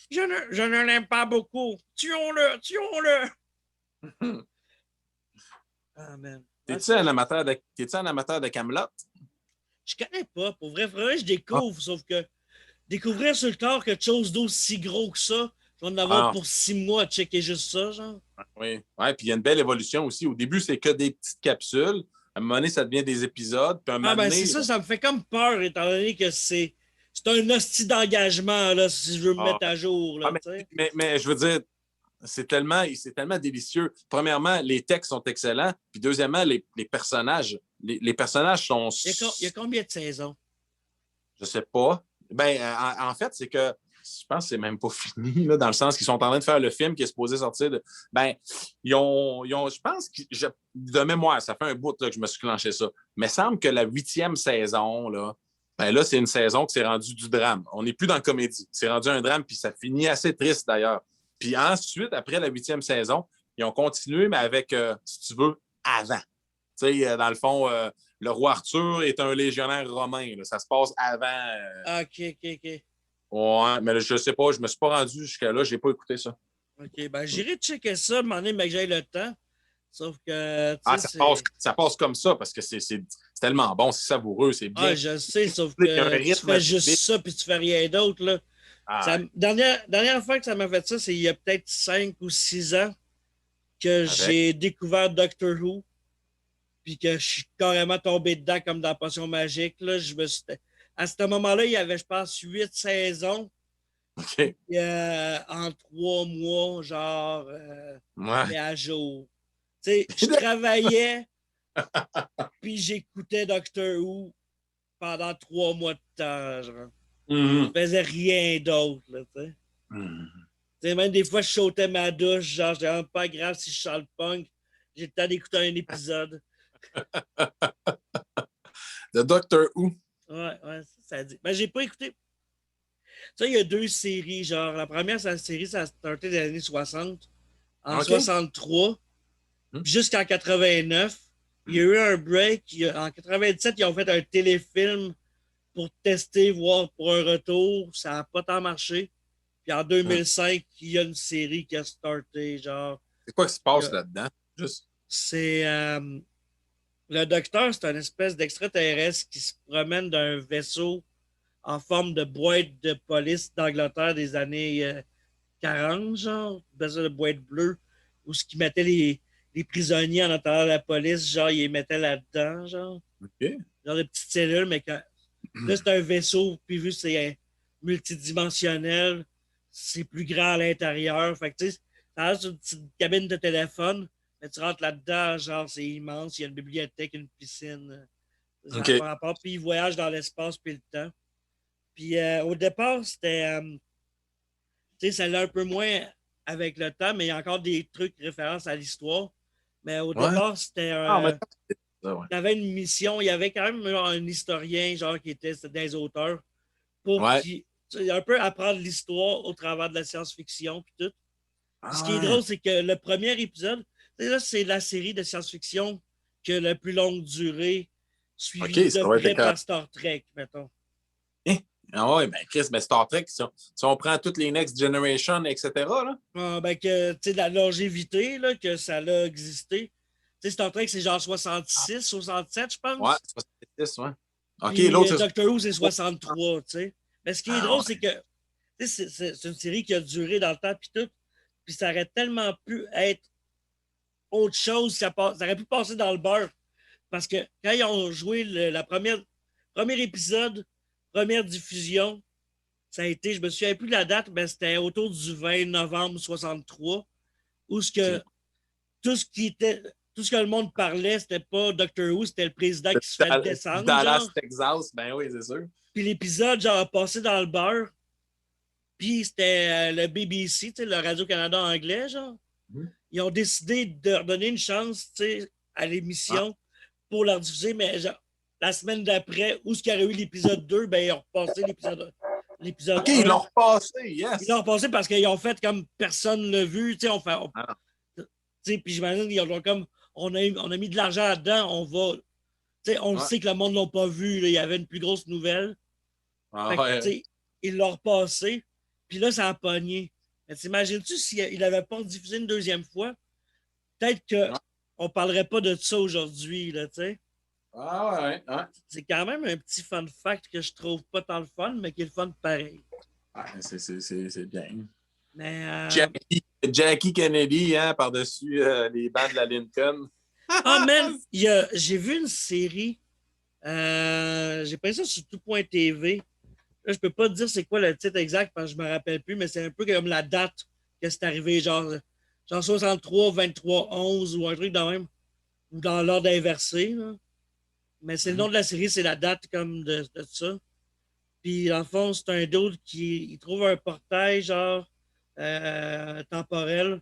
Je ne l'aime pas beaucoup. Tuons-le, tuons-le. Amen. T'es-tu un amateur de Camelot? Je connais pas. Pour vrai, je découvre. Sauf que découvrir sur le tard quelque chose d'aussi gros que ça, je vais en avoir pour 6 mois à checker juste ça, genre. Oui. Ouais, puis il y a une belle évolution aussi. Au début, c'est que des petites capsules. À un moment donné, ça devient des épisodes. Puis à un moment donné, c'est ça me fait comme peur, étant donné que c'est un hostie d'engagement, là, si je veux me mettre à jour. Là, mais je veux dire, c'est tellement délicieux. Premièrement, les textes sont excellents. Puis deuxièmement, les personnages. Les personnages sont. Il y a combien de saisons? Je sais pas. Ben, en fait, c'est que je pense que c'est même pas fini, là, dans le sens qu'ils sont en train de faire le film qui est supposé sortir de. Ben, ils ont je pense que de mémoire, ça fait un bout là, que je me suis clenché ça. Mais il semble que la 8e saison, là, ben là, c'est une saison qui s'est rendue du drame. On n'est plus dans la comédie. C'est rendu un drame, puis ça finit assez triste d'ailleurs. Puis ensuite, après la 8e saison, ils ont continué, mais avec, si tu veux, avant. Tu sais, dans le fond, le roi Arthur est un légionnaire romain. Là. Ça se passe avant. OK. Ouais, mais là, je sais pas, je me suis pas rendu jusqu'à là, j'ai pas écouté ça. OK, ben j'irai checker ça, mais que j'ai le temps. Sauf que. Ça passe comme ça parce que c'est tellement bon, c'est savoureux, c'est bien. Ah, je sais, sauf que tu fais juste ça puis tu fais rien d'autre. Là. Dernière fois que ça m'a fait ça, c'est il y a peut-être 5 ou 6 ans que j'ai découvert Doctor Who. Puis que je suis carrément tombé dedans comme dans Potion Magique. Là, à ce moment-là, il y avait, je pense, 8 saisons. OK. Et, en 3 mois, genre, mais à jour. Tu sais, je travaillais, puis j'écoutais Doctor Who pendant 3 mois de temps. Genre. Je faisais rien d'autre, là, tu sais. Tu sais, même des fois, je sautais ma douche, genre, je disais, pas grave si je sens le punk. J'ai le temps d'écouter un épisode. The Doctor Who. Ouais, ça dit. Ben, j'ai pas écouté. Ça, il y a 2 séries. Genre, la première série, ça a starté des années 60. En 63, jusqu'en 89. Il y a eu un break. En 97, ils ont fait un téléfilm pour tester, voir pour un retour. Ça n'a pas tant marché. Puis en 2005, il y a une série qui a starté. Genre. C'est quoi qui se passe là-dedans? C'est. Le docteur, c'est une espèce d'extraterrestre qui se promène d'un vaisseau en forme de boîte de police d'Angleterre des années 40, genre, vaisseau de boîte bleue, où ce qui mettait les prisonniers en attendant la police, genre, ils les mettaient là-dedans, genre. OK. Genre des petites cellules, mais là, c'est un vaisseau, puis vu que c'est multidimensionnel, c'est plus grand à l'intérieur. Fait que, tu sais, ça reste une petite cabine de téléphone. Mais tu rentres là-dedans, genre, c'est immense. Il y a une bibliothèque, une piscine. Okay. Puis ils voyagent dans l'espace puis le temps. Puis au départ, c'était. Tu sais, ça l'a un peu moins avec le temps, mais il y a encore des trucs références à l'histoire. Mais au départ, c'était il y avait une mission. Il y avait quand même un historien, genre, qui était des auteurs, pour un peu apprendre l'histoire au travers de la science-fiction puis tout. Ce qui est drôle, c'est que le premier épisode, là, c'est la série de science-fiction qui a la plus longue durée, suivie de près par Star Trek, mettons. Ah ouais, ben Chris, mais Star Trek, si on prend toutes les Next Generation, etc., là. Que, tu sais, la longévité, là, que ça a existé. Tu sais, Star Trek, c'est genre 66, 67, je pense. Ouais, 66, ouais. OK, puis, l'autre, c'est... Doctor Who, c'est 63, tu sais. Mais ce qui est drôle, c'est que, tu sais, c'est une série qui a duré dans le temps, puis tout. Puis ça aurait tellement pu être autre chose, ça aurait pu passer dans le beurre. Parce que quand ils ont joué premier épisode, première diffusion, ça a été, je me souviens plus de la date, mais c'était autour du 20 novembre 63, où OK. tout ce qui était, tout ce que le monde parlait, c'était pas Doctor Who, c'était le président qui se fait descendre, Dallas, genre. Texas, ben oui, c'est sûr. Puis l'épisode, genre, a passé dans le beurre. Puis c'était le BBC, le Radio-Canada anglais, genre. Mhm. Ils ont décidé de leur donner une chance, à Ah, l'émission pour leur diffuser, mais genre, la semaine d'après, où ce qu'il y aurait eu l'épisode 2, ben ils ont repassé l'épisode OK, ils 1. l'ont repassé, Ils yes! l'ont repassé parce qu'ils ont fait comme personne ne l'a vu, Ah, puis j'imagine qu'ils ont comme, on a mis de l'argent là-dedans, on le ouais. sait que le monde ne l'a pas vu, là, il y avait une plus grosse nouvelle. Ah, Fait que, ouais. ils l'ont repassé, puis là, ça a pogné. Mais t'imagines-tu s'il n'avait pas diffusé une deuxième fois? Peut-être Ouais. qu'on ne parlerait pas de ça aujourd'hui, là, tu sais. Ah, ouais, ouais. C'est quand même un petit fun fact que je trouve pas tant le fun, mais qui est le fun pareil. Ouais, c'est bien. Mais, Jackie Kennedy, hein, par-dessus les bancs de la Lincoln. man, j'ai vu une série, j'ai pris ça sur tout.tv. Là, je peux pas te dire c'est quoi le titre exact parce que je me rappelle plus, mais c'est un peu comme la date que c'est arrivé, genre 63, 23, 11 ou un truc de même, ou dans l'ordre inversé, là. Mais c'est le nom de la série, c'est la date comme de ça. Puis, dans le fond, c'est un dude qui il trouve un portail, genre, temporel.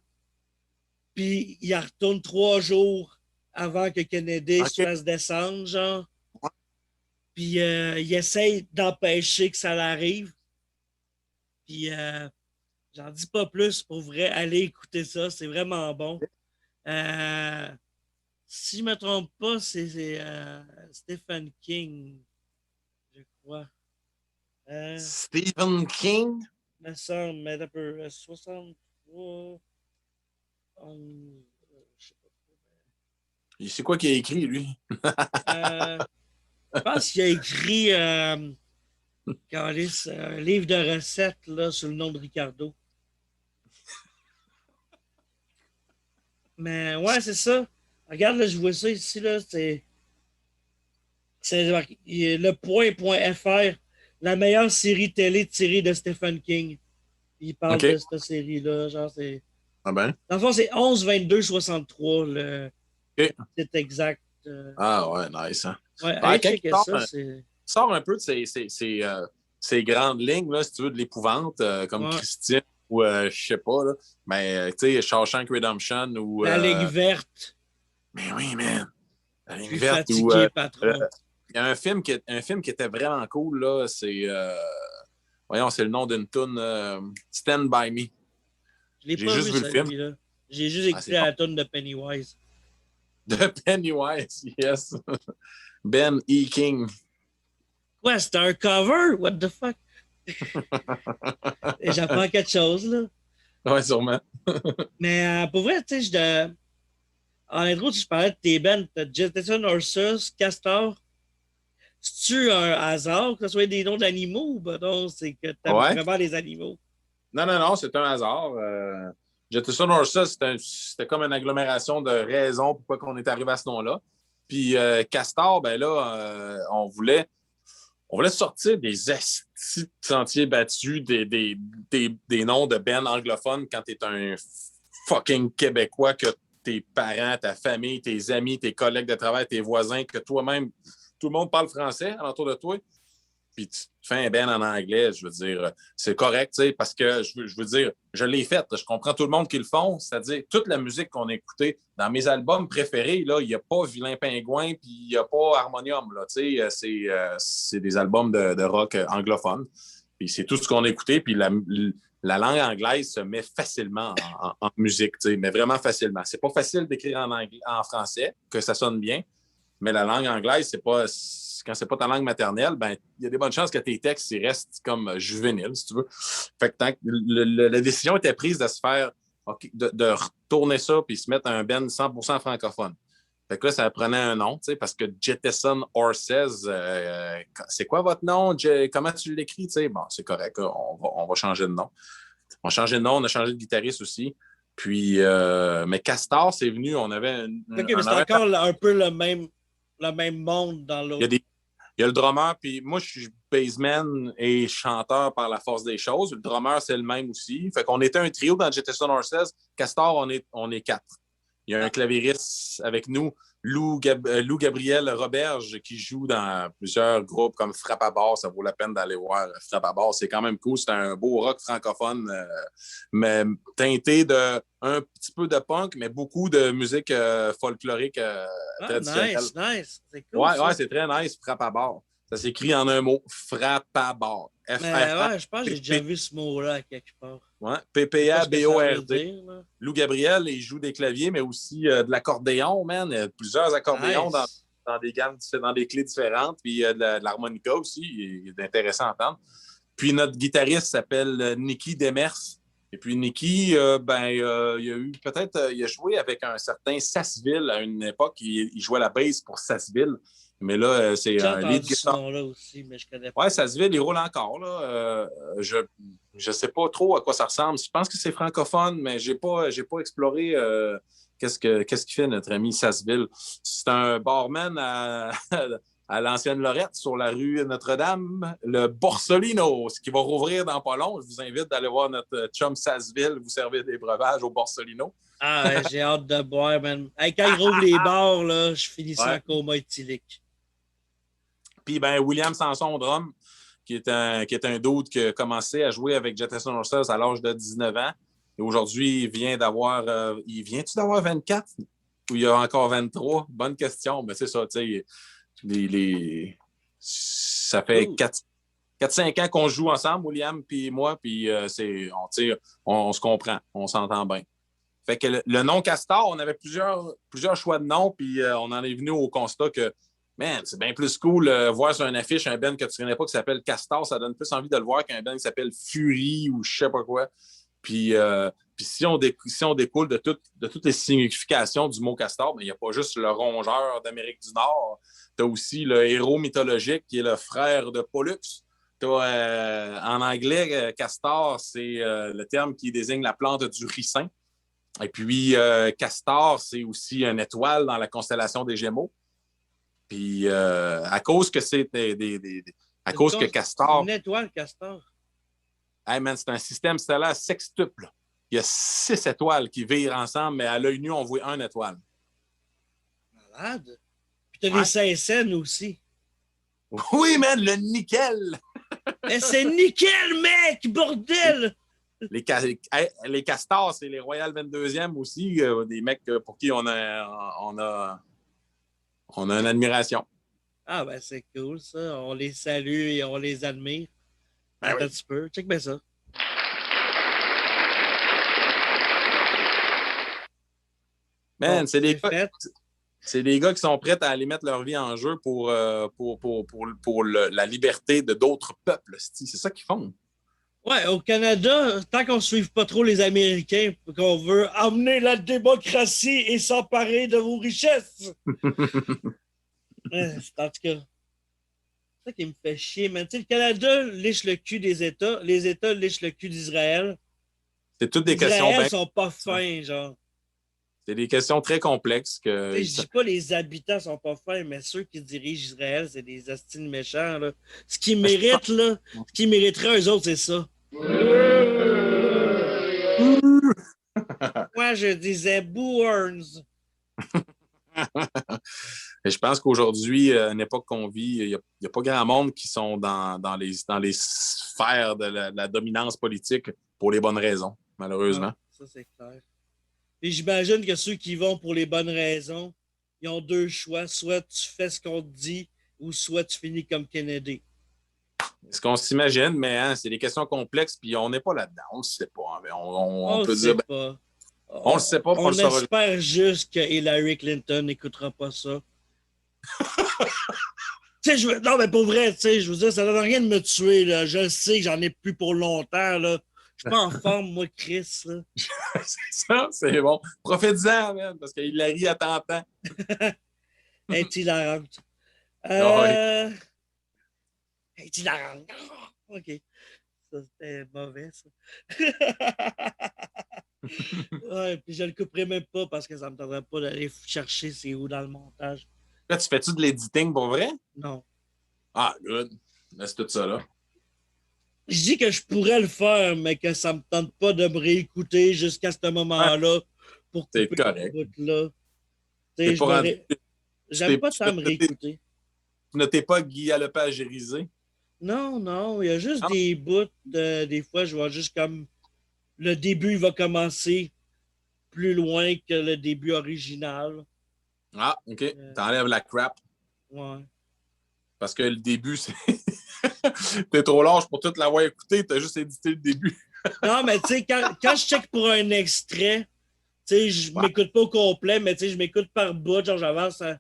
Puis, il retourne 3 jours avant que Kennedy se OK. fasse descendre, genre. Puis, il essaye d'empêcher que ça l'arrive. Puis, j'en dis pas plus pour vrai. Allez écouter ça, c'est vraiment bon. Si je me trompe pas, c'est Stephen King, je crois. Stephen King? Me semble, mais un peu 63. Je sais C'est quoi qu'il a écrit, lui? pas. Je pense qu'il a écrit un livre de recettes là, sous le nom de Ricardo. Mais ouais, c'est ça. Regarde, là, je vois ça ici, là, c'est le point.fr, la meilleure série télé tirée de Stephen King. Il parle OK. de cette série-là. Genre, c'est. Ah ben. Dans le fond, c'est 11-22-63, le OK. titre exact. Ah ouais, nice. Hein? Ouais, Ouais, allez quand checker ça. C'est. sort un peu de ces grandes lignes, là, si tu veux, de l'épouvante, comme Ouais. Christine ou je sais pas, là, mais tu sais, Shawshank Redemption ou. La Ligue verte. Mais oui, man. La Je ligne suis verte ou. fatigué, patron. Il y a un film qui était vraiment cool, là. C'est. Voyons, c'est le nom d'une toune. Stand By Me. Je l'ai J'ai pas juste vu, vu le film. celui-là. J'ai juste Ah, c'est écouté bon. la tonne de Pennywise. De Pennywise, yes. Ben E. King. Quoi, c'était un cover? What the fuck? Et j'apprends quelque chose, là. Ouais, sûrement. Mais pour vrai, tu sais, en intro, je parlais de tes bands. T'as Jettison, Ursus, Castor. C'est-tu un hasard que ce soit des noms d'animaux ou ben non, c'est que t'aimes Ouais. vraiment les animaux? Non, c'est un hasard. Jettison Orsa, c'était comme une agglomération de raisons pourquoi on est arrivé à ce nom-là. Puis Castor, ben là, on voulait sortir des sentiers battus, des noms de bands anglophones quand t'es un fucking Québécois, que tes parents, ta famille, tes amis, tes collègues de travail, tes voisins, que toi-même, tout le monde parle français alentour de toi. Puis tu fais un band en anglais, je veux dire, c'est correct, tu sais, parce que je veux dire, je l'ai fait, je comprends tout le monde qui le font, c'est-à-dire toute la musique qu'on a écoutée dans mes albums préférés, là, il n'y a pas Vilain Pingouin, puis il n'y a pas Harmonium, là, tu sais, c'est des albums de rock anglophone, puis c'est tout ce qu'on a écouté, puis la langue anglaise se met facilement en musique, tu sais, mais vraiment facilement. C'est pas facile d'écrire en français, que ça sonne bien, mais la langue anglaise, quand c'est pas ta langue maternelle, ben il y a des bonnes chances que tes textes ils restent comme juvéniles, si tu veux. Fait que la décision était prise de se faire, de retourner ça puis se mettre un band 100% francophone. Fait que là, ça prenait un nom, tu sais, parce que Jettison Horses, c'est quoi votre nom? Comment tu l'écris? Tu sais, bon, c'est correct, on va changer de nom. On a changé de nom, on a changé de guitariste aussi. Puis, mais Castor, c'est venu, on avait OK, mais c'est encore un peu le même le même monde dans Il y a l'autre. il y a le drummer, puis moi, je suis bassman et chanteur par la force des choses. Le drummer, c'est le même aussi. Fait qu'on était un trio dans Jettison Horses. Castor, on est 4. Il y a un clavieriste avec nous, Lou Gabriel Roberge, qui joue dans plusieurs groupes comme Frappe à bord. Ça vaut la peine d'aller voir Frappe à bord. C'est quand même cool. C'est un beau rock francophone, mais teinté de un petit peu de punk, mais beaucoup de musique folklorique traditionnelle. Nice. C'est cool, Ouais, ça. ouais, c'est très nice, frappe à bord. Ça s'écrit en un mot, frappe à bord. Mais ouais, je pense que j'ai déjà F-R-A-P-P. vu ce mot-là quelque part. Ouais, Je sais pas ce que ça veut P-P-A-B-O-R-D. dire, là. Lou Gabriel, il joue des claviers, mais aussi de l'accordéon, man. Il y a plusieurs accordéons Nice. dans des gammes, dans des clés différentes. Puis de l'harmonica aussi, il est intéressant à entendre. Puis notre guitariste s'appelle Nicky Demers. Et puis Nicky, il a eu peut-être, il a joué avec un certain Sasseville à une époque. Il jouait la bass pour Sasseville. Mais là, c'est J'ai un lead entendu ce guitar. nom-là aussi, mais je connais pas. Ouais, Sasseville, il roule encore. Là. Je sais pas trop à quoi ça ressemble. Je pense que c'est francophone, mais j'ai pas exploré qu'est-ce qu'il fait notre ami Sasseville. C'est un barman à l'ancienne Lorette sur la rue Notre-Dame, le Borsolino, ce qui va rouvrir dans pas long. Je vous invite d'aller voir notre chum Sasseville vous servir des breuvages au Borsolino. Ah, ouais, j'ai hâte de boire, man. Hey, quand ils rouvrent les bars, là, je finis ça en Ouais. coma éthylique. Puis ben, William Sanson au drum, qui est un dude qui a commencé à jouer avec Jettison Horses à l'âge de 19 ans. Et aujourd'hui, il vient d'avoir. Il vient-tu d'avoir 24 ou il y a encore 23? Bonne question. Mais c'est ça, tu sais. Ça fait 4-5 ans qu'on joue ensemble, William puis moi, puis on se comprend, on s'entend bien. Fait que le nom Castor, on avait plusieurs choix de noms, puis on en est venu au constat que, man, c'est bien plus cool voir sur une affiche un band que tu connais pas qui s'appelle Castor, ça donne plus envie de le voir qu'un band qui s'appelle Fury ou je sais pas quoi. Puis si on découle de toutes les significations du mot Castor, il n'y a pas juste le rongeur d'Amérique du Nord, tu as aussi le héros mythologique qui est le frère de Pollux. En anglais, castor, c'est le terme qui désigne la plante du ricin. Et puis, castor, c'est aussi une étoile dans la constellation des Gémeaux. Puis, à cause que c'est à cause que castor... Une étoile, castor. Hey man, c'est un système stellaire sextuple. Il y a 6 étoiles qui virent ensemble, mais à l'œil nu, on voit une étoile. Malade. Puis t'as des Saint-Saëns aussi. Oui, man, le nickel! Mais c'est nickel, mec! Bordel! Les castors, c'est les Royal 22e aussi, des mecs pour qui on a une admiration. Ah, ben c'est cool, ça. On les salue et on les admire. Ben oui. Un petit peu. Check bien ça. Man, Bon, c'est fait. des gars qui sont prêts à aller mettre leur vie en jeu pour la liberté de d'autres peuples. C'est ça qu'ils font. Ouais, au Canada, tant qu'on ne suive pas trop les Américains, qu'on veut amener la démocratie et s'emparer de vos richesses. En tout cas, c'est ça qui me fait chier, man. Tu sais, le Canada liche le cul des États, les États lichent le cul d'Israël. C'est toutes des questions. Israël sont pas fins, genre. C'est des questions très complexes que. Je dis pas les habitants sont pas fins, mais ceux qui dirigent Israël, c'est des hostiles méchants, là. Ce qu'ils méritent, là, ce qu'ils mériteraient eux autres, c'est ça. Moi, je disais Bourns. Et je pense qu'aujourd'hui, à une époque qu'on vit, il n'y a pas grand monde qui sont dans les sphères de la dominance politique pour les bonnes raisons, malheureusement. Ouais, ça, c'est clair. Et j'imagine que ceux qui vont pour les bonnes raisons, ils ont 2 choix. Soit tu fais ce qu'on te dit, ou soit tu finis comme Kennedy. C'est ce qu'on s'imagine, mais hein, c'est des questions complexes, puis on n'est pas là-dedans. On ne le sait pas. Hein. On peut dire. Pas. On le sait pas, on le saura. espère juste que Hillary Clinton n'écoutera pas ça. Non, mais pour vrai, je veux dire, ça ne donne rien de me tuer. Là. Je sais que j'en ai plus pour longtemps. Là. Je suis pas en forme, moi, Chris. Là. C'est ça, c'est bon. Profite-en, man, parce que Hillary a tant de temps. Elle est hilarante. Ouais. Elle est hilarante. OK. Ça, c'était mauvais, ça. Ouais, puis je le couperai même pas parce que ça me tendrait pas d'aller chercher c'est où dans le montage. Là, tu fais-tu de l'editing pour vrai? Non. Ah, good. Laisse tout ça là. Je dis que je pourrais le faire, mais que ça me tente pas de me réécouter jusqu'à ce moment-là pour C'est couper correct. ce bout-là. Tu T'es sais, pas rendu- j'aime pas tu tant me réécouter. ne t'es pas Guy Lepagérisé? Non, il y a juste Ah. des bouts, des fois, je vois juste comme le début il va commencer plus loin que le début original. Ah, OK. T'enlèves la crap. Ouais. Parce que le début, c'est. T'es trop large pour tout l'avoir écouté, t'as juste édité le début. Non, mais tu sais, quand je check pour un extrait, tu sais, je m'écoute pas au complet, mais tu sais, je m'écoute par bout, genre j'avance à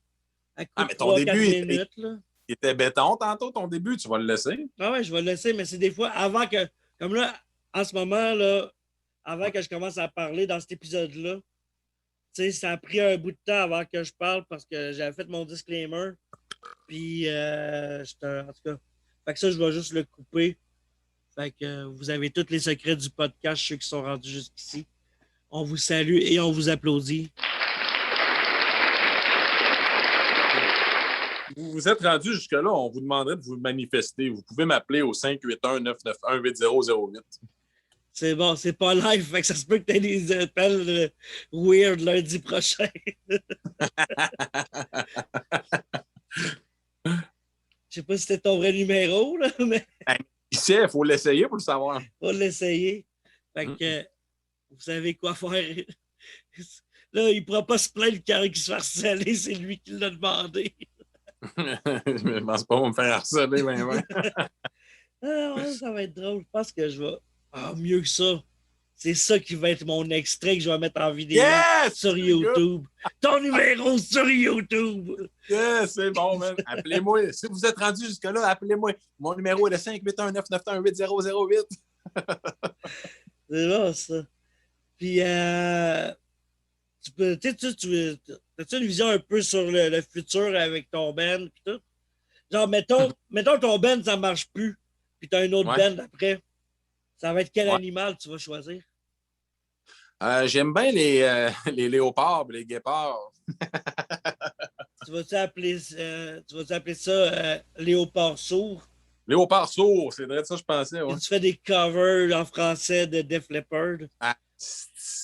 coup de mais ton 3-4 début, minutes, là. il était béton tantôt, ton début, tu vas le laisser. Ah ouais, je vais le laisser, mais c'est des fois avant que, comme là, en ce moment, là, avant que je commence à parler dans cet épisode-là, tu sais, ça a pris un bout de temps avant que je parle parce que j'avais fait mon disclaimer. Puis, en tout cas, fait que ça, je vais juste le couper. Fait que vous avez tous les secrets du podcast, ceux qui sont rendus jusqu'ici. On vous salue et on vous applaudit. Vous vous êtes rendu jusque-là, on vous demanderait de vous manifester. Vous pouvez m'appeler au 581-991-8008. C'est bon, c'est pas live, fait que ça se peut que tu aies des appels weird lundi prochain. Je sais pas si c'était ton vrai numéro, là, mais Qui sait, il faut l'essayer pour le savoir. on va l'essayer. Fait que vous savez quoi faire. Là, il ne pourra pas se plaindre quand il se fait harceler, c'est lui qui l'a demandé. Je pense pas me faire harceler, ben. Ah, ouais, ça va être drôle. Je pense que je vais. Ah, mieux que ça. C'est ça qui va être mon extrait que je vais mettre en vidéo sur YouTube. Ton numéro sur YouTube. Yes, c'est bon, man. Appelez-moi. Si vous êtes rendu jusque-là, appelez-moi. Mon numéro est le 581-991-8008. C'est bon, ça. Puis, as-tu une vision un peu sur le futur avec ton band pis tout? Genre, mettons ton band, ça marche plus, puis t'as un autre band après. Ça va être quel animal tu vas choisir? J'aime bien les léopards et les guépards. Tu vas-tu appeler ça léopard sourd? Léopard sourd, c'est vrai de ça, je pensais. Ouais. Et tu fais des covers en français de Def Leppard?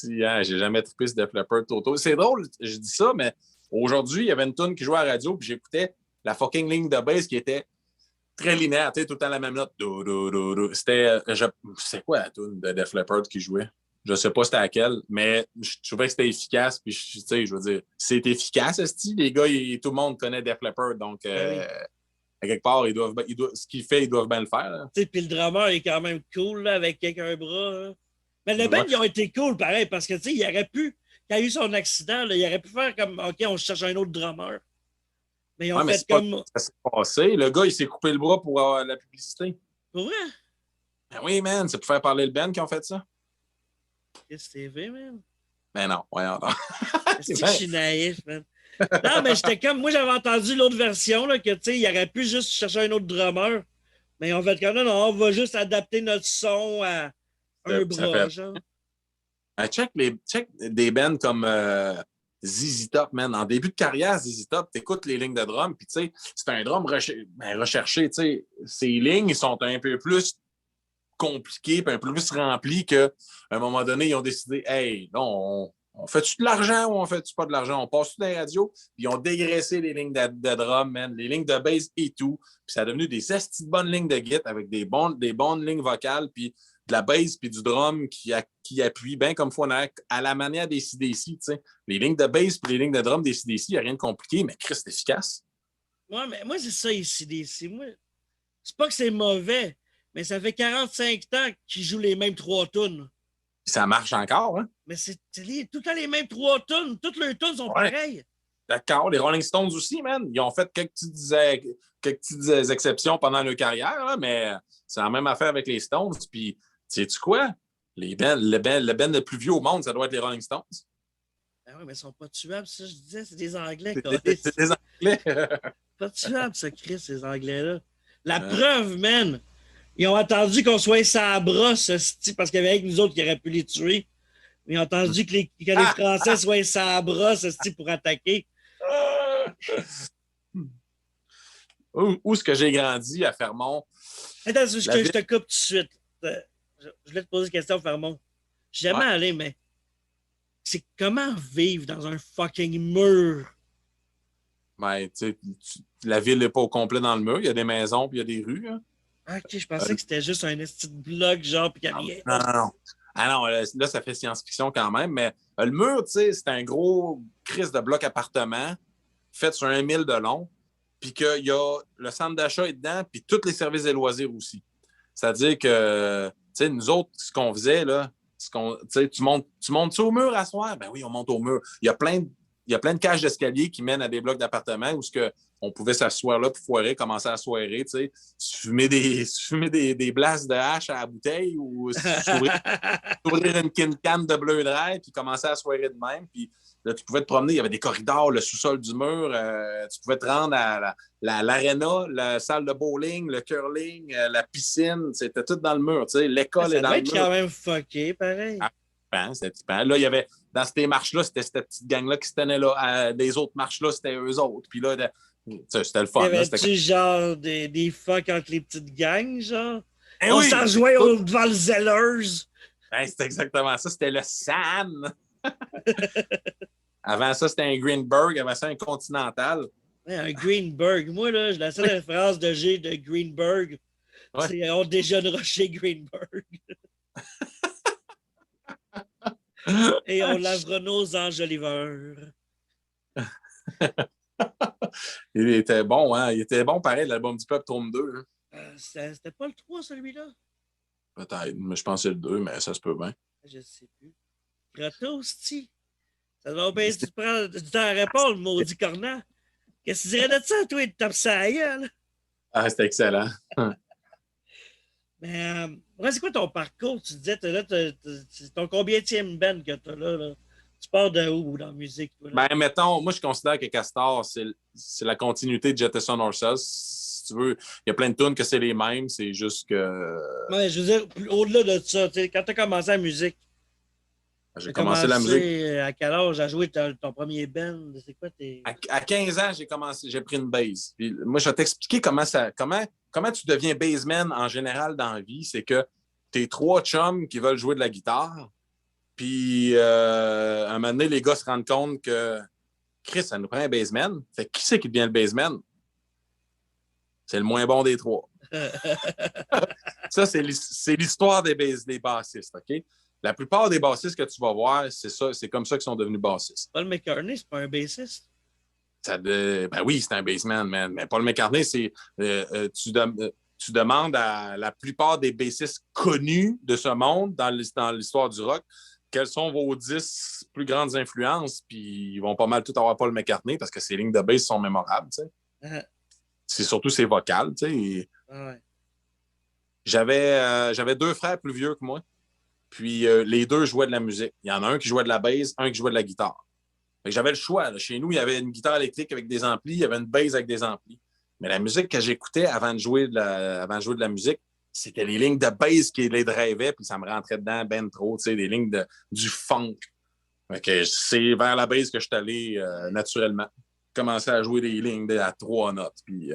J'ai jamais trippé ce Def Leppard Toto. C'est drôle, je dis ça, mais aujourd'hui, il y avait une tune qui jouait à la radio, puis j'écoutais la fucking ligne de bass qui était très linéaire, tu sais, tout le temps la même note. C'est quoi la tune de Def Leppard qui jouait? Je sais pas c'était laquelle, mais je trouvais que c'était efficace, puis tu sais, je veux dire, c'est efficace, les gars, tout le monde connaît Def Leppard, donc à quelque part, ce qu'il fait, ils doivent bien le faire. Tu sais, puis le drummer est quand même cool, là, avec un bras. Hein. Mais le band, ils ont été cool, pareil, parce que, tu sais, il aurait pu, quand il a eu son accident, là, il aurait pu faire comme, OK, on cherche un autre drummer. Mais ils ont fait comme... Ça s'est passé. Le gars, il s'est coupé le bras pour avoir la publicité. Pour vrai? Ben oui, man, c'est pour faire parler le band qui ont fait ça. Qu'est-ce que c'est vrai, man? Ben non, voyons donc. C'est que je suis naïf, man. Non, mais j'étais comme... Moi, j'avais entendu l'autre version, là, que, tu sais, il aurait pu juste chercher un autre drummer. Mais en fait, comme non, on va juste adapter notre son à un bras, genre. Check des bands comme ZZ Top, man. En début de carrière, ZZ Top, t'écoutes les lignes de drum, puis tu sais, c'est un drum recherché, tu sais. Ces lignes, ils sont un peu plus compliquées, puis un peu plus remplies qu'à un moment donné, ils ont décidé, hey, non, on fait-tu de l'argent ou on fait-tu pas de l'argent? On passe-tu dans les radios? Puis ils ont dégraissé les lignes de drum, man, les lignes de bass et tout. Puis ça a devenu des estis de bonnes lignes de guitare avec des bonnes lignes vocales, puis de la bass puis du drum qui appuie bien comme il faut à la manière des CDC, tu sais. Les lignes de bass puis les lignes de drum des CDC, il n'y a rien de compliqué, mais Christ, c'est efficace. Ouais, mais moi, c'est ça, ici, CDC. Moi, c'est pas que c'est mauvais, mais ça fait 45 ans qu'ils jouent les mêmes 3 tunes. Ça marche encore, hein? Mais c'est tout le temps les mêmes 3 tunes. Toutes leurs tunes sont pareilles. D'accord. Les Rolling Stones aussi, man. Ils ont fait quelques petites exceptions pendant leur carrière, là, mais c'est la même affaire avec les Stones. Puis, sais-tu quoi? Le band le plus vieux au monde, ça doit être les Rolling Stones. Ah oui, mais ils sont pas tuables, ça, je disais. C'est des Anglais, C'est des Anglais. Pas tuables, ça, Chris, ces Anglais-là. La preuve, man! Ils ont attendu qu'on soit sa brosse, parce qu'il y avait avec nous autres qui auraient pu les tuer. Ils ont attendu que les Français soient sa brosse pour attaquer. Où est-ce que j'ai grandi à Fermont? Attends, je te coupe tout de suite. Je voulais te poser une question, Fermont. Je suis jamais allé, mais c'est comment vivre dans un fucking mur? Ben, la ville n'est pas au complet dans le mur. Il y a des maisons puis il y a des rues. Hein. Ok, je pensais que c'était juste un petit bloc, genre, puis qu'il n'y a rien. Non. Ah non, là, ça fait science-fiction quand même, mais le mur, tu sais, c'est un gros crise de bloc appartement fait sur 1 mille de long, puis qu'il y a le centre d'achat est dedans, puis tous les services et loisirs aussi. C'est-à-dire que, tu sais, nous autres, ce qu'on faisait, là, tu montes-tu au mur à soir? Ben oui, on monte au mur. Il y a plein de cages d'escalier qui mènent à des blocs d'appartements où on pouvait s'asseoir là pour foirer, commencer à soirer, tu sais. Fumer des blasts de hache à la bouteille ou s'ouvrir une canne de bleu de puis commencer à soirer de même. Puis là, tu pouvais te promener, il y avait des corridors, le sous-sol du mur, tu pouvais te rendre à l'aréna, la salle de bowling, le curling, la piscine, c'était tout dans le mur, tu sais. L'école est dans le mur. Ça doit être quand même fucké, pareil. C'était typant. Là, il y avait, dans ces marches-là, c'était cette petite gang-là qui se tenait là. Les autres marches-là, c'était eux autres. Puis là, c'était le fun. Y avait-tu genre des fuck entre les petites gangs, genre? Eh on oui, s'en jouait devant le Zellers. C'était exactement ça. C'était le San. Avant ça, c'était un Greenberg. Avant ça, un Continental. Ouais, un Greenberg. Moi, là, la seule référence de j'ai de Greenberg, c'est on déjeunera chez Greenberg. Et on lavera nos enjoliveurs. Il était bon, hein? Il était bon, pareil, l'album du Peuple Tome 2. Hein? C'était pas le 3, celui-là? Peut-être, mais je pense que c'est le 2, mais ça se peut bien. Je sais plus. Grotto-sti. Ça va bien si tu prends du temps à répondre, le maudit cornant. Qu'est-ce que tu dirais de ça, toi, de taper ça à la gueule? Ah, c'était excellent. Mais, c'est quoi ton parcours? Tu disais, c'est ton combienième band que t'as là? Tu pars de où dans la musique? Toi, ben, mettons, moi, je considère que Castor, c'est la continuité de Jettison Ourselves. Si tu veux, il y a plein de tunes que c'est les mêmes, c'est juste que... Ouais, je veux dire, au-delà de ça, quand tu as commencé la musique, j'ai commencé la musique. À quel âge à jouer ton premier band? C'est quoi tes... À 15 ans, j'ai pris une bass. Puis moi, je vais t'expliquer comment tu deviens bassman en général dans la vie. C'est que t'es 3 chums qui veulent jouer de la guitare. Puis, à un moment donné, les gars se rendent compte que Chris, ça nous prend un bassman. Fait que qui c'est qui devient le bassman? C'est le moins bon des 3. Ça, c'est l'histoire des bassistes, OK? La plupart des bassistes que tu vas voir, c'est comme ça qu'ils sont devenus bassistes. Paul McCartney, c'est pas un bassiste? Ben oui, c'est un bassman, man. Mais Paul McCartney, c'est... tu demandes à la plupart des bassistes connus de ce monde dans l'histoire du rock quelles sont vos 10 plus grandes influences, puis ils vont pas mal tout avoir Paul McCartney parce que ses lignes de bass sont mémorables, tu sais. C'est surtout ses vocales, tu sais. Ouais. J'avais 2 frères plus vieux que moi, puis les 2 jouaient de la musique. Il y en a un qui jouait de la bass, un qui jouait de la guitare. Fait que j'avais le choix. Là. Chez nous, il y avait une guitare électrique avec des amplis, il y avait une bass avec des amplis. Mais la musique que j'écoutais avant de jouer de la musique, c'était les lignes de bass qui les drivaient, puis ça me rentrait dedans ben trop, tu sais, des lignes du funk. Fait que c'est vers la bass que je suis allé naturellement. Commencer à jouer des lignes à 3 notes, puis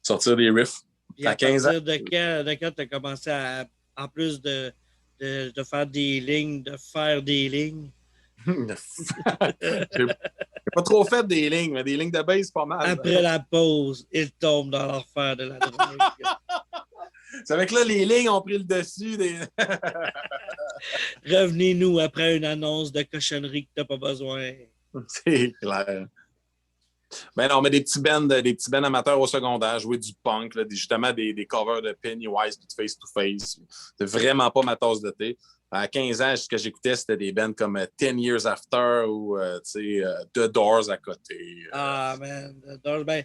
sortir des riffs. Et à 15 ans. De quand tu as commencé à, en plus de faire des lignes, de faire des lignes? J'ai pas trop fait des lignes, mais des lignes de bass, pas mal. Après la pause, ils tombent dans l'enfer de la drogue. C'est avec là, les lignes ont pris le dessus. Revenez-nous après une annonce de cochonnerie que t'as pas besoin. C'est clair. Ben non, mais des petits bands amateurs au secondaire, jouer du punk, là, justement des covers de Pennywise et de Face to Face. C'est vraiment pas ma tasse de thé. À 15 ans, ce que j'écoutais, c'était des bands comme 10 Years After ou The Doors à côté. Ah, man, The Doors. Ben,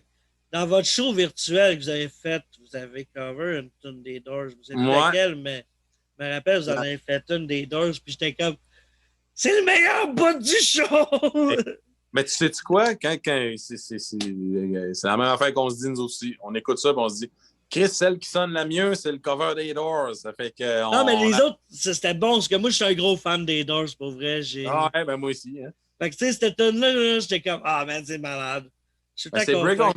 dans votre show virtuel que vous avez fait, vous avez cover une tune des Doors. Je ne sais plus laquelle, mais je me rappelle, vous en avez fait une des Doors, puis j'étais comme, c'est le meilleur bout du show! Mais tu sais-tu quoi? Quand c'est la même affaire qu'on se dit nous aussi. On écoute ça et on se dit, Chris, celle qui sonne la mieux, c'est le cover des Doors. Ça fait que non, mais les autres, c'était bon, parce que moi, je suis un gros fan des Doors, pour vrai. Ah ouais, ben moi aussi. Hein. Fait que tu sais, cette tune-là, j'étais comme, ah, man, c'est malade. Je suis c'est Break on...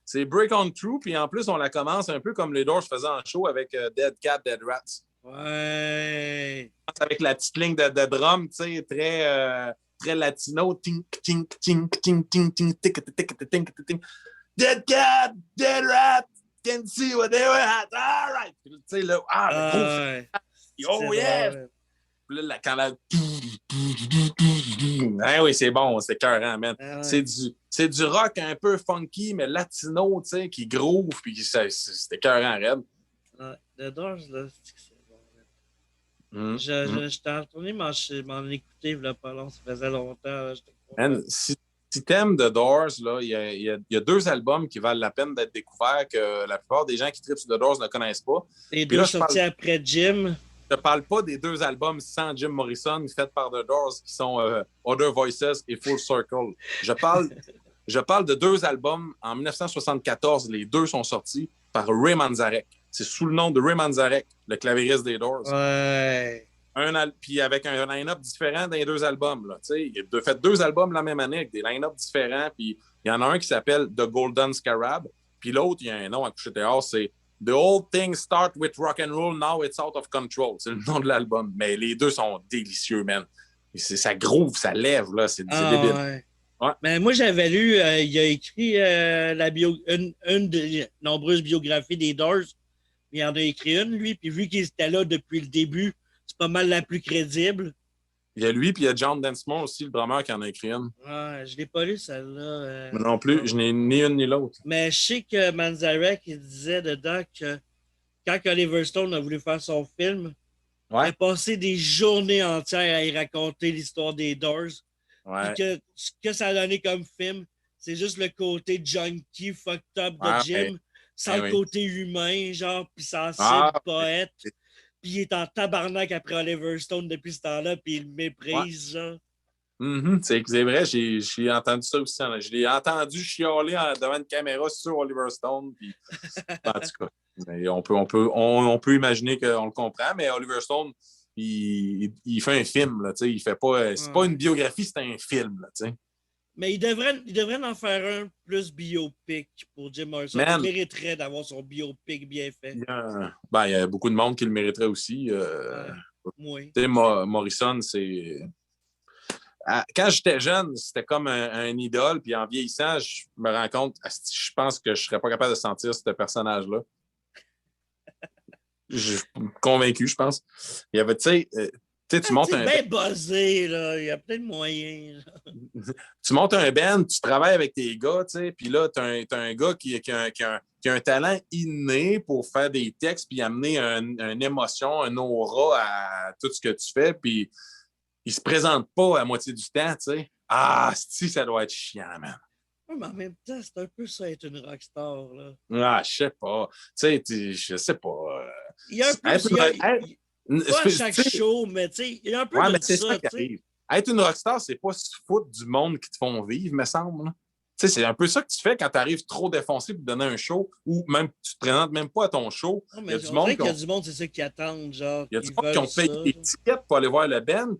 C'est Break On Through, puis en plus, on la commence un peu comme les Doors faisaient en show avec Dead Cat, Dead Rats. Ouais. Avec la petite ligne de drum, tu sais, très latino. Tink, tink, tink, tink, tink, tink, tic, tic, tic, tic, tic. Dead Cat, Dead Rat, can see what they were at. All right. Tu sais, là, le gros. Ouais. Oh yeah! Puis là, quand la... Ah oui, c'est bon, c'est écœurant, man. Ah ouais. C'est du rock un peu funky, mais latino, tu sais, qui groove, puis c'est écœurant, raide. Ouais. The Doors, là, c'est bon. Je t'ai retourné m'en écouter, il y a pas long, ça faisait longtemps. Là, man, si t'aimes The Doors, là, il y a 2 albums qui valent la peine d'être découverts que la plupart des gens qui trippent sur The Doors ne connaissent pas. Les deux sortis après Jim. Je ne parle pas des 2 albums sans Jim Morrison faits par The Doors qui sont Other Voices et Full Circle. Je parle de 2 albums en 1974. Les 2 sont sortis par Ray Manzarek. C'est sous le nom de Ray Manzarek, le clavieriste des Doors. Ouais. Puis avec un line-up différent dans les 2 albums. Là, il a fait 2 albums la même année avec des line-up différents. Puis il y en a un qui s'appelle The Golden Scarab. Puis l'autre, il y a un nom à coucher dehors, c'est The Old Thing Start with Rock and Roll, Now It's Out of Control. C'est le nom de l'album. Mais les 2 sont délicieux, man. Ça groove, ça lève, là. C'est débile. Ouais. Ouais. Mais moi, j'avais lu, il a écrit une des nombreuses biographies des Doors. Il en a écrit une, lui. Puis vu qu'il était là depuis le début, c'est pas mal la plus crédible. Il y a lui, puis il y a John Densmore aussi, le drummer, qui en a écrit une. Ouais, je l'ai pas lu, celle-là. Mais non plus, je n'ai ni une ni l'autre. Mais je sais que Manzarek, il disait dedans que quand Oliver Stone a voulu faire son film, il a passé des journées entières à y raconter l'histoire des Doors. Ouais. Puis que ce que ça a donné comme film, c'est juste le côté junkie, fucked up de Jim, sans le côté humain, genre, puis sensible, poète. Puis il est en tabarnak après Oliver Stone depuis ce temps-là, puis il le méprise, genre. C'est vrai, j'ai entendu ça aussi. Je l'ai entendu chialer devant une caméra sur Oliver Stone. Puis, en tout cas, mais on peut imaginer qu'on le comprend, mais Oliver Stone, il fait un film. Là, il fait pas, c'est pas une biographie, c'est un film. Là, mais il devrait en faire un plus biopic pour Jim Morrison. Il mériterait d'avoir son biopic bien fait. Il y a beaucoup de monde qui le mériterait aussi. Oui. Morrison, c'est... Quand j'étais jeune, c'était comme un idole, puis en vieillissant, je me rends compte, je pense que je serais pas capable de sentir ce personnage-là. Je suis convaincu, je pense. Il y avait, tu montes un... bien buzzé, là. Il y a peut-être moyen. Tu montes un band, tu travailles avec tes gars, puis là, tu as un gars qui a un talent inné pour faire des textes, puis amener une émotion, un aura à tout ce que tu fais, puis il se présente pas à moitié du temps, tu sais. Ah, si, ça doit être chiant, man. Oui, mais en même temps, c'est un peu ça être une rockstar, là. Ah, je sais pas. Tu sais, je sais pas. Il y a un peu... pas à chaque show, mais tu sais, il y a un peu de c'est ça, qui arrive. Être une rockstar, c'est pas se foutre du monde qui te font vivre, me semble. Tu sais, c'est un peu ça que tu fais quand tu arrives trop défoncé pour donner un show ou même tu te présentes même pas à ton show. Non, mais il y a du monde, c'est ça qui attendent, genre. Il y a du monde qui ont payé des tickets pour aller voir le band,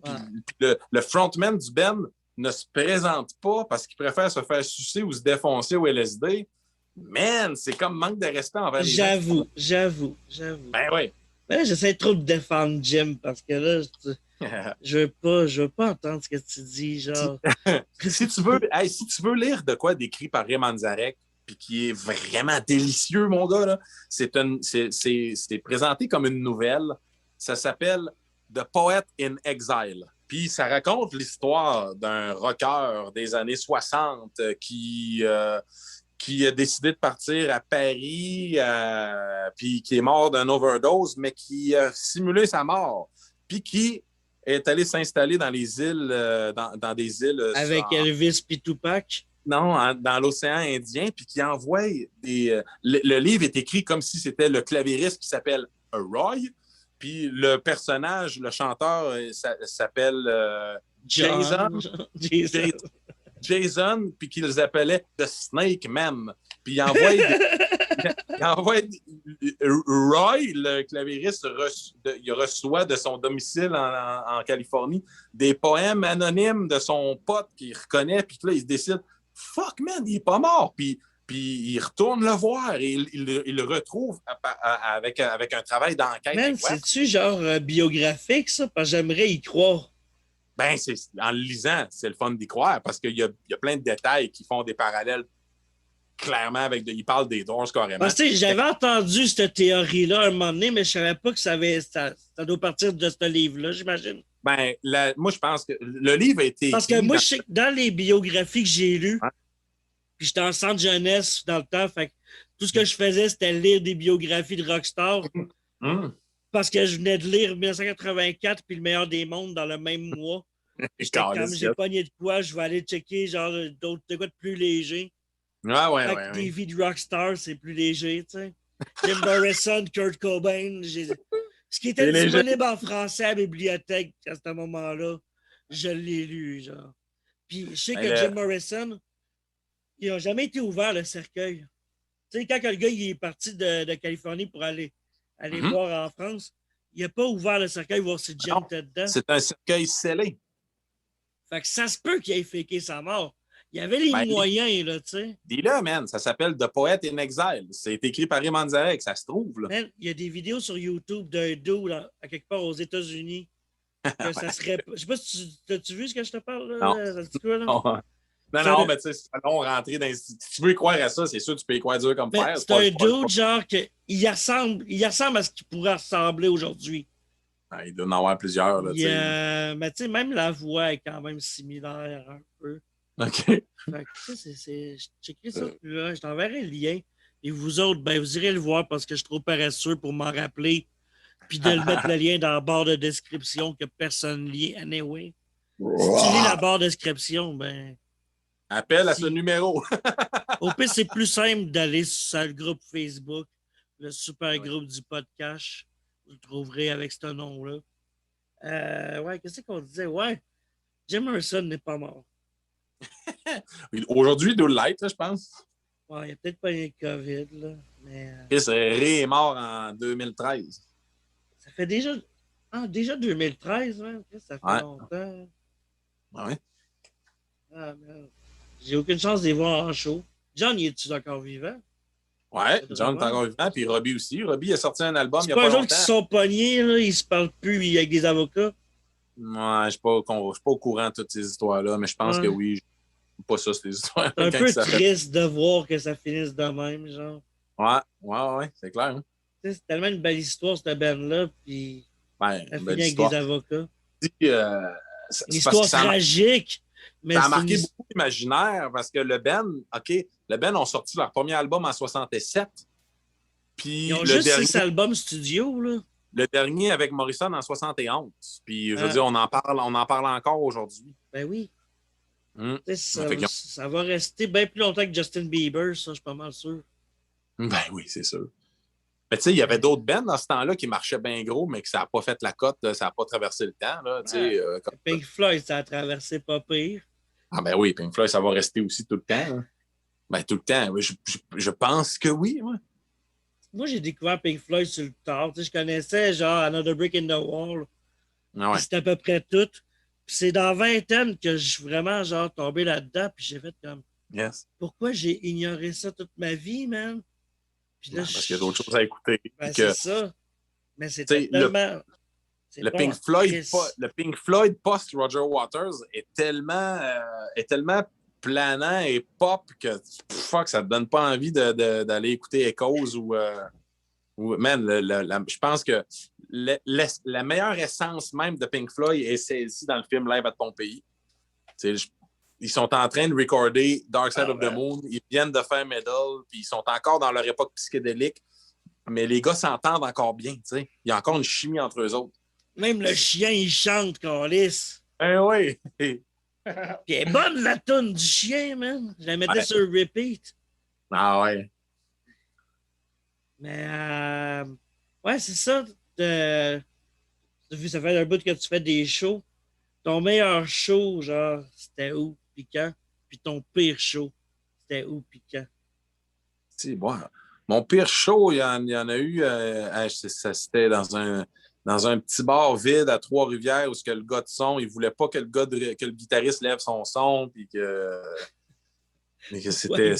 puis le frontman du band ne se présente pas parce qu'il préfère se faire sucer ou se défoncer au LSD. Man, c'est comme manque de respect envers les gens. J'avoue. Ben oui. Mais là, j'essaie trop de défendre Jim parce que là, je veux pas entendre ce que tu dis, genre. si tu veux lire de quoi décrit par Ray Manzarek, puis qui est vraiment délicieux, mon gars, là, c'est présenté comme une nouvelle. Ça s'appelle The Poet in Exile. Puis ça raconte l'histoire d'un rocker des années 60 qui a décidé de partir à Paris, puis qui est mort d'une overdose, mais qui a simulé sa mort, puis qui est allé s'installer dans les îles, dans des îles... Avec Elvis puis Tupac? Non, dans l'océan Indien, puis qui envoie des... le livre est écrit comme si c'était le claviériste qui s'appelle Roy, puis le personnage, le chanteur, s'appelle Jason. Jason, puis qu'ils appelaient The Snake Man. Puis il envoie Roy, le claviériste, il reçoit de son domicile en Californie des poèmes anonymes de son pote qu'il reconnaît, puis là, il se décide « Fuck, man, il est pas mort! » Puis Puis il retourne le voir et il le retrouve avec un travail d'enquête. Man, c'est-tu genre biographique, ça? Parce que j'aimerais y croire. Ben, en le lisant, c'est le fun d'y croire parce qu'il y a plein de détails qui font des parallèles clairement avec... Il parle des Doors carrément. Parce que j'avais entendu cette théorie-là un moment donné, mais je savais pas que ça doit partir de ce livre-là, j'imagine. Ben, moi, je pense que le livre a été... Parce que moi, je sais que dans les biographies que j'ai lues, puis j'étais en centre jeunesse dans le temps, fait que tout ce que je faisais, c'était lire des biographies de rockstars. Parce que je venais de lire 1984 puis Le meilleur des mondes dans le même mois. J'étais comme, j'ai pogné de quoi, je vais aller checker genre d'autres de quoi de plus léger. Ouais. Des vies de rockstar, c'est plus léger, tu sais. Jim Morrison, Kurt Cobain. Ce qui était disponible en français à la bibliothèque à ce moment-là, je l'ai lu, genre. Puis je sais que Jim Morrison, il n'a jamais été ouvert, le cercueil. Tu sais, quand le gars il est parti de Californie pour aller voir en France, il n'a pas ouvert le cercueil voir si Jim était dedans. C'est un cercueil scellé. Fait que ça se peut qu'il ait féqué sa mort. Il y avait les moyens, là, tu sais. Dis-le, man, ça s'appelle The Poet in Exile. C'est écrit par Raymond Zarek, ça se trouve, là. Man, il y a des vidéos sur YouTube d'un dude à quelque part aux États-Unis. Que ça serait... Je sais pas si tu vu ce que je te parle, là? Non. Ça dit quoi, là? Non, mais tu sais, c'est long rentrer dans... Si tu veux y croire à ça, c'est sûr que tu peux y croire dur comme fer. C'est un dude, genre, il ressemble à ce qu'il pourrait ressembler aujourd'hui. Il doit en avoir plusieurs, là, mais tu sais, même la voix est quand même similaire un peu. OK. Fait que, j'écris ça, là, je t'enverrai le lien. Et vous autres, ben, vous irez le voir parce que je suis trop paresseux pour m'en rappeler. Puis de le mettre le lien dans la barre de description que personne ne lit anyway. Si tu lis la barre de description, ben... Appelle à ce numéro. Au pire, c'est plus simple d'aller sur le groupe Facebook, le super groupe du podcast. Vous le trouverez avec ce nom-là. Qu'est-ce qu'on disait? Ouais, Jim Morrison n'est pas mort. Aujourd'hui, il doit l'être, je pense. Ouais, il n'y a peut-être pas eu le COVID, là. Mais, Ray est mort en 2013. Ça fait déjà... déjà 2013, hein? Ça fait longtemps. Ouais. Ah, merde. J'ai aucune chance de les voir en show. John, est-tu encore vivant? Ouais, John est encore vivant, puis Robbie aussi. Robbie a sorti un album il y a pas pas longtemps. C'est pas eux autres qui se sont pognés, là, ils se parlent plus avec des avocats? Ouais, je ne suis pas au courant de toutes ces histoires-là, mais je pense que oui. Pas ça, ces histoires. C'est un peu triste de voir que ça finisse de même, genre. Ouais, c'est clair. Hein? C'est tellement une belle histoire, cette band-là, puis ça finit avec des avocats. Une histoire tragique. Mais ça a marqué beaucoup l'imaginaire parce que le band ont sorti leur premier album en 67. Puis ils ont juste 6 albums studio, là. Le dernier avec Morrison en 71. Puis je veux dire, on en parle encore aujourd'hui. Ben oui. Ça va rester bien plus longtemps que Justin Bieber, ça, je suis pas mal sûr. Ben oui, c'est sûr. Mais tu sais, il y avait d'autres bands dans ce temps-là qui marchaient bien gros, mais que ça n'a pas fait la cote, ça n'a pas traversé le temps. Là, Pink Floyd, ça a traversé pas pire. Ah ben oui, Pink Floyd, ça va rester aussi tout le temps. Hein. Ben tout le temps, je pense que oui. Ouais. Moi, j'ai découvert Pink Floyd sur le tard. Je connaissais genre Another Brick in the Wall. C'était à peu près tout. Puis c'est dans 20 ans que je suis vraiment genre tombé là-dedans. Puis j'ai fait comme... Pourquoi j'ai ignoré ça toute ma vie, man? Puis là, parce qu'il y a d'autres choses à écouter. Ben, c'est ça. Mais c'était tellement... Le Pink Floyd post-Roger Waters est tellement planant et pop que ça te donne pas envie d'aller écouter Echoes ou man, je pense que la meilleure essence même de Pink Floyd est saisie dans le film Live at Pompéi. Ils sont en train de recorder Dark Side of the Moon, ils viennent de faire Metal, puis ils sont encore dans leur époque psychédélique, mais les gars s'entendent encore bien, il y a encore une chimie entre eux autres. Même le chien, il chante, Carlis. Oui. Puis elle est bonne, la toune du chien, man. Je la mettais sur repeat. Ah ouais. Mais, c'est ça. Ça fait un bout que tu fais des shows. Ton meilleur show, genre, c'était où, puis quand? Puis ton pire show, c'était où, puis quand? Mon pire show, il y en a eu, c'était dans un petit bar vide à Trois-Rivières où le gars de son, il voulait pas que que le guitariste lève son son, puis que c'était...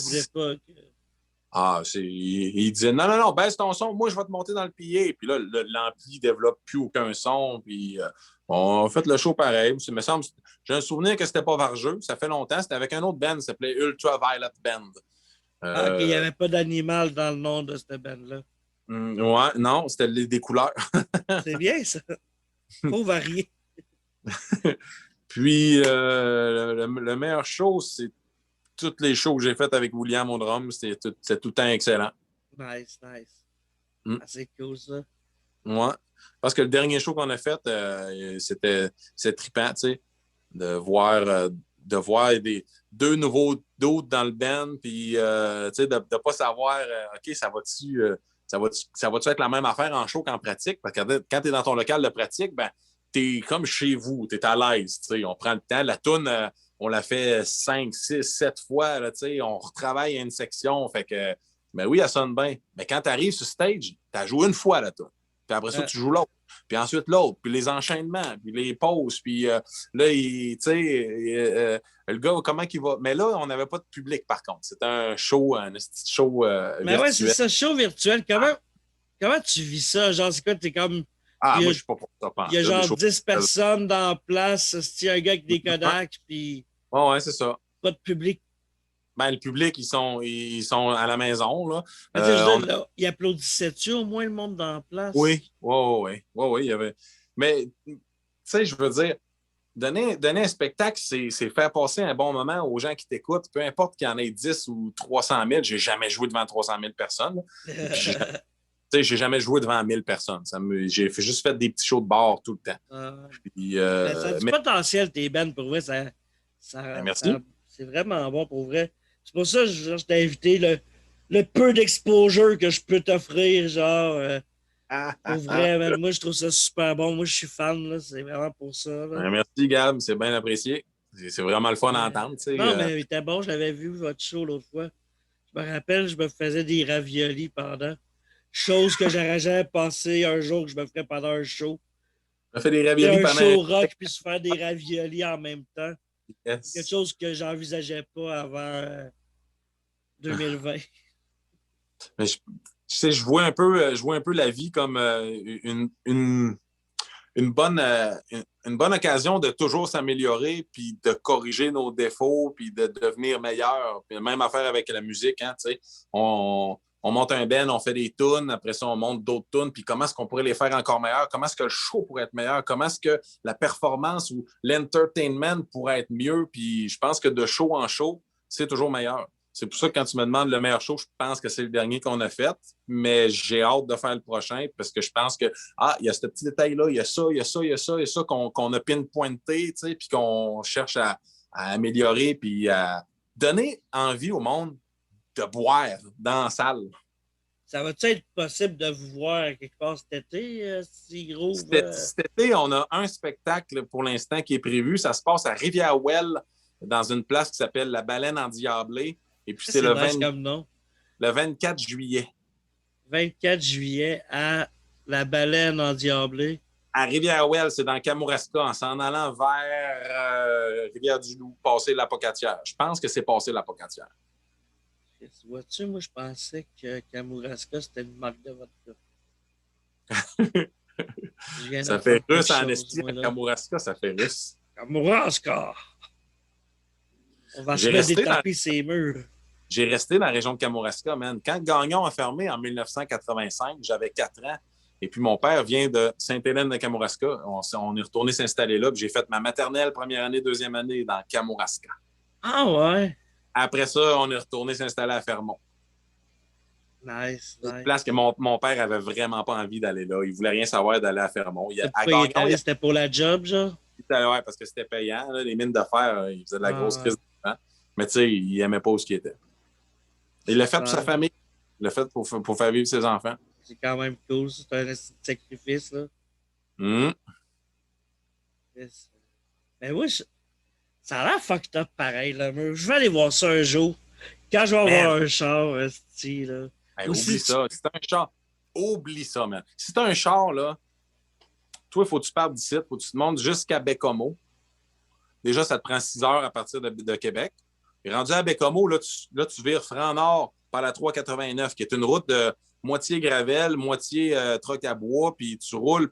Il disait non, non, non, baisse ton son, moi je vais te monter dans le PA. Puis là, l'ampli développe plus aucun son. Puis on a fait le show pareil. Il me semble, j'ai un souvenir que c'était pas Vargeux, ça fait longtemps. C'était avec un autre band, ça s'appelait Ultraviolet Band. Ah, OK, il n'y avait pas d'animal dans le nom de cette band-là. Ouais, non, c'était des couleurs. C'est bien, ça. Faut varier. Puis le meilleur show, c'est tous les shows que j'ai fait avec William au drum. C'est tout le temps excellent. Nice, nice. Mm. Ah, c'est cool, ça. Ouais. Parce que le dernier show qu'on a fait, c'est trippant, tu sais, de voir deux nouveaux doutes dans le band, puis, tu sais, de ne pas savoir, OK, ça va-tu être la même affaire en show qu'en pratique? Parce que quand tu es dans ton local de pratique, ben, tu es comme chez vous, tu es à l'aise, tu sais, on prend le temps. La toune, on l'a fait 5, 6, 7 fois, là, tu sais, on retravaille une section, fait que, ben oui, elle sonne bien. Mais quand tu arrives sur stage, tu as joué une fois, la toune. Puis après ça, tu joues l'autre. Puis ensuite l'autre, puis les enchaînements, puis les pauses, puis là, tu sais, le gars, comment il va... Mais là, on n'avait pas de public, par contre. C'était un show, un petit show Mais virtuel. ouais, c'est ça, show virtuel. Comment tu vis ça? Genre, c'est quoi, t'es comme... Moi, je suis pas pour ça. Il y a genre 10 personnes dans la place, c'est un gars avec des Kodak, puis... Ouais, c'est ça. Pas de public. Ben, le public, ils sont à la maison, là. Il applaudissait-tu au moins le monde dans la place? Oui, il y avait... Mais, tu sais, je veux dire, donner un spectacle, c'est faire passer un bon moment aux gens qui t'écoutent, peu importe qu'il y en ait 10 ou 300 000. J'ai jamais joué devant 300 000 personnes. J'ai jamais joué devant 1000 personnes. J'ai juste fait des petits shows de bar tout le temps. Puis, ça a du potentiel, tes bands, pour vrai. Merci. C'est vraiment bon, pour vrai. C'est pour ça que je t'ai invité le peu d'exposure que je peux t'offrir, genre. Pour vrai, moi, je trouve ça super bon. Moi, je suis fan, là. C'est vraiment pour ça. Merci, Gab. C'est bien apprécié. C'est vraiment le fun d'entendre. Non, mais il était bon. Je l'avais vu, votre show, l'autre fois. Je me rappelle, je me faisais des raviolis pendant. Chose que j'aurais jamais pensé un jour que je me ferais pendant un show. On a fait des raviolis pendant un show rock puis se faire des raviolis en même temps. Yes. Quelque chose que j'envisageais pas avant 2020. Mais je vois un peu la vie comme une bonne occasion de toujours s'améliorer, puis de corriger nos défauts, puis de devenir meilleur. Puis même affaire avec la musique, hein, tu sais. On monte un band, on fait des tunes, après ça, on monte d'autres tunes, puis comment est-ce qu'on pourrait les faire encore meilleurs? Comment est-ce que le show pourrait être meilleur? Comment est-ce que la performance ou l'entertainment pourrait être mieux? Puis je pense que de show en show, c'est toujours meilleur. C'est pour ça que quand tu me demandes le meilleur show, je pense que c'est le dernier qu'on a fait, mais j'ai hâte de faire le prochain parce que je pense que, il y a ce petit détail-là, il y a ça qu'on a pinpointé, tu sais, puis qu'on cherche à améliorer, puis à donner envie au monde de boire dans la salle. Ça va-tu être possible de vous voir quelque part cet été, si gros? Cet été, on a un spectacle pour l'instant qui est prévu. Ça se passe à Rivière-Ouelle, dans une place qui s'appelle La Baleine Endiablée. Et puis c'est le 24 juillet. 24 juillet à La Baleine Endiablée. À Rivière-Ouelle, c'est dans Kamouraska, en s'en allant vers Rivière-du-Loup, passer l'Apocatière. Je pense que c'est passer l'Apocatière. Vois-tu, moi, je pensais que Kamouraska, c'était une marque de vodka. Ça fait russe en esti, Kamouraska, ça fait russe. Kamouraska! On va se mettre des tapis ces murs. J'ai resté dans la région de Kamouraska, man. Quand Gagnon a fermé en 1985, j'avais 4 ans. Et puis, mon père vient de Sainte-Hélène-de-Kamouraska. On est retourné s'installer là. Puis j'ai fait ma maternelle, première année, deuxième année dans Kamouraska. Ah ouais? Après ça, on est retourné s'installer à Fermont. Nice. Une place que mon père avait vraiment pas envie d'aller là. Il voulait rien savoir d'aller à Fermont. C'était pour la job, genre? Ouais, parce que c'était payant. Là. Les mines de fer, il faisait de la grosse crise de temps. Mais tu sais, il aimait pas où ce qui était. Il l'a fait pour sa famille. Il l'a fait pour faire vivre ses enfants. C'est quand même cool. C'est un sacrifice, là. Mais oui, ça a l'air fucked up pareil, là. Je vais aller voir ça un jour. Quand je vais avoir un char, style, là. Hey, oublie ça. Si t'as un char, oublie ça, man. Si t'as un char, là, toi, il faut que tu partes d'ici, il faut que tu te montes jusqu'à Bécomo. Déjà, ça te prend 6 heures à partir de Québec. Et rendu à Bécomo, là, tu vires franc nord par la 389, qui est une route de moitié gravel, moitié troc à bois, puis tu roules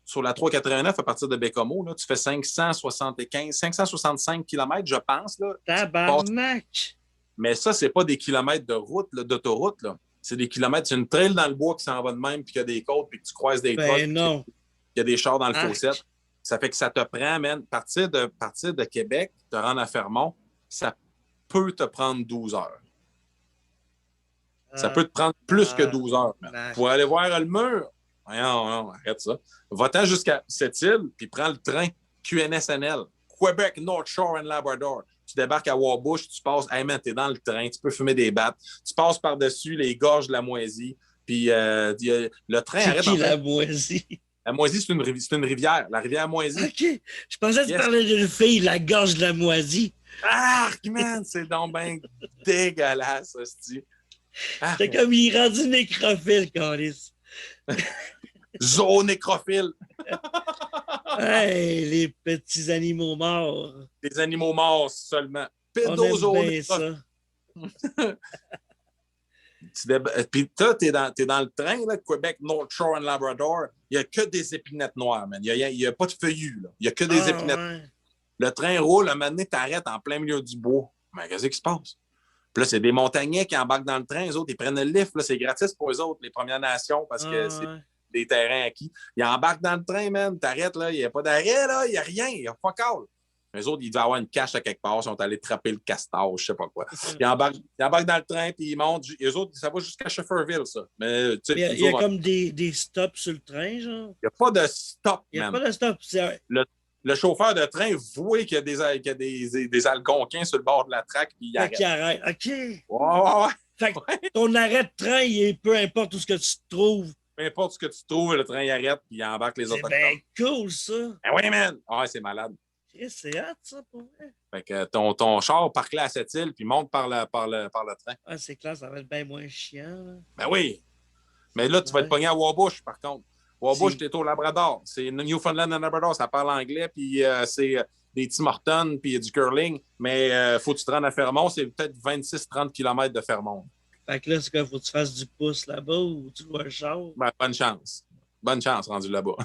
sur la 389 à partir de Bécomo, là, tu fais 565 km, je pense. Là. Tabarnak! Mais ça, c'est pas des kilomètres de route, là, d'autoroute. Là. C'est des kilomètres, c'est une trail dans le bois qui s'en va de même, puis qu'il y a des côtes, puis que tu croises des trucks, non. qu'il y a des chars dans le Arc. fossette. Ça fait que ça te prend, man, partir de Québec, te rendre à Fermont, ça peut te prendre 12 heures. Ça peut te prendre plus que 12 heures. Man. Pour aller voir le mur, non, arrête ça. Va-t'en jusqu'à cette île, puis prends le train QNSNL, Quebec, North Shore and Labrador. Tu débarques à Wabush, tu passes, hey man, t'es dans le train, tu peux fumer des battes, tu passes par-dessus les gorges de la Moisie, puis le train arrête. C'est qui la Moisie? La Moisie, c'est une rivière, la rivière Moisie. OK. Je pensais que tu parlais d'une fille, la gorge de la Moisie. Arc, man, c'est donc bien dégueulasse, hostie. C'est comme il est rendu nécrophile, Carlis. Zoonécrophile. Hey, les petits animaux morts. Des animaux morts seulement. On aime bien ça. Puis toi, t'es dans le train, là, Québec, North Shore and Labrador. Il n'y a que des épinettes noires, man. Il n'y a pas de feuillus, là. Il n'y a que des épinettes. Ouais. Le train roule, un moment donné, t'arrêtes en plein milieu du bois. Mais qu'est-ce qui se passe? Puis là, c'est des montagnais qui embarquent dans le train. Les autres, ils prennent le lift. Là, c'est gratis pour eux autres, les Premières Nations, parce que c'est des terrains acquis. Ils embarquent dans le train, man. T'arrêtes, là. Il n'y a pas d'arrêt, là. Il n'y a rien. Il n'y a pas call. Les autres, ils devaient avoir une cache à quelque part. Ils sont allés trapper le castor, je sais pas quoi. Ils embarquent dans le train, puis ils montent. Les autres, ça va jusqu'à Shefferville, ça. Mais, il y a comme des stops sur le train, genre? Il n'y a pas de stop, il n'y a pas de stop. Le chauffeur de train voit qu'il y a des Algonquins sur le bord de la traque, puis il arrête. OK. Ouais. Fait que ton arrêt de train, peu importe où ce que tu te trouves. Peu importe ce que tu trouves, le train il arrête, puis il embarque les autres. C'est bien cool, ça. Ben oui, man. Ouais, c'est malade. C'est hâte, ça, pour vrai. Fait que ton char parque là à cette île, puis monte par le train. Ah, c'est clair, ça va être bien moins chiant. Là. Ben oui. Mais là, tu vas être pogné à Wabush, par contre. Wabush, t'es au Labrador. C'est Newfoundland and Labrador. Ça parle anglais, puis c'est des Tim Hortons, puis du curling. Mais faut que tu te rendes à Fermont. C'est peut-être 26-30 km de Fermont. Fait que là, c'est quoi? Faut que tu fasses du pouce là-bas ou tu vois le char? Ben, bonne chance. Bonne chance, rendu là-bas.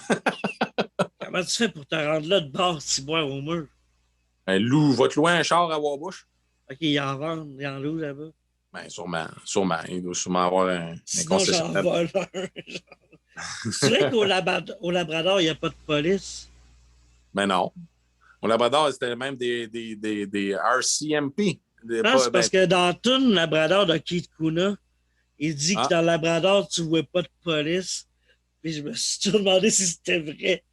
Comment tu fais pour te rendre là de bord, si boire au mur? Ben, va te louer un char à Wabush? OK, ils en vendent, ils en louent là-bas. Ben, sûrement. Il doit sûrement avoir un concessionnaire. J'en vole un. C'est vrai qu'au Labrador, il n'y a pas de police? Ben non. Au Labrador, c'était même des RCMP. Non, c'est parce que dans tout le Labrador de Keith Kuna, il dit que dans le Labrador, tu ne vois pas de police. Puis je me suis toujours demandé si c'était vrai.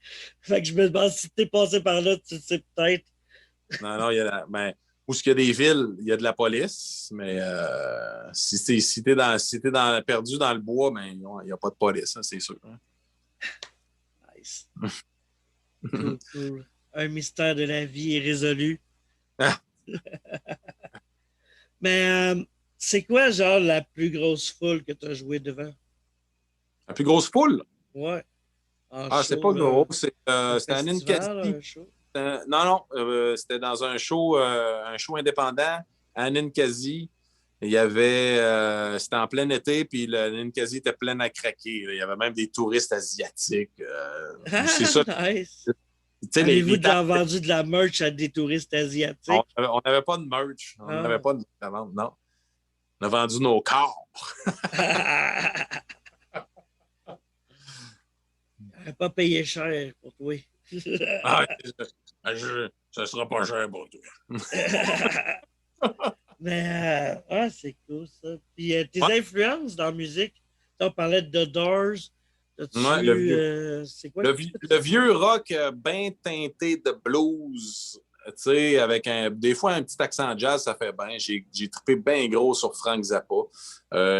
Fait que je me demande si tu es passé par là, tu le sais peut-être. Non, où est-ce qu'il y a des villes, il y a de la police, mais si t'es perdu dans le bois, ben, il n'y a pas de police, hein, c'est sûr. Hein. Nice. Cool. Un mystère de la vie est résolu. Mais c'est quoi, genre, la plus grosse foule que tu as joué devant? La plus grosse foule? Ouais. C'est pas gros. C'était à Ninkasi. Non, c'était dans un show indépendant à Ninkasi. Il y avait, c'était en plein été, puis le Ninkasi était plein à craquer. Il y avait même des touristes asiatiques. C'est ça. Nice. Avez-vous déjà vendu de la merch à des touristes asiatiques? On n'avait pas de merch. On n'avait pas de vente, non. On a vendu nos corps. On n'a pas payé cher pour toi. Ça sera pas cher pour toi. Mais c'est cool ça. Puis tes influences dans la musique, on parlait de The Doors. C'est quoi? Le vieux rock bien teinté de blues, tu sais, avec des fois un petit accent jazz, ça fait bien. J'ai trippé bien gros sur Frank Zappa.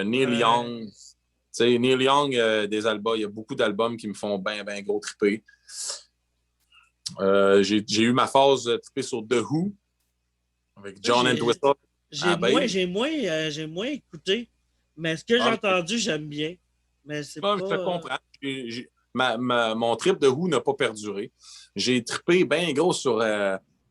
Neil Young. Tu sais, Neil Young, des albums, il y a beaucoup d'albums qui me font bien gros tripper. J'ai eu ma phase trippée sur The Who avec John Entwistle. J'ai moins écouté, mais ce que j'ai entendu, j'aime bien. Mais c'est pas... Je te comprends. Mon trip de Who n'a pas perduré. J'ai trippé bien gros sur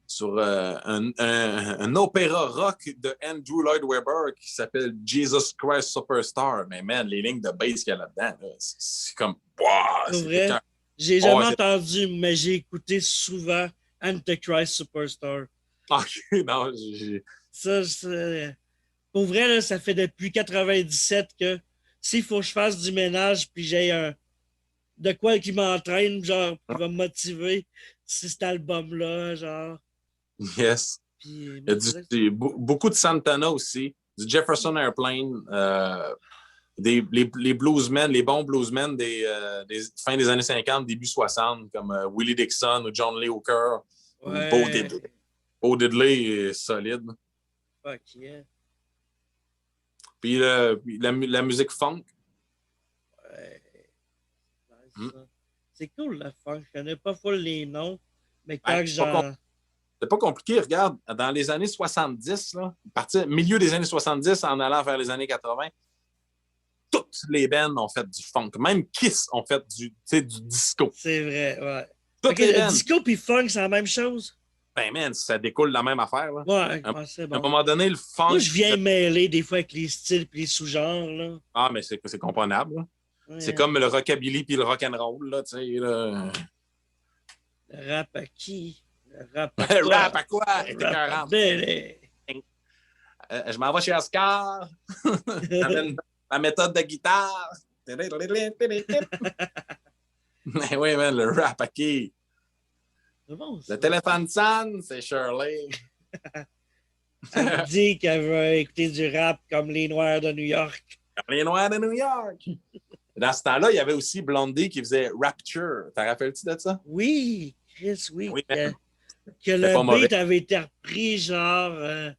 sur un opéra rock de Andrew Lloyd Webber qui s'appelle Jesus Christ Superstar. Mais man, les lignes de bass qu'il y a là-dedans, là, c'est comme... Wow, C'est vrai. J'ai jamais entendu, mais j'ai écouté souvent Antichrist Superstar. OK, non, j'ai... Ça, pour vrai, là, ça fait depuis 97 que s'il faut que je fasse du ménage puis j'ai de quoi qui m'entraîne, genre, qui va me motiver, c'est cet album-là, genre. Yes. Puis, Il y a beaucoup de Santana aussi, du Jefferson Airplane, les bluesmen, les bons bluesmen des fin des années 50, début 60, comme Willie Dixon ou John Lee Hooker, ouais. ou Bo Diddley. Bo Diddley est solide. Fuck yeah. Puis la musique funk. Ouais. C'est cool la funk. Je connais pas full les noms, mais quand genre... C'est pas compliqué, regarde, dans les années 70, là, milieu des années 70 en allant vers les années 80, toutes les bands ont fait du funk. Même Kiss ont fait du disco. C'est vrai, ouais. Toutes les bands. Disco puis funk, c'est la même chose? Ben, man, ça découle de la même affaire. Là. Ouais, c'est bon. À un moment donné, le funk... Moi, je viens mêler des fois avec les styles et les sous-genres. Là. Ah, mais c'est comprenable. Ouais. C'est comme le rockabilly puis le rock'n'roll. Là, tu sais, là. Le rap à qui? Le rap à quoi? Le rap à quoi? Je m'en vais chez Oscar. Ma méthode de guitare. Mais oui, man, le rap à qui? Bon, le téléphone sonne, c'est Shirley. Elle dit qu'elle veut écouter du rap comme les Noirs de New York. Comme les Noirs de New York. Dans ce temps-là, il y avait aussi Blondie qui faisait Rapture. T'en rappelles-tu de ça? Oui, Chris, oui. Oui, que le beat avait été repris genre dans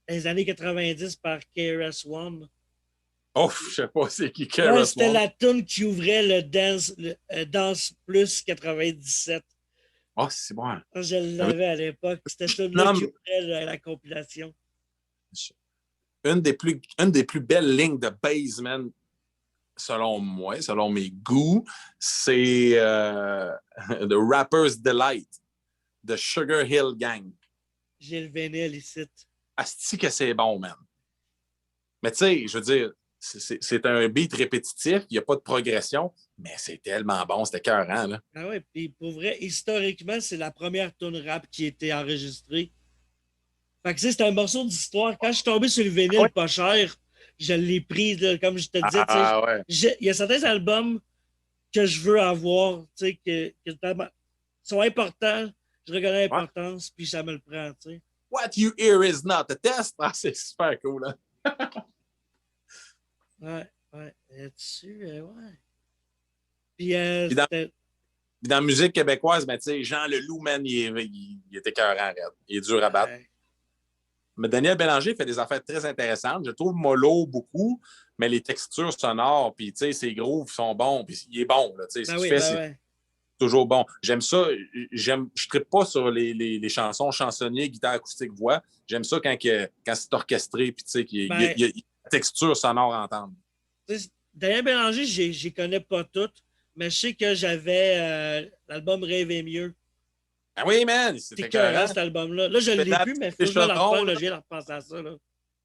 les années 90 par KRS-One. Oh, je sais pas c'est qui KRS-One. Ouais, c'était la tune qui ouvrait le Dance Plus 97. Oh, c'est bon. Je l'avais à l'époque. C'était tune-là qui ouvrait la compilation. Une des plus belles lignes de bass, man, selon moi, selon mes goûts, c'est The Rapper's Delight de Sugar Hill Gang. J'ai le vinyle ici. Asti que c'est bon, man. Mais tu sais, je veux dire, c'est un beat répétitif, il n'y a pas de progression, mais c'est tellement bon, c'était écœurant, là. Ah ouais, puis pour vrai, historiquement, c'est la première tune rap qui a été enregistrée. Fait que c'est un morceau d'histoire. Quand je suis tombé sur le vinyle pas cher, je l'ai pris, là, comme je te disais. Ouais. Il y a certains albums que je veux avoir, tu sais, qui sont importants, je reconnais l'importance, puis ça me le prend, tu sais. What you hear is not a test. Ah, c'est super cool, hein? Ouais. Là-dessus, ouais. Puis dans la musique québécoise, ben, tu sais, Jean Leloup, man, il était écœurant, raide. Il est dur à battre. Ouais. Mais Daniel Bélanger fait des affaires très intéressantes. Je trouve mollo beaucoup, mais les textures sonores, puis tu sais, ses grooves sont bons, puis il est bon, là, tu sais, ce qu'il fait, c'est toujours bon. J'aime ça. Je ne trippe pas sur les chansons chansonniers, guitare acoustique, voix. J'aime ça quand c'est orchestré, puis tu sais, qu'il y a la texture sonore à entendre. Daniel Bélanger, je ne connais pas toutes, mais je sais que j'avais l'album Rêver mieux. Ah oui, man! C'était écœurant, cet album-là. Là, je ne l'ai plus, mais il faut que je me le reprenne. Je viens de repenser à ça. Là.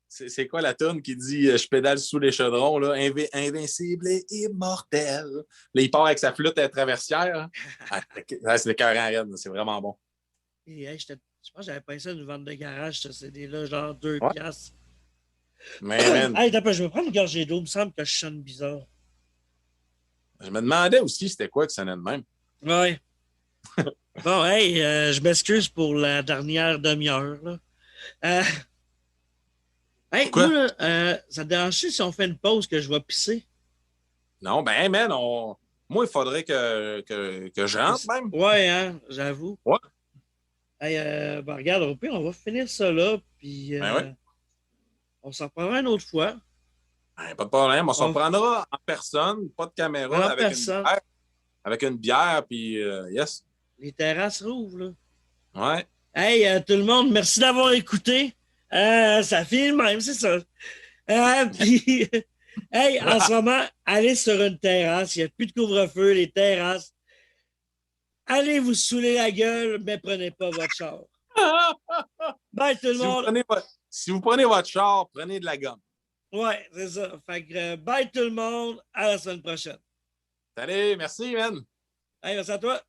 C'est quoi la tune qui dit « Je pédale sous les chaudrons, là, invincible et immortel ». Là, il part avec sa flûte à traversière. C'est écœurant, c'est vraiment bon. Et, je pense que j'avais pensé à une vente de garage, ce CD-là, genre 2 piastres. Mais, man... Hey, je vais prendre une gorgée d'eau. Il me semble que je sonne bizarre. Je me demandais aussi c'était quoi que ça sonnait de même. Ouais. Bon, hey, je m'excuse pour la dernière demi-heure. Hey, moi, ça te dérange si on fait une pause que je vais pisser? Non, ben, man, moi, il faudrait que je rentre même. Ouais, hein, j'avoue. Ouais. Hey, ben, regarde, au pire, on va finir ça là, puis on s'en reprendra une autre fois. Ben, pas de problème, on s'en prendra en personne, pas de caméra, avec une bière, puis yes. Les terrasses rouvrent, là. Ouais. Hey, tout le monde, merci d'avoir écouté. Ça finit même, c'est ça. Puis, hey, en ce moment, allez sur une terrasse. Il n'y a plus de couvre-feu, les terrasses. Allez vous saouler la gueule, mais prenez pas votre char. Bye tout le monde. Si vous prenez votre char, prenez de la gomme. Ouais, c'est ça. Fait que bye tout le monde. À la semaine prochaine. Salut, merci, man. Hey, merci à toi.